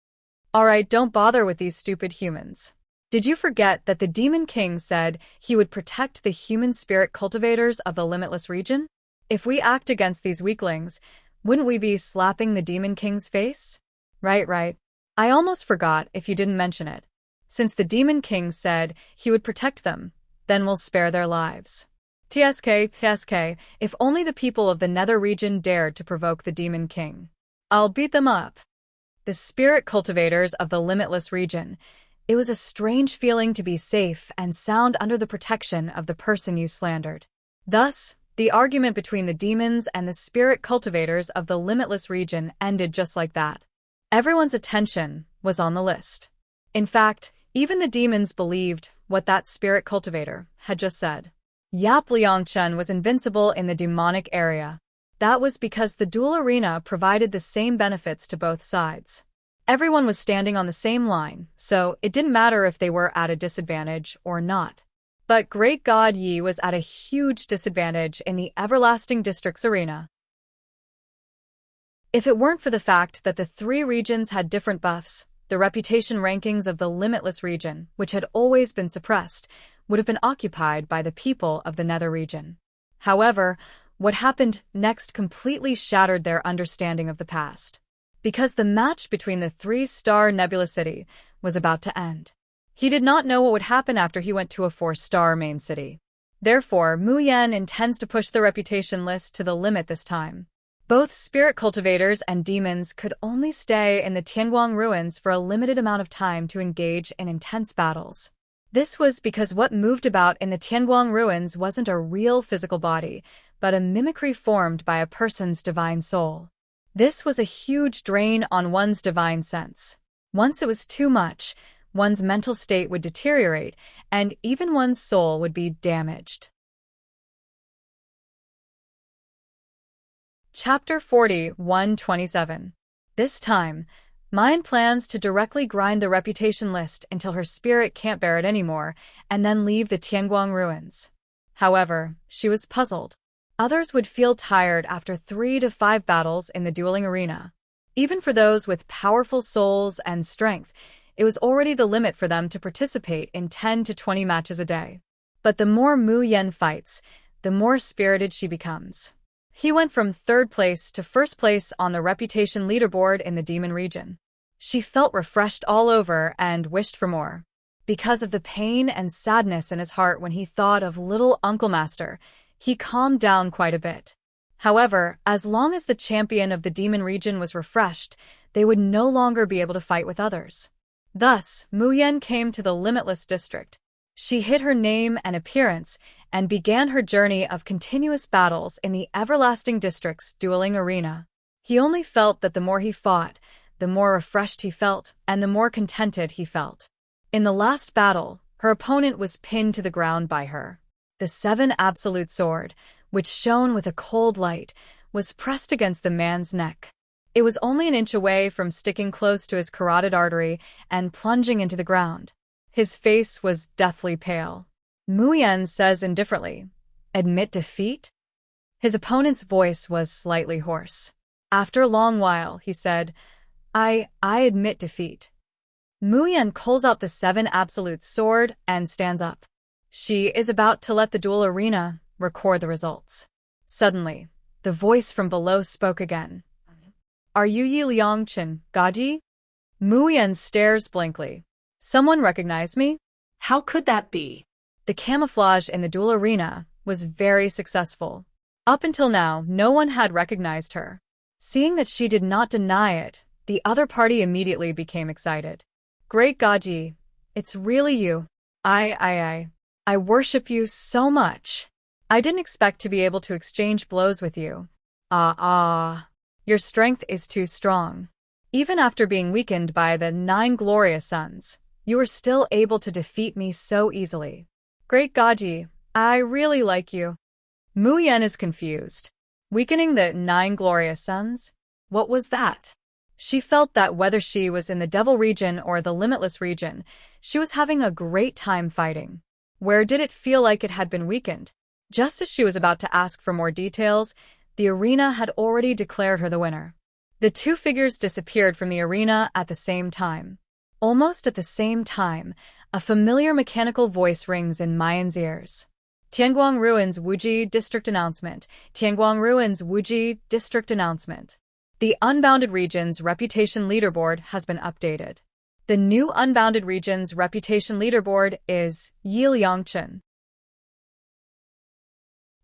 A: "All right, don't bother with these stupid humans. Did you forget that the Demon King said he would protect the human spirit cultivators of the Limitless region? If we act against these weaklings, wouldn't we be slapping the Demon King's face?" Right. I almost forgot if you didn't mention it. Since the Demon King said he would protect them, then we'll spare their lives. TSK, if only the people of the Nether region dared to provoke the Demon King. I'll beat them up. The spirit cultivators of the Limitless region. It was a strange feeling to be safe and sound under the protection of the person you slandered. Thus, the argument between the demons and the spirit cultivators of the Limitless region ended just like that. Everyone's attention was on the list. In fact, even the demons believed what that spirit cultivator had just said. Yap Liangchen was invincible in the demonic area. That was because the dual arena provided the same benefits to both sides. Everyone was standing on the same line, so it didn't matter if they were at a disadvantage or not. But Great God Yi was at a huge disadvantage in the Everlasting District's arena. If it weren't for the fact that the three regions had different buffs, the reputation rankings of the Limitless region, which had always been suppressed, would have been occupied by the people of the Nether region. However, what happened next completely shattered their understanding of the past. Because the match between the three-star Nebula City was about to end. He did not know what would happen after he went to a four-star main city. Therefore, Mu Yan intends to push the reputation list to the limit this time. Both spirit cultivators and demons could only stay in the Tianguang ruins for a limited amount of time to engage in intense battles. This was because what moved about in the Tianguang ruins wasn't a real physical body, but a mimicry formed by a person's divine soul. This was a huge drain on one's divine sense. Once it was too much, one's mental state would deteriorate, and even one's soul would be damaged. Chapter 40, 127. This time, Mayan plans to directly grind the reputation list until her spirit can't bear it anymore, and then leave the Tianguang ruins. However, she was puzzled. Others would feel tired after 3 to 5 battles in the dueling arena. Even for those with powerful souls and strength, it was already the limit for them to participate in 10 to 20 matches a day. But the more Mu Yan fights, the more spirited she becomes. He went from 3rd place to 1st place on the reputation leaderboard in the demon region. She felt refreshed all over and wished for more. Because of the pain and sadness in his heart when he thought of little Uncle Master, he calmed down quite a bit. However, as long as the champion of the demon region was refreshed, they would no longer be able to fight with others. Thus, Mu Yan came to the Limitless District. She hid her name and appearance and began her journey of continuous battles in the Everlasting District's dueling arena. He only felt that the more he fought, the more refreshed he felt and the more contented he felt. In the last battle, her opponent was pinned to the ground by her. The 7 Absolute Sword, which shone with a cold light, was pressed against the man's neck. It was only an inch away from sticking close to his carotid artery and plunging into the ground. His face was deathly pale. Mu Yan says indifferently, "Admit defeat?" His opponent's voice was slightly hoarse. After a long while, he said, I admit defeat." Mu Yan pulls out the 7 Absolute Sword and stands up. She is about to let the duel arena record the results. Suddenly, the voice from below spoke again. "Are you Yi Liangchen, Gaji?" Mu Yan stares blankly. "Someone recognize me?"
B: How could that be?
A: The camouflage in the duel arena was very successful. Up until now, no one had recognized her. Seeing that she did not deny it, the other party immediately became excited. "Great Gaji, it's really you. I worship you so much. I didn't expect to be able to exchange blows with you. Your strength is too strong. Even after being weakened by the 9 glorious suns, you were still able to defeat me so easily. Great Gaji, I really like you." Mu Yan is confused. Weakening the 9 glorious suns? What was that? She felt that whether she was in the Devil region or the Limitless region, she was having a great time fighting. Where did it feel like it had been weakened? Just as she was about to ask for more details, the arena had already declared her the winner. The 2 figures disappeared from the arena at the same time. Almost at the same time, a familiar mechanical voice rings in Mayan's ears. "Tianguang Ruins Wuji District Announcement. Tianguang Ruins Wuji District Announcement. The Unbounded Region's Reputation Leaderboard has been updated. The new Unbounded Region's Reputation Leaderboard is Yi Liangchen."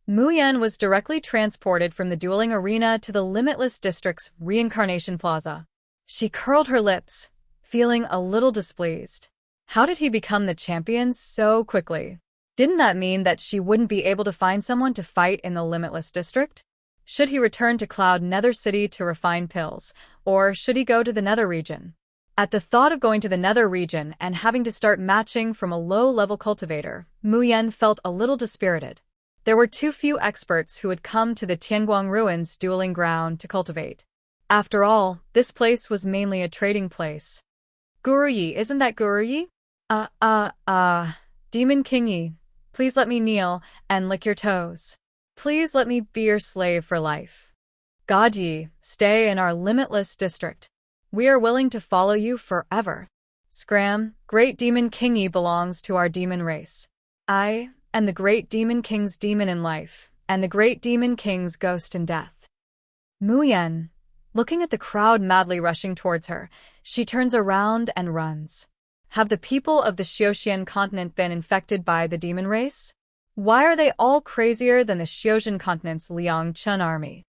A: Mu Yan was directly transported from the dueling arena to the Limitless District's Reincarnation Plaza. She curled her lips, feeling a little displeased. How did he become the champion so quickly? Didn't that mean that she wouldn't be able to find someone to fight in the Limitless District? Should he return to Cloud Nether City to refine pills, or should he go to the Nether region? At the thought of going to the Nether region and having to start matching from a low-level cultivator, Mu Yan felt a little dispirited. There were too few experts who had come to the Tianguang ruins dueling ground to cultivate. After all, this place was mainly a trading place. Guru Yi, isn't that Guru Yi? Demon King Yi, please let me kneel and lick your toes. Please let me be your slave for life. God Yi, stay in our limitless district. We are willing to follow you forever. Scram, Great Demon King Yi belongs to our demon race. I am the Great Demon King's demon in life, and the Great Demon King's ghost in death. Mu Yan, looking at the crowd madly rushing towards her, she turns around and runs. Have the people of the Xiaoxian continent been infected by the demon race? Why are they all crazier than the Xiaoxian continent's Liang Chun army?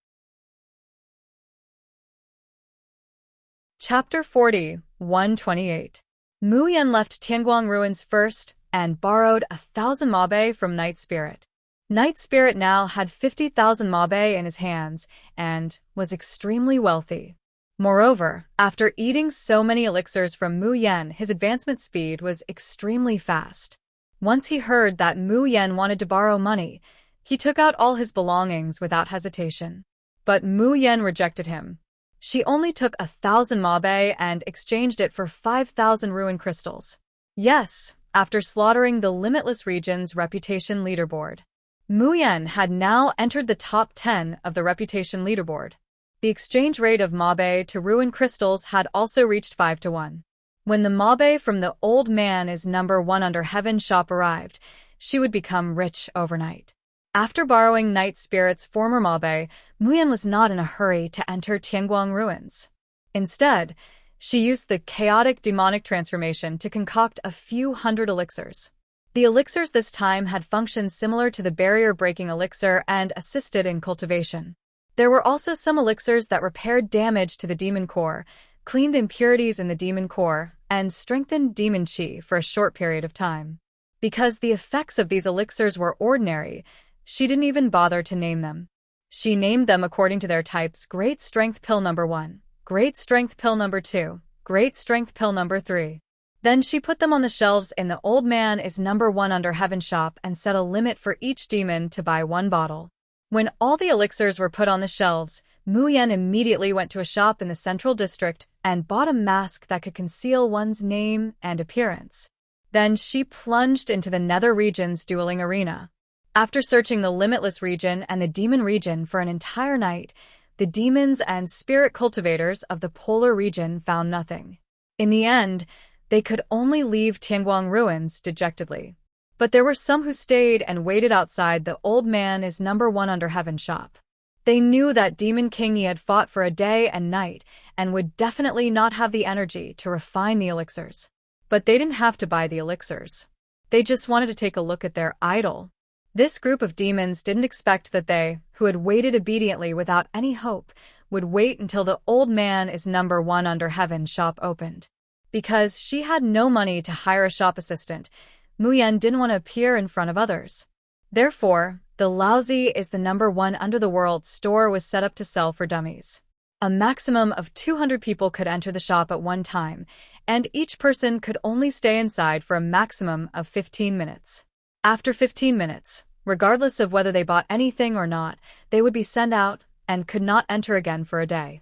A: Chapter 40, 128. Mu Yan left Tianguang ruins first and borrowed 1,000 mabe from Night Spirit. Night Spirit now had 50,000 mabe in his hands and was extremely wealthy. Moreover, after eating so many elixirs from Mu Yan, his advancement speed was extremely fast. Once he heard that Mu Yan wanted to borrow money, he took out all his belongings without hesitation. But Mu Yan rejected him. She only took 1,000 mabe and exchanged it for 5,000 ruin crystals. Yes, after slaughtering the Limitless Region's reputation leaderboard. Mu Yan had now entered the top 10 of the reputation leaderboard. The exchange rate of mabe to ruin crystals had also reached 5 to 1. When the mabe from the old man is number 1 under heaven shop arrived, she would become rich overnight. After borrowing Night Spirit's former mabe, Mu Yan was not in a hurry to enter Tianguang ruins. Instead, she used the chaotic demonic transformation to concoct a few hundred elixirs. The elixirs this time had functions similar to the barrier-breaking elixir and assisted in cultivation. There were also some elixirs that repaired damage to the demon core, cleaned impurities in the demon core, and strengthened demon chi for a short period of time. Because the effects of these elixirs were ordinary, she didn't even bother to name them. She named them according to their types: Great Strength Pill number 1, Great Strength Pill number 2, Great Strength Pill number 3. Then she put them on the shelves in the Old Man is number 1 under heaven shop and set a limit for each demon to buy 1 bottle. When all the elixirs were put on the shelves, Mu Yan immediately went to a shop in the central district and bought a mask that could conceal one's name and appearance. Then she plunged into the Nether region's dueling arena. After searching the Limitless region and the Demon region for an entire night, the demons and spirit cultivators of the Polar region found nothing. In the end, they could only leave Tianguang ruins dejectedly. But there were some who stayed and waited outside the Old Man is number 1 under heaven shop. They knew that Demon King Yi had fought for a day and night and would definitely not have the energy to refine the elixirs. But they didn't have to buy the elixirs. They just wanted to take a look at their idol. This group of demons didn't expect that they, who had waited obediently without any hope, would wait until the Old Man is number 1 under heaven shop opened. Because she had no money to hire a shop assistant, Mu Yan didn't want to appear in front of others. Therefore, the Lousy is the number 1 under the world store was set up to sell for dummies. A maximum of 200 people could enter the shop at one time, and each person could only stay inside for a maximum of 15 minutes. After 15 minutes, regardless of whether they bought anything or not, they would be sent out and could not enter again for a day.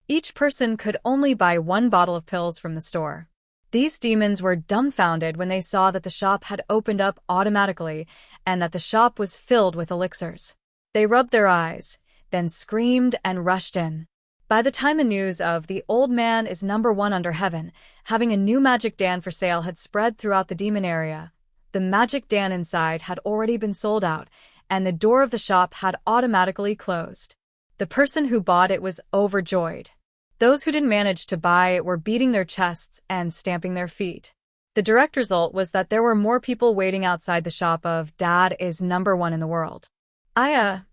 A: Each person could only buy 1 bottle of pills from the store. These demons were dumbfounded when they saw that the shop had opened up automatically and that the shop was filled with elixirs. They rubbed their eyes, then screamed and rushed in. By the time the news of the Old Man is number 1 under heaven, having a new magic dan for sale had spread throughout the demon area, the magic dan inside had already been sold out, and the door of the shop had automatically closed. The person who bought it was overjoyed. Those who didn't manage to buy it were beating their chests and stamping their feet. The direct result was that there were more people waiting outside the shop of Dad is number 1 in the world.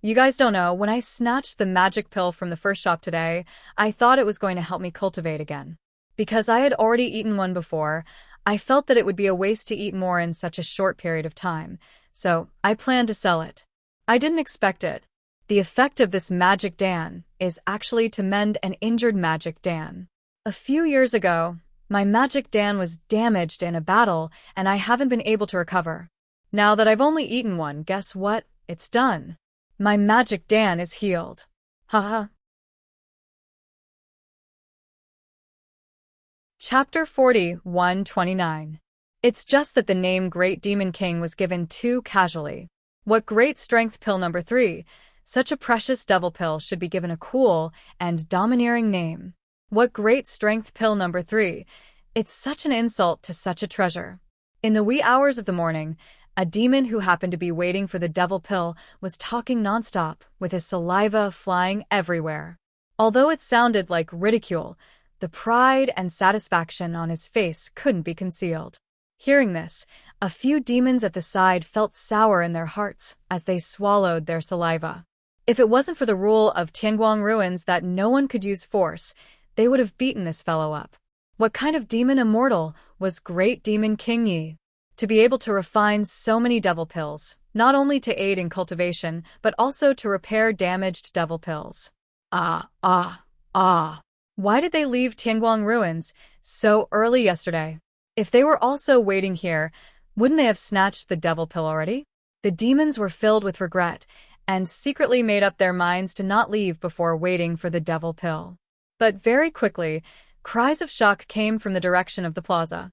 A: You guys don't know, when I snatched the magic pill from the first shop today, I thought it was going to help me cultivate again. Because I had already eaten one before, I felt that it would be a waste to eat more in such a short period of time, so I planned to sell it. I didn't expect it. The effect of this magic dan is actually to mend an injured magic dan. A few years ago, my magic dan was damaged in a battle and I haven't been able to recover. Now that I've only eaten one, guess what? It's done. My magic Dan is healed. Haha. Chapter 41:29. It's just that the name Great Demon King was given too casually. What great strength pill number 3? Such a precious devil pill should be given a cool and domineering name. What great strength pill number 3? It's such an insult to such a treasure. In the wee hours of the morning, a demon who happened to be waiting for the devil pill was talking nonstop, with his saliva flying everywhere. Although it sounded like ridicule, the pride and satisfaction on his face couldn't be concealed. Hearing this, a few demons at the side felt sour in their hearts as they swallowed their saliva. If it wasn't for the rule of Tianguang Ruins that no one could use force, they would have beaten this fellow up. What kind of demon immortal was Great Demon King Yi? To be able to refine so many devil pills, not only to aid in cultivation, but also to repair damaged devil pills. Why did they leave Tianguang Ruins so early yesterday? If they were also waiting here, wouldn't they have snatched the devil pill already? The demons were filled with regret and secretly made up their minds to not leave before waiting for the devil pill. But very quickly, cries of shock came from the direction of the plaza.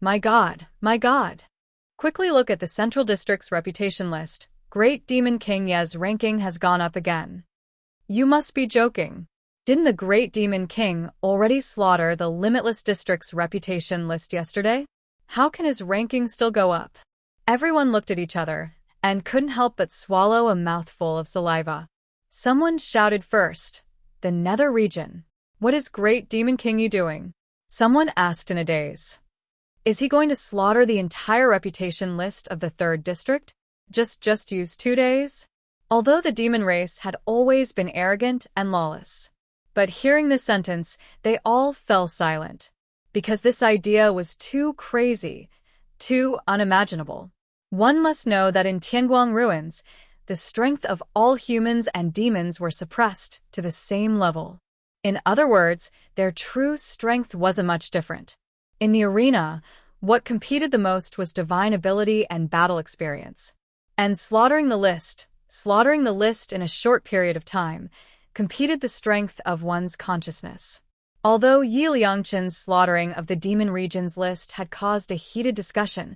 A: My God, my God. Quickly look at the Central District's reputation list. Great Demon King Ye's ranking has gone up again. You must be joking. Didn't the Great Demon King already slaughter the Limitless District's reputation list yesterday? How can his ranking still go up? Everyone looked at each other and couldn't help but swallow a mouthful of saliva. Someone shouted first, the Nether region. What is Great Demon King Yi doing? Someone asked in a daze. Is he going to slaughter the entire reputation list of the 3rd district? Just use 2 days? Although the demon race had always been arrogant and lawless. But hearing this sentence, they all fell silent. Because this idea was too crazy, too unimaginable. One must know that in Tianguang Ruins, the strength of all humans and demons were suppressed to the same level. In other words, their true strength wasn't much different. In the arena, what competed the most was divine ability and battle experience. And slaughtering the list in a short period of time, competed the strength of one's consciousness. Although Yi Liangchen's slaughtering of the demon region's list had caused a heated discussion,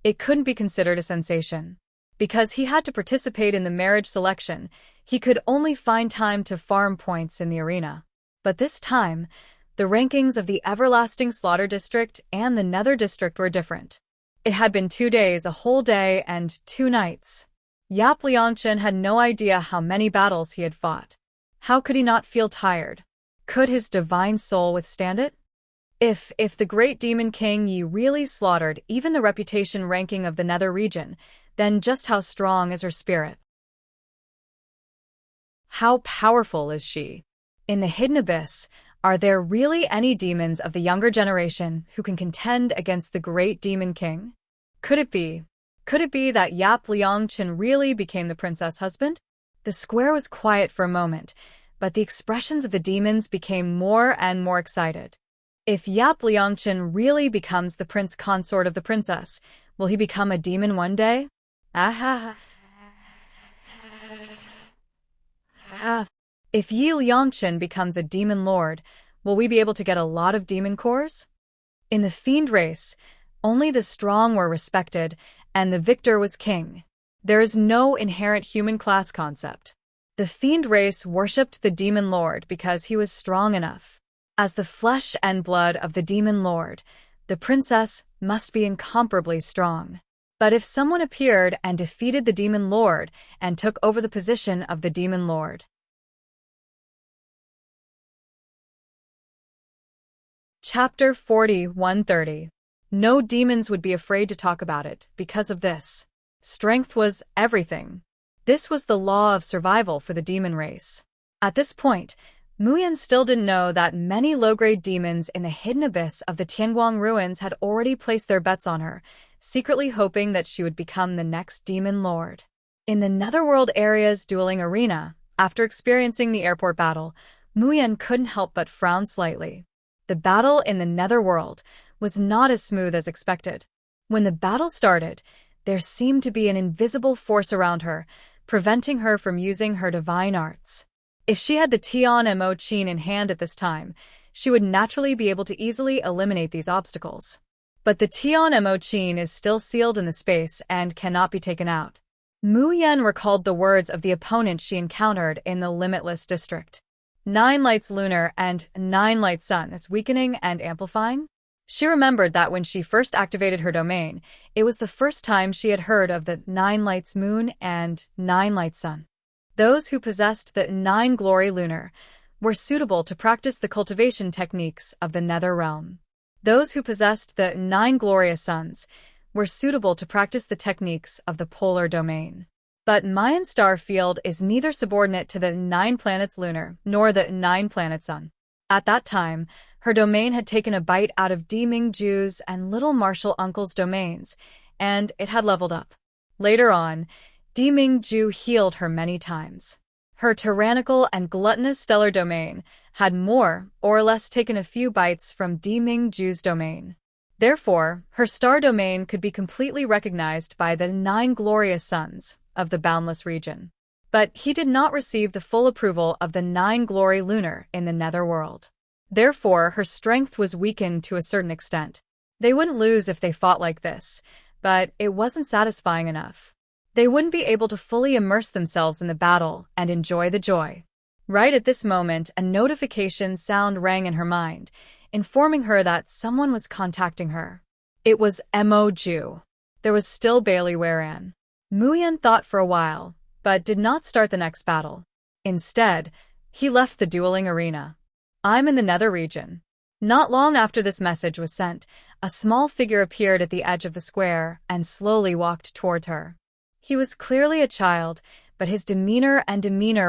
A: it couldn't be considered a sensation. Because he had to participate in the marriage selection, he could only find time to farm points in the arena. But this time, the rankings of the Everlasting Slaughter District and the Nether District were different. It had been 2 days, a whole day, and 2 nights. Yap Liangchen had no idea how many battles he had fought. How could he not feel tired? Could his divine soul withstand it? If the Great Demon King Yi really slaughtered even the reputation ranking of the Nether region, then just how strong is her spirit? How powerful is she? In the hidden abyss, are there really any demons of the younger generation who can contend against the Great Demon King? Could it be that Yap Liangchen really became the princess husband? The square was quiet for a moment, but the expressions of the demons became more and more excited. If Yap Liangchen really becomes the prince consort of the princess, will he become a demon one day? If Yi Liangchen becomes a demon lord, will we be able to get a lot of demon cores? In the fiend race, only the strong were respected, and the victor was king. There is no inherent human class concept. The fiend race worshipped the demon lord because he was strong enough. As the flesh and blood of the demon lord, the princess must be incomparably strong. But if someone appeared and defeated the demon lord and took over the position of the demon lord, Chapter 41:30. No demons would be afraid to talk about it because of this. Strength was everything. This was the law of survival for the demon race. At this point, Muyan still didn't know that many low-grade demons in the hidden abyss of the Tianguang Ruins had already placed their bets on her, secretly hoping that she would become the next demon lord. In the Netherworld area's dueling arena, after experiencing the airport battle, Muyan couldn't help but frown slightly. The battle in the Netherworld was not as smooth as expected. When the battle started, There seemed to be an invisible force around her, preventing her from using her divine arts. If she had the Tian-Mo Qin in hand at this time, she would naturally be able to easily eliminate these obstacles. But the Tian-Mo Qin is still sealed in the space and cannot be taken out. Mu Yan recalled the words of the opponent she encountered in the Limitless District. 9 lights lunar and 9 light sun is weakening and amplifying? She remembered that when she first activated her domain, it was the first time she had heard of the 9 lights moon and 9 light sun. Those who possessed the 9 glory lunar were suitable to practice the cultivation techniques of the nether realm. Those who possessed the 9 glorious suns were suitable to practice the techniques of the polar domain. But Mayan's star field is neither subordinate to the 9 planets lunar nor the 9 planet sun. At that time, her domain had taken a bite out of Di Mingju's and Little Marshall Uncle's domains, and it had leveled up. Later on, Di Mingju healed her many times. Her tyrannical and gluttonous stellar domain had more or less taken a few bites from Di Mingju's domain. Therefore, her star domain could be completely recognized by the 9 glorious suns of the boundless region. But he did not receive the full approval of the 9 glory lunar in the netherworld. Therefore, her strength was weakened to a certain extent. They wouldn't lose if they fought like this, but it wasn't satisfying enough. They wouldn't be able to fully immerse themselves in the battle and enjoy the joy. Right at this moment, a notification sound rang in her mind, informing her that someone was contacting her. It was Mo Ju. There was still Bailey Waran. Mu Yan thought for a while, but did not start the next battle. Instead, he left the dueling arena. I'm in the nether region. Not long after this message was sent, a small figure appeared at the edge of the square and slowly walked toward her. He was clearly a child, but his demeanor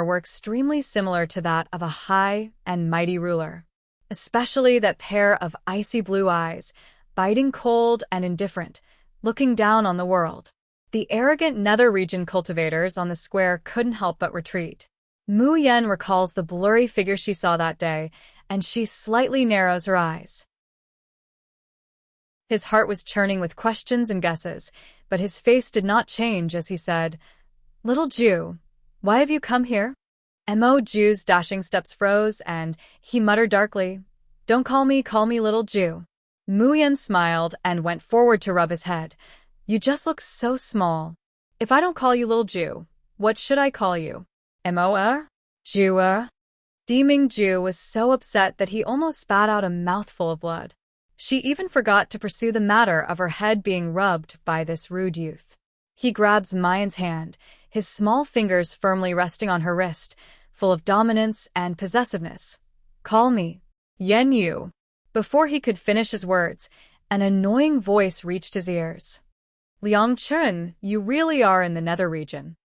A: were extremely similar to that of a high and mighty ruler. Especially that pair of icy blue eyes, biting cold and indifferent, looking down on the world. The arrogant nether region cultivators on the square couldn't help but retreat. Mu Yan recalls the blurry figure she saw that day, and she slightly narrows her eyes. His heart was churning with questions and guesses, but his face did not change as he said, "Little Jew, why have you come here?" Mo Ju's dashing steps froze, and he muttered darkly, "Don't call me little Jew." Mu Yan smiled and went forward to rub his head. "You just look so small. If I don't call you little Jew, what should I call you? Mo-er? Jew-er?" Di Mingju was so upset that he almost spat out a mouthful of blood. She even forgot to pursue the matter of her head being rubbed by this rude youth. He grabs Mayan's hand, his small fingers firmly resting on her wrist, full of dominance and possessiveness. "Call me Yan Yu." Before he could finish his words, an annoying voice reached his ears. "Liang Chun, you really are in the nether region."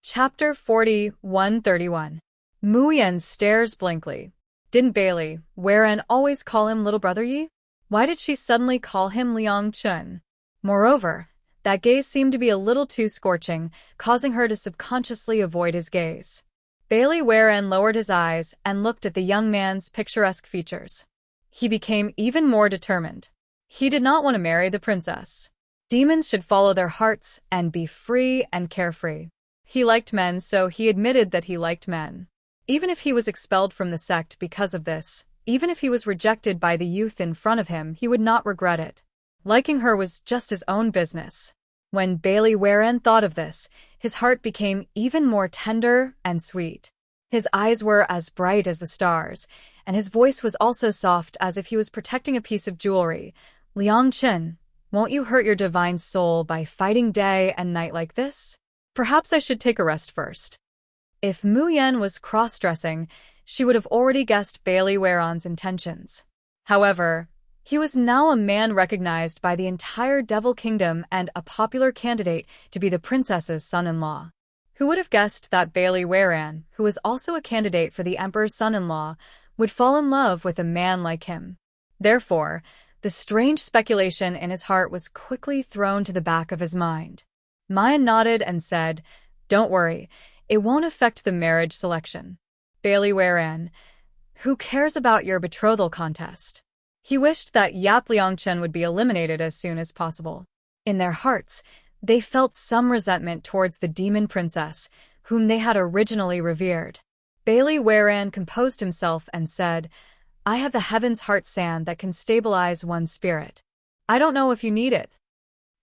A: Chapter 41:31. Mu Yan stares blankly. Didn't Bailey Waran always call him little brother Yi? Why did she suddenly call him Liang Chun? Moreover, that gaze seemed to be a little too scorching, causing her to subconsciously avoid his gaze. Bailey Waran lowered his eyes and looked at the young man's picturesque features. He became even more determined. He did not want to marry the princess. Demons should follow their hearts and be free and carefree. He liked men, so he admitted that he liked men. Even if he was expelled from the sect because of this, even if he was rejected by the youth in front of him, he would not regret it. Liking her was just his own business. When Bailey Waran thought of this, his heart became even more tender and sweet. His eyes were as bright as the stars, and his voice was also soft as if he was protecting a piece of jewelry. "Liang Chen, won't you hurt your divine soul by fighting day and night like this? Perhaps I should take a rest first." If Mu Yan was cross-dressing, she would have already guessed Bailey Waran's intentions. However, he was now a man recognized by the entire Devil Kingdom and a popular candidate to be the princess's son-in-law. Who would have guessed that Bailey Waran, who was also a candidate for the emperor's son-in-law, would fall in love with a man like him? Therefore, the strange speculation in his heart was quickly thrown to the back of his mind. Mayan nodded and said, "Don't worry, it won't affect the marriage selection." Bailey Waran, who cares about your betrothal contest? He wished that Yap Liangchen would be eliminated as soon as possible. In their hearts, they felt some resentment towards the demon princess, whom they had originally revered. Bailey Waran composed himself and said, "I have the Heaven's Heart Sand that can stabilize one's spirit. I don't know if you need it."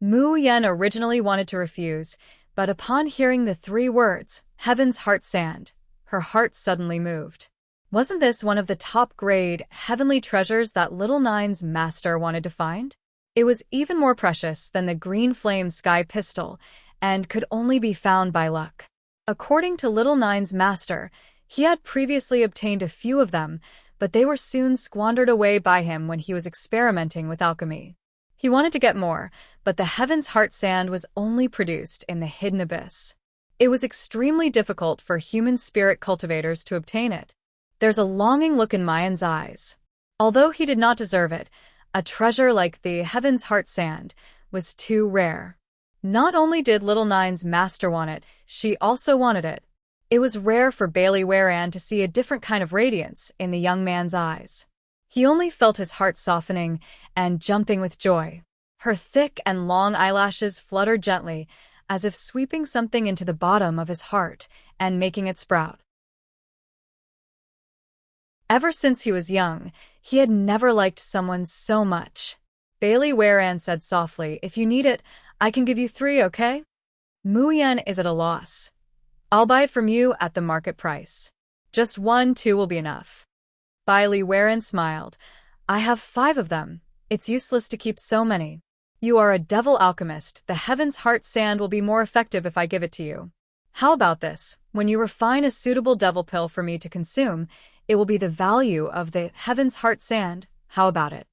A: Mu Yen originally wanted to refuse, but upon hearing the 3 words, Heaven's Heart Sand, her heart suddenly moved. Wasn't this one of the top-grade, heavenly treasures that Little Nine's master wanted to find? It was even more precious than the Green Flame Sky pistol, and could only be found by luck. According to Little Nine's master, he had previously obtained a few of them, but they were soon squandered away by him when he was experimenting with alchemy. He wanted to get more, but the Heaven's Heart Sand was only produced in the hidden abyss. It was extremely difficult for human spirit cultivators to obtain it. There's a longing look in Mayan's eyes. Although he did not deserve it, a treasure like the Heaven's Heart Sand was too rare. Not only did Little Nine's master want it, she also wanted it. It was rare for Bailey Waran to see a different kind of radiance in the young man's eyes. He only felt his heart softening and jumping with joy. Her thick and long eyelashes fluttered gently, as if sweeping something into the bottom of his heart and making it sprout. Ever since he was young, he had never liked someone so much. Bailey Waran said softly, "If you need it, I can give you 3, okay?" Mu Yen is at a loss. "I'll buy it from you at the market price. Just 1, 2 will be enough." Bailey Waran smiled. "I have 5 of them. It's useless to keep so many. You are a devil alchemist. The Heaven's Heart Sand will be more effective if I give it to you. How about this? When you refine a suitable devil pill for me to consume, it will be the value of the Heaven's Heart Sand. How about it?"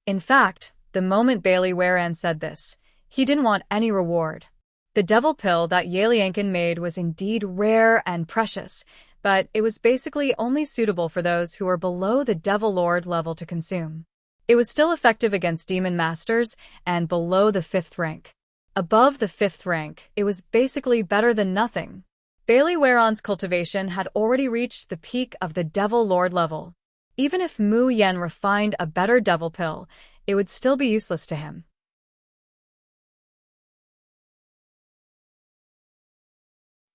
A: In fact, the moment Bailey Waran said this, he didn't want any reward. The devil pill that Yeliankin made was indeed rare and precious, but it was basically only suitable for those who were below the Devil Lord level to consume. It was still effective against demon masters and below the 5th rank. Above the 5th rank, it was basically better than nothing. Bailey Waran's cultivation had already reached the peak of the Devil Lord level. Even if Mu Yen refined a better devil pill, it would still be useless to him.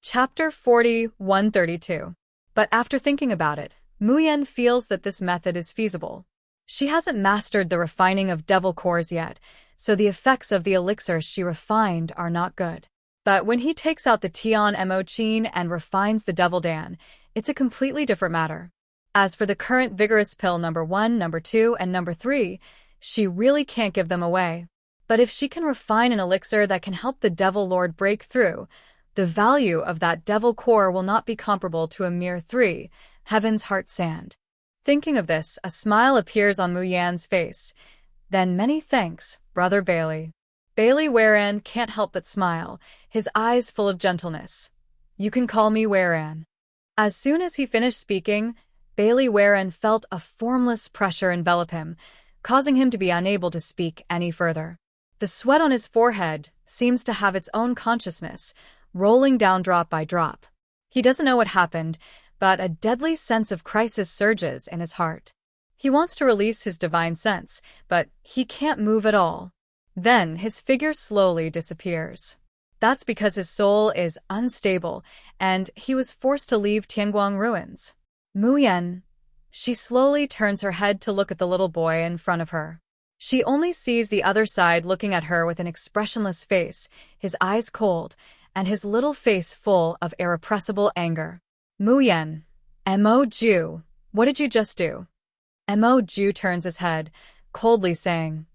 A: Chapter 40-132. But after thinking about it, Mu Yen feels that this method is feasible. She hasn't mastered the refining of devil cores yet, so the effects of the elixirs she refined are not good. But when he takes out the Tian Mo Chin and refines the Devil Dan, it's a completely different matter. As for the current vigorous pill number 1, number 2, and number 3, she really can't give them away. But if she can refine an elixir that can help the Devil Lord break through, the value of that devil core will not be comparable to a mere 3, Heaven's Heart Sand. Thinking of this, a smile appears on Mu Yan's face. "Then many thanks, Brother Bailey." Bailey Waran can't help but smile, his eyes full of gentleness. "You can call me Waran." As soon as he finished speaking, Bailey Waran felt a formless pressure envelop him, causing him to be unable to speak any further. The sweat on his forehead seems to have its own consciousness, rolling down drop by drop. He doesn't know what happened, but a deadly sense of crisis surges in his heart. He wants to release his divine sense, but he can't move at all. Then his figure slowly disappears. That's because his soul is unstable, and he was forced to leave Tianguang ruins. Mu Yen. She slowly turns her head to look at the little boy in front of her. She only sees the other side looking at her with an expressionless face, his eyes cold, and his little face full of irrepressible anger. "Mu Yen. Mo Ju, what did you just do?" Mo Ju turns his head, coldly saying,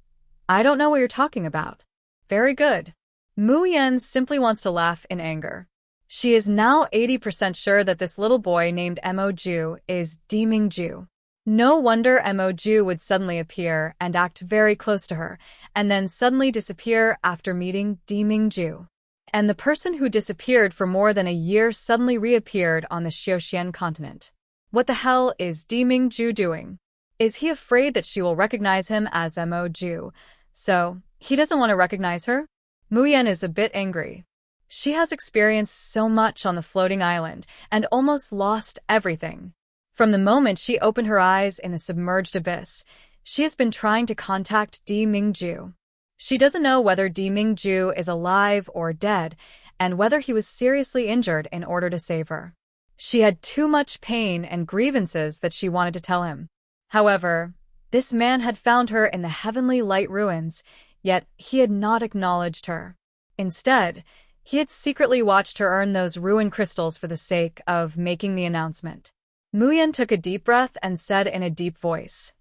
A: "I don't know what you're talking about." "Very good." Mu Yen simply wants to laugh in anger. She is now 80% sure that this little boy named Mo Ju is Deming Ju. No wonder Mo Ju would suddenly appear and act very close to her, and then suddenly disappear after meeting Deming Ju. And the person who disappeared for more than a year suddenly reappeared on the Xiaoxian continent. What the hell is Deming Ju doing? Is he afraid that she will recognize him as Mo Ju, so he doesn't want to recognize her? Mu Yen is a bit angry. She has experienced so much on the floating island and almost lost everything. From the moment she opened her eyes in the submerged abyss, She has been trying to contact Di Mingju. She doesn't know whether Di Mingju is alive or dead, and whether he was seriously injured in order to save her. She had too much pain and grievances that she wanted to tell him. However, this man had found her in the heavenly light ruins, yet he had not acknowledged her. Instead, he had secretly watched her earn those ruin crystals for the sake of making the announcement. Muyan took a deep breath and said in a deep voice,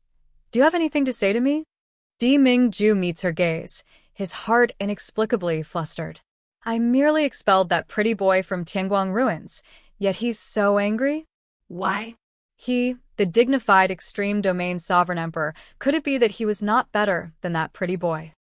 A: "Do you have anything to say to me?" Di Mingju meets her gaze, his heart inexplicably flustered. "I merely expelled that pretty boy from Tianguang ruins, yet he's so angry?"
B: Why?
A: He, the dignified extreme domain sovereign emperor, could it be that he was not better than that pretty boy?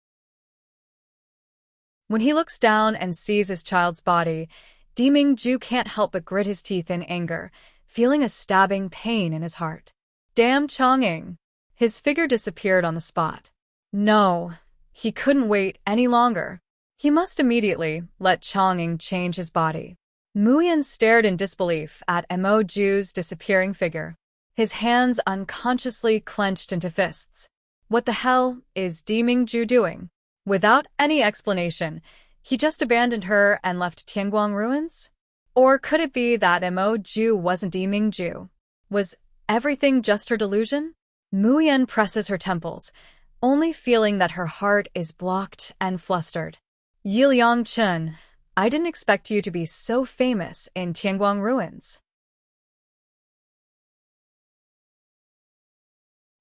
A: When he looks down and sees his child's body, Di Mingju can't help but grit his teeth in anger, feeling a stabbing pain in his heart. Damn Chang'ing! His figure disappeared on the spot. No, he couldn't wait any longer. He must immediately let Chang'ing change his body. Muyan stared in disbelief at Mo Ju's disappearing figure. His hands unconsciously clenched into fists. What the hell is Di Mingju doing? Without any explanation, he just abandoned her and left Tianguang ruins? Or could it be that Mo Ju wasn't Di Mingju? Was everything just her delusion? Muyan presses her temples, only feeling that her heart is blocked and flustered. Yiliang Chen, I didn't expect you to be so famous in Tianguang ruins.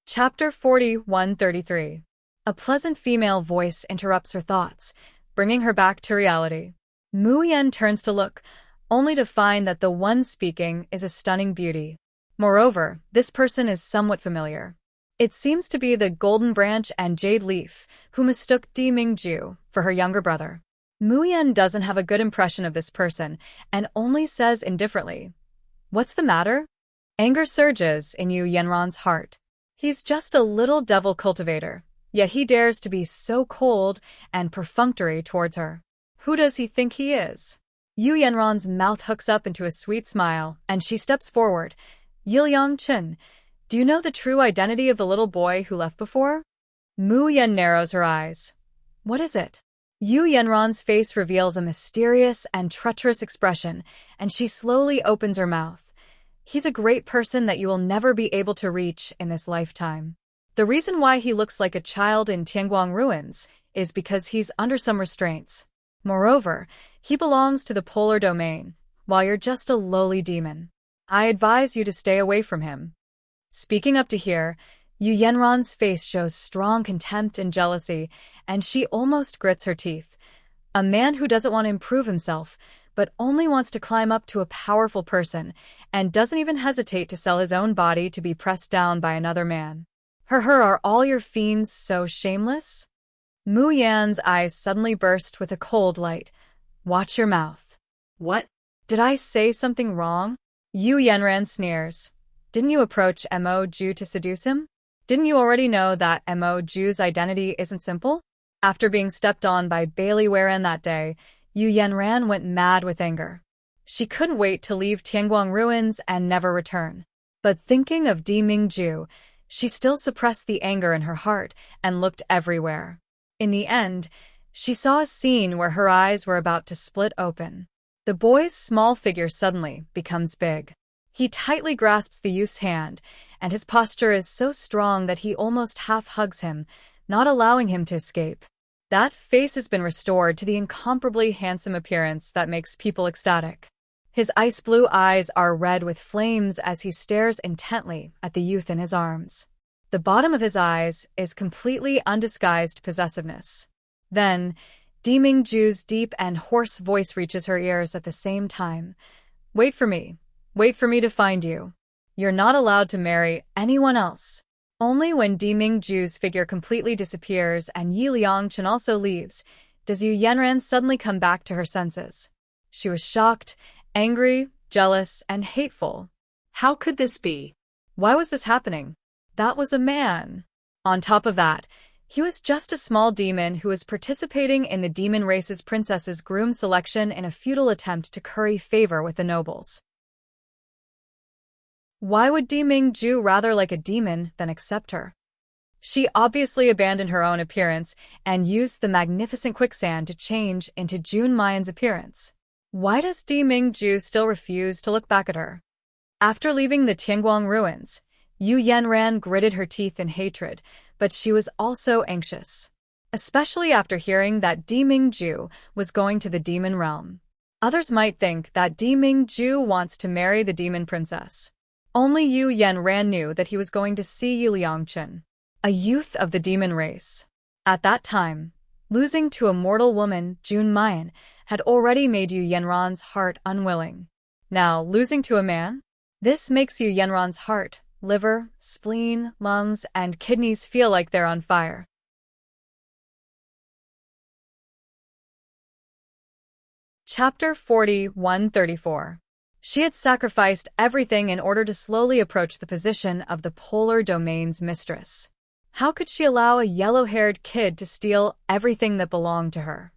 A: Chapter 4133. A pleasant female voice interrupts her thoughts, bringing her back to reality. Muyan turns to look, only to find that the one speaking is a stunning beauty. Moreover, this person is somewhat familiar. It seems to be the Golden Branch and Jade Leaf, who mistook Di Mingju for her younger brother. Muyan doesn't have a good impression of this person, and only says indifferently, "What's the matter?" Anger surges in Yu Yanran's heart. He's just a little devil cultivator, yet he dares to be so cold and perfunctory towards her. Who does he think he is? Yu Yanran's mouth hooks up into a sweet smile, and she steps forward. Yiliang Chen, do you know the true identity of the little boy who left before? Muyan narrows her eyes. What is it? Yu Yanran's face reveals a mysterious and treacherous expression, and she slowly opens her mouth. He's a great person that you will never be able to reach in this lifetime. The reason why he looks like a child in Tianguang ruins is because he's under some restraints. Moreover, he belongs to the polar domain, while you're just a lowly demon. I advise you to stay away from him. Speaking up to here, Yu Yanran's face shows strong contempt and jealousy, and she almost grits her teeth. A man who doesn't want to improve himself, but only wants to climb up to a powerful person, and doesn't even hesitate to sell his own body to be pressed down by another man. Are all your fiends so shameless? Muyan's eyes suddenly burst with a cold light. Watch your mouth.
B: What?
A: Did I say something wrong? Yu Yanran sneers. Didn't you approach Mo Ju to seduce him? Didn't you already know that Mo Ju's identity isn't simple? After being stepped on by Bailey Waren that day, Yu Yanran went mad with anger. She couldn't wait to leave Tianguang ruins and never return. But thinking of Di Mingju, she still suppressed the anger in her heart and looked everywhere. In the end, she saw a scene where her eyes were about to split open. The boy's small figure suddenly becomes big. He tightly grasps the youth's hand, and his posture is so strong that he almost half hugs him, not allowing him to escape. That face has been restored to the incomparably handsome appearance that makes people ecstatic. His ice-blue eyes are red with flames as he stares intently at the youth in his arms. The bottom of his eyes is completely undisguised possessiveness. Then, Di Mingju's deep and hoarse voice reaches her ears at the same time. Wait for me to find you. You're not allowed to marry anyone else. Only when Di Mingju's figure completely disappears and Yiliang Chen also leaves, does Yu Yanran suddenly come back to her senses. She was shocked, angry, jealous, and hateful.
B: How could this be?
A: Why was this happening? That was a man. On top of that, he was just a small demon who was participating in the demon race's princess's groom selection in a futile attempt to curry favor with the nobles. Why would Di Mingju rather like a demon than accept her? She obviously abandoned her own appearance and used the magnificent quicksand to change into June Mayan's appearance. Why does Di Mingju still refuse to look back at her? After leaving the Tianguang ruins, Yu Yanran gritted her teeth in hatred, but she was also anxious, especially after hearing that Di Mingju was going to the demon realm. Others might think that Di Mingju wants to marry the demon princess. Only Yu Yanran knew that he was going to see Yi Liangchen, a youth of the demon race. At that time, losing to a mortal woman, June Mayan, had already made Yu Yanran's heart unwilling. Now, losing to a man? This makes Yu Yanran's heart, liver, spleen, lungs, and kidneys feel like they're on fire. Chapter 41-34. She had sacrificed everything in order to slowly approach the position of the polar domain's mistress. How could she allow a yellow-haired kid to steal everything that belonged to her?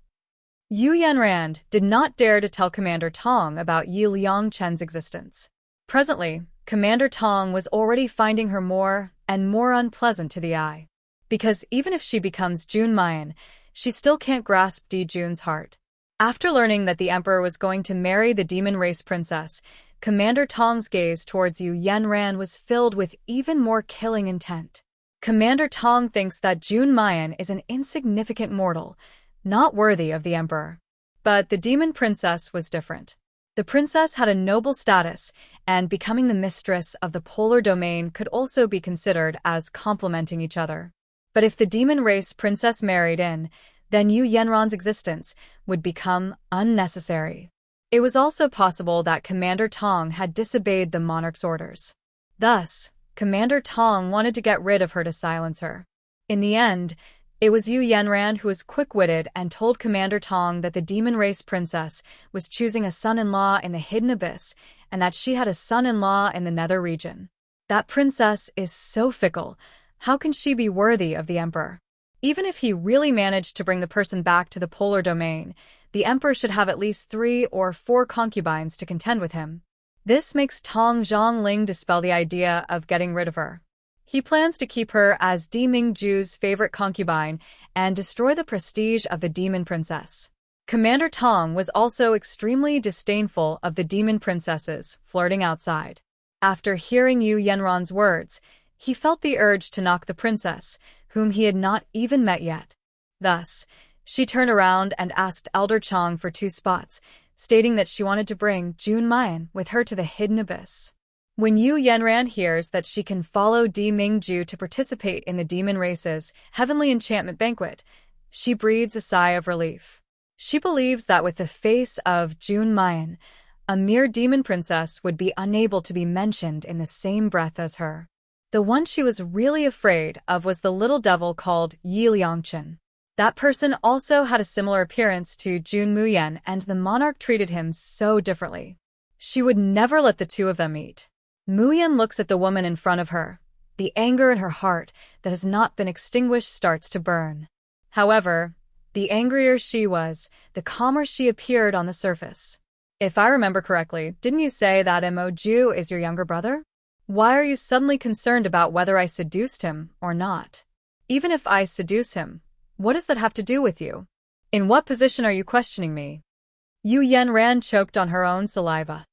A: Yu Yanran did not dare to tell Commander Tong about Yi Liangchen's existence. Presently, Commander Tong was already finding her more and more unpleasant to the eye. Because even if she becomes June Mayan, she still can't grasp Di Jun's heart. After learning that the Emperor was going to marry the demon race princess, Commander Tong's gaze towards Yu Yanran was filled with even more killing intent. Commander Tong thinks that June Mayan is an insignificant mortal, not worthy of the Emperor. But the demon princess was different. The princess had a noble status, and becoming the mistress of the polar domain could also be considered as complementing each other. But if the demon race princess married in, then Yu Yanran's existence would become unnecessary. It was also possible that Commander Tong had disobeyed the monarch's orders. Thus, Commander Tong wanted to get rid of her to silence her. In the end, it was Yu Yanran who was quick-witted and told Commander Tong that the demon race princess was choosing a son-in-law in the hidden abyss and that she had a son-in-law in the nether region. That princess is so fickle. How can she be worthy of the Emperor? Even if he really managed to bring the person back to the polar domain, the Emperor should have at least 3 or 4 concubines to contend with him. This makes Tong Zhongling dispel the idea of getting rid of her. He plans to keep her as Di Mingju's favorite concubine and destroy the prestige of the demon princess. Commander Tong was also extremely disdainful of the demon princesses flirting outside. After hearing Yu Yanran's words, he felt the urge to knock the princess, whom he had not even met yet. Thus, she turned around and asked Elder Chong for 2 spots, stating that she wanted to bring June Mayan with her to the hidden abyss. When Yu Yanran hears that she can follow Di Mingju to participate in the demon race's heavenly enchantment banquet, she breathes a sigh of relief. She believes that with the face of June Mayan, a mere demon princess would be unable to be mentioned in the same breath as her. The one she was really afraid of was the little devil called Yi Liangchen. That person also had a similar appearance to Jun Muyan, and the monarch treated him so differently. She would never let the 2 of them meet. Muyan looks at the woman in front of her. The anger in her heart that has not been extinguished starts to burn. However, the angrier she was, the calmer she appeared on the surface. If I remember correctly, didn't you say that Mo Ju is your younger brother? Why are you suddenly concerned about whether I seduced him or not? Even if I seduce him, what does that have to do with you? In what position are you questioning me? Yu Yanran choked on her own saliva.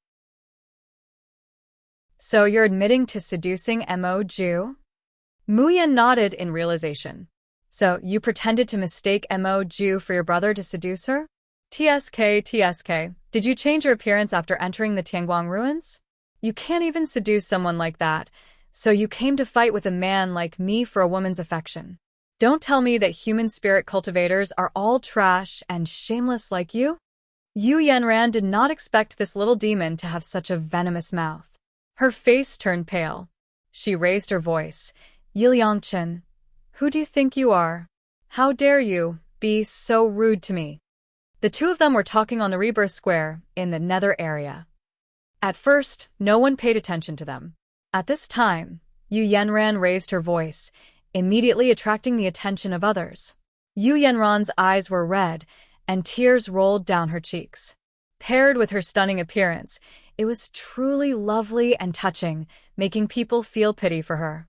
A: So you're admitting to seducing Mo Ju? Muyan nodded in realization. So you pretended to mistake Mo Ju for your brother to seduce her? TSK, did you change your appearance after entering the Tianguang ruins? You can't even seduce someone like that, so you came to fight with a man like me for a woman's affection. Don't tell me that human spirit cultivators are all trash and shameless like you? Yu Yanran did not expect this little demon to have such a venomous mouth. Her face turned pale. She raised her voice. Yi Liangchen, who do you think you are? How dare you be so rude to me? The 2 of them were talking on the rebirth square in the nether area. At first, no one paid attention to them. At this time, Yu Yanran raised her voice, immediately attracting the attention of others. Yu Yanran's eyes were red, and tears rolled down her cheeks. Paired with her stunning appearance, it was truly lovely and touching, making people feel pity for her.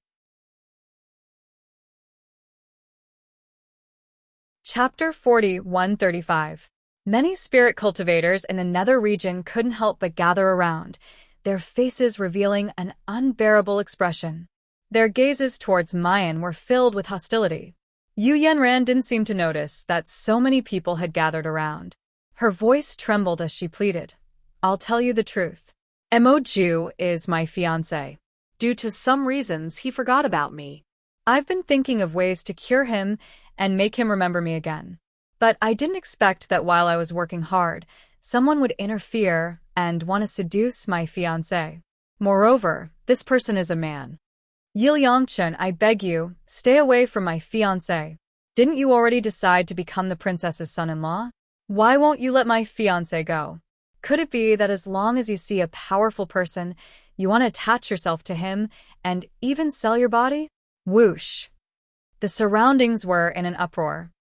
A: Chapter 4135. Many spirit cultivators in the nether region couldn't help but gather around, their faces revealing an unbearable expression. Their gazes towards Mayan were filled with hostility. Yu Yanran didn't seem to notice that so many people had gathered around. Her voice trembled as she pleaded, "I'll tell you the truth. Mo Ju is my fiancé.
B: Due to some reasons, he forgot about me.
A: I've been thinking of ways to cure him and make him remember me again. But I didn't expect that while I was working hard, someone would interfere and want to seduce my fiancé. Moreover, this person is a man. Yiliangchen, I beg you, stay away from my fiancé. Didn't you already decide to become the princess's son-in-law? Why won't you let my fiancé go? Could it be that as long as you see a powerful person, you want to attach yourself to him and even sell your body?" Whoosh. The surroundings were in an uproar.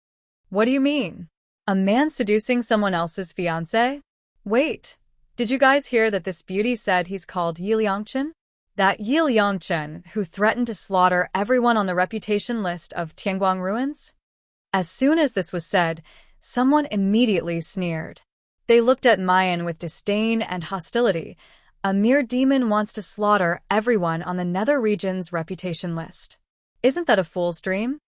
A: What do you mean? A man seducing someone else's fiancé? Wait, did you guys hear that this beauty said he's called Yiliangchen? That Yiliangchen who threatened to slaughter everyone on the reputation list of Tianguang ruins? As soon as this was said, someone immediately sneered. They looked at Mayan with disdain and hostility. A mere demon wants to slaughter everyone on the nether region's reputation list. Isn't that a fool's dream?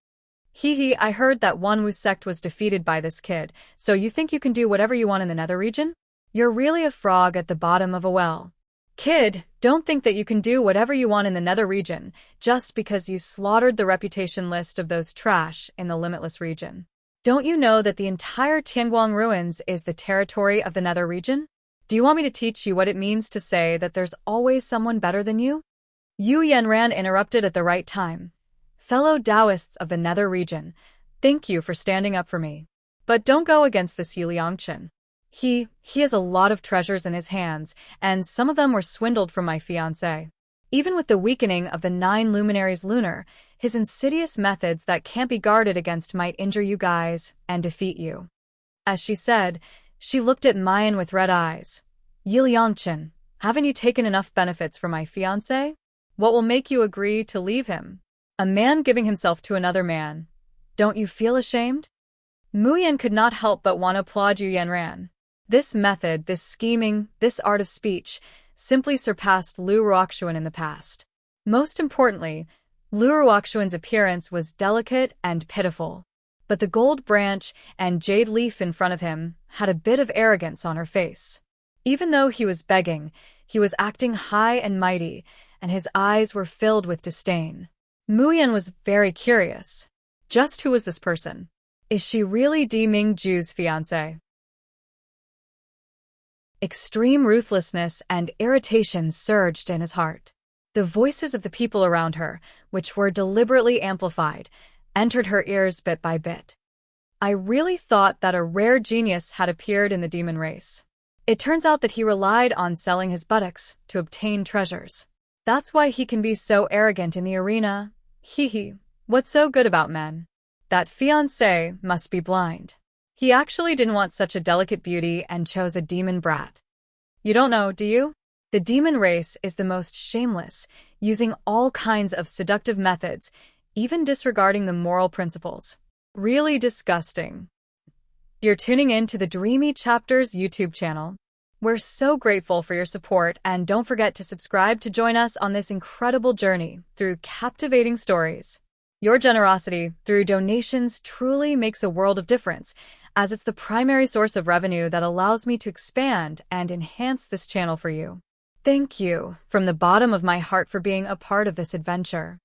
A: Hee, I heard that Wanwu sect was defeated by this kid, so you think you can do whatever you want in the nether region? You're really a frog at the bottom of a well. Kid, don't think that you can do whatever you want in the nether region just because you slaughtered the reputation list of those trash in the limitless region. Don't you know that the entire Tianguang ruins is the territory of the nether region? Do you want me to teach you what it means to say that there's always someone better than you? Yu Yanran interrupted at the right time. Fellow Taoists of the nether region, thank you for standing up for me. But don't go against this Yiliangchen. He has a lot of treasures in his hands, and some of them were swindled from my fiancé. Even with the weakening of the 9 luminaries lunar, his insidious methods that can't be guarded against might injure you guys and defeat you. As she said, she looked at Mayan with red eyes. Yiliangchen, haven't you taken enough benefits from my fiancé? What will make you agree to leave him? A man giving himself to another man. Don't you feel ashamed? Muyan could not help but want to applaud Yu Yanran. This method, this scheming, this art of speech, simply surpassed Lu Ruoxuan in the past. Most importantly, Lu Ruoxuan's appearance was delicate and pitiful. But the gold branch and jade leaf in front of him had a bit of arrogance on her face. Even though he was begging, he was acting high and mighty, and his eyes were filled with disdain. Muyan was very curious. Just who was this person? Is she really Di Mingju's fiancé? Extreme ruthlessness and irritation surged in his heart. The voices of the people around her, which were deliberately amplified, entered her ears bit by bit. I really thought that a rare genius had appeared in the demon race. It turns out that he relied on selling his buttocks to obtain treasures. That's why he can be so arrogant in the arena. What's so good about men? That fiancé must be blind. He actually didn't want such a delicate beauty and chose a demon brat. You don't know, do you? The demon race is the most shameless, using all kinds of seductive methods, even disregarding the moral principles. Really disgusting. You're tuning in to the Dreamy Chapters YouTube channel. We're so grateful for your support, and don't forget to subscribe to join us on this incredible journey through captivating stories. Your generosity through donations truly makes a world of difference, as it's the primary source of revenue that allows me to expand and enhance this channel for you. Thank you from the bottom of my heart for being a part of this adventure.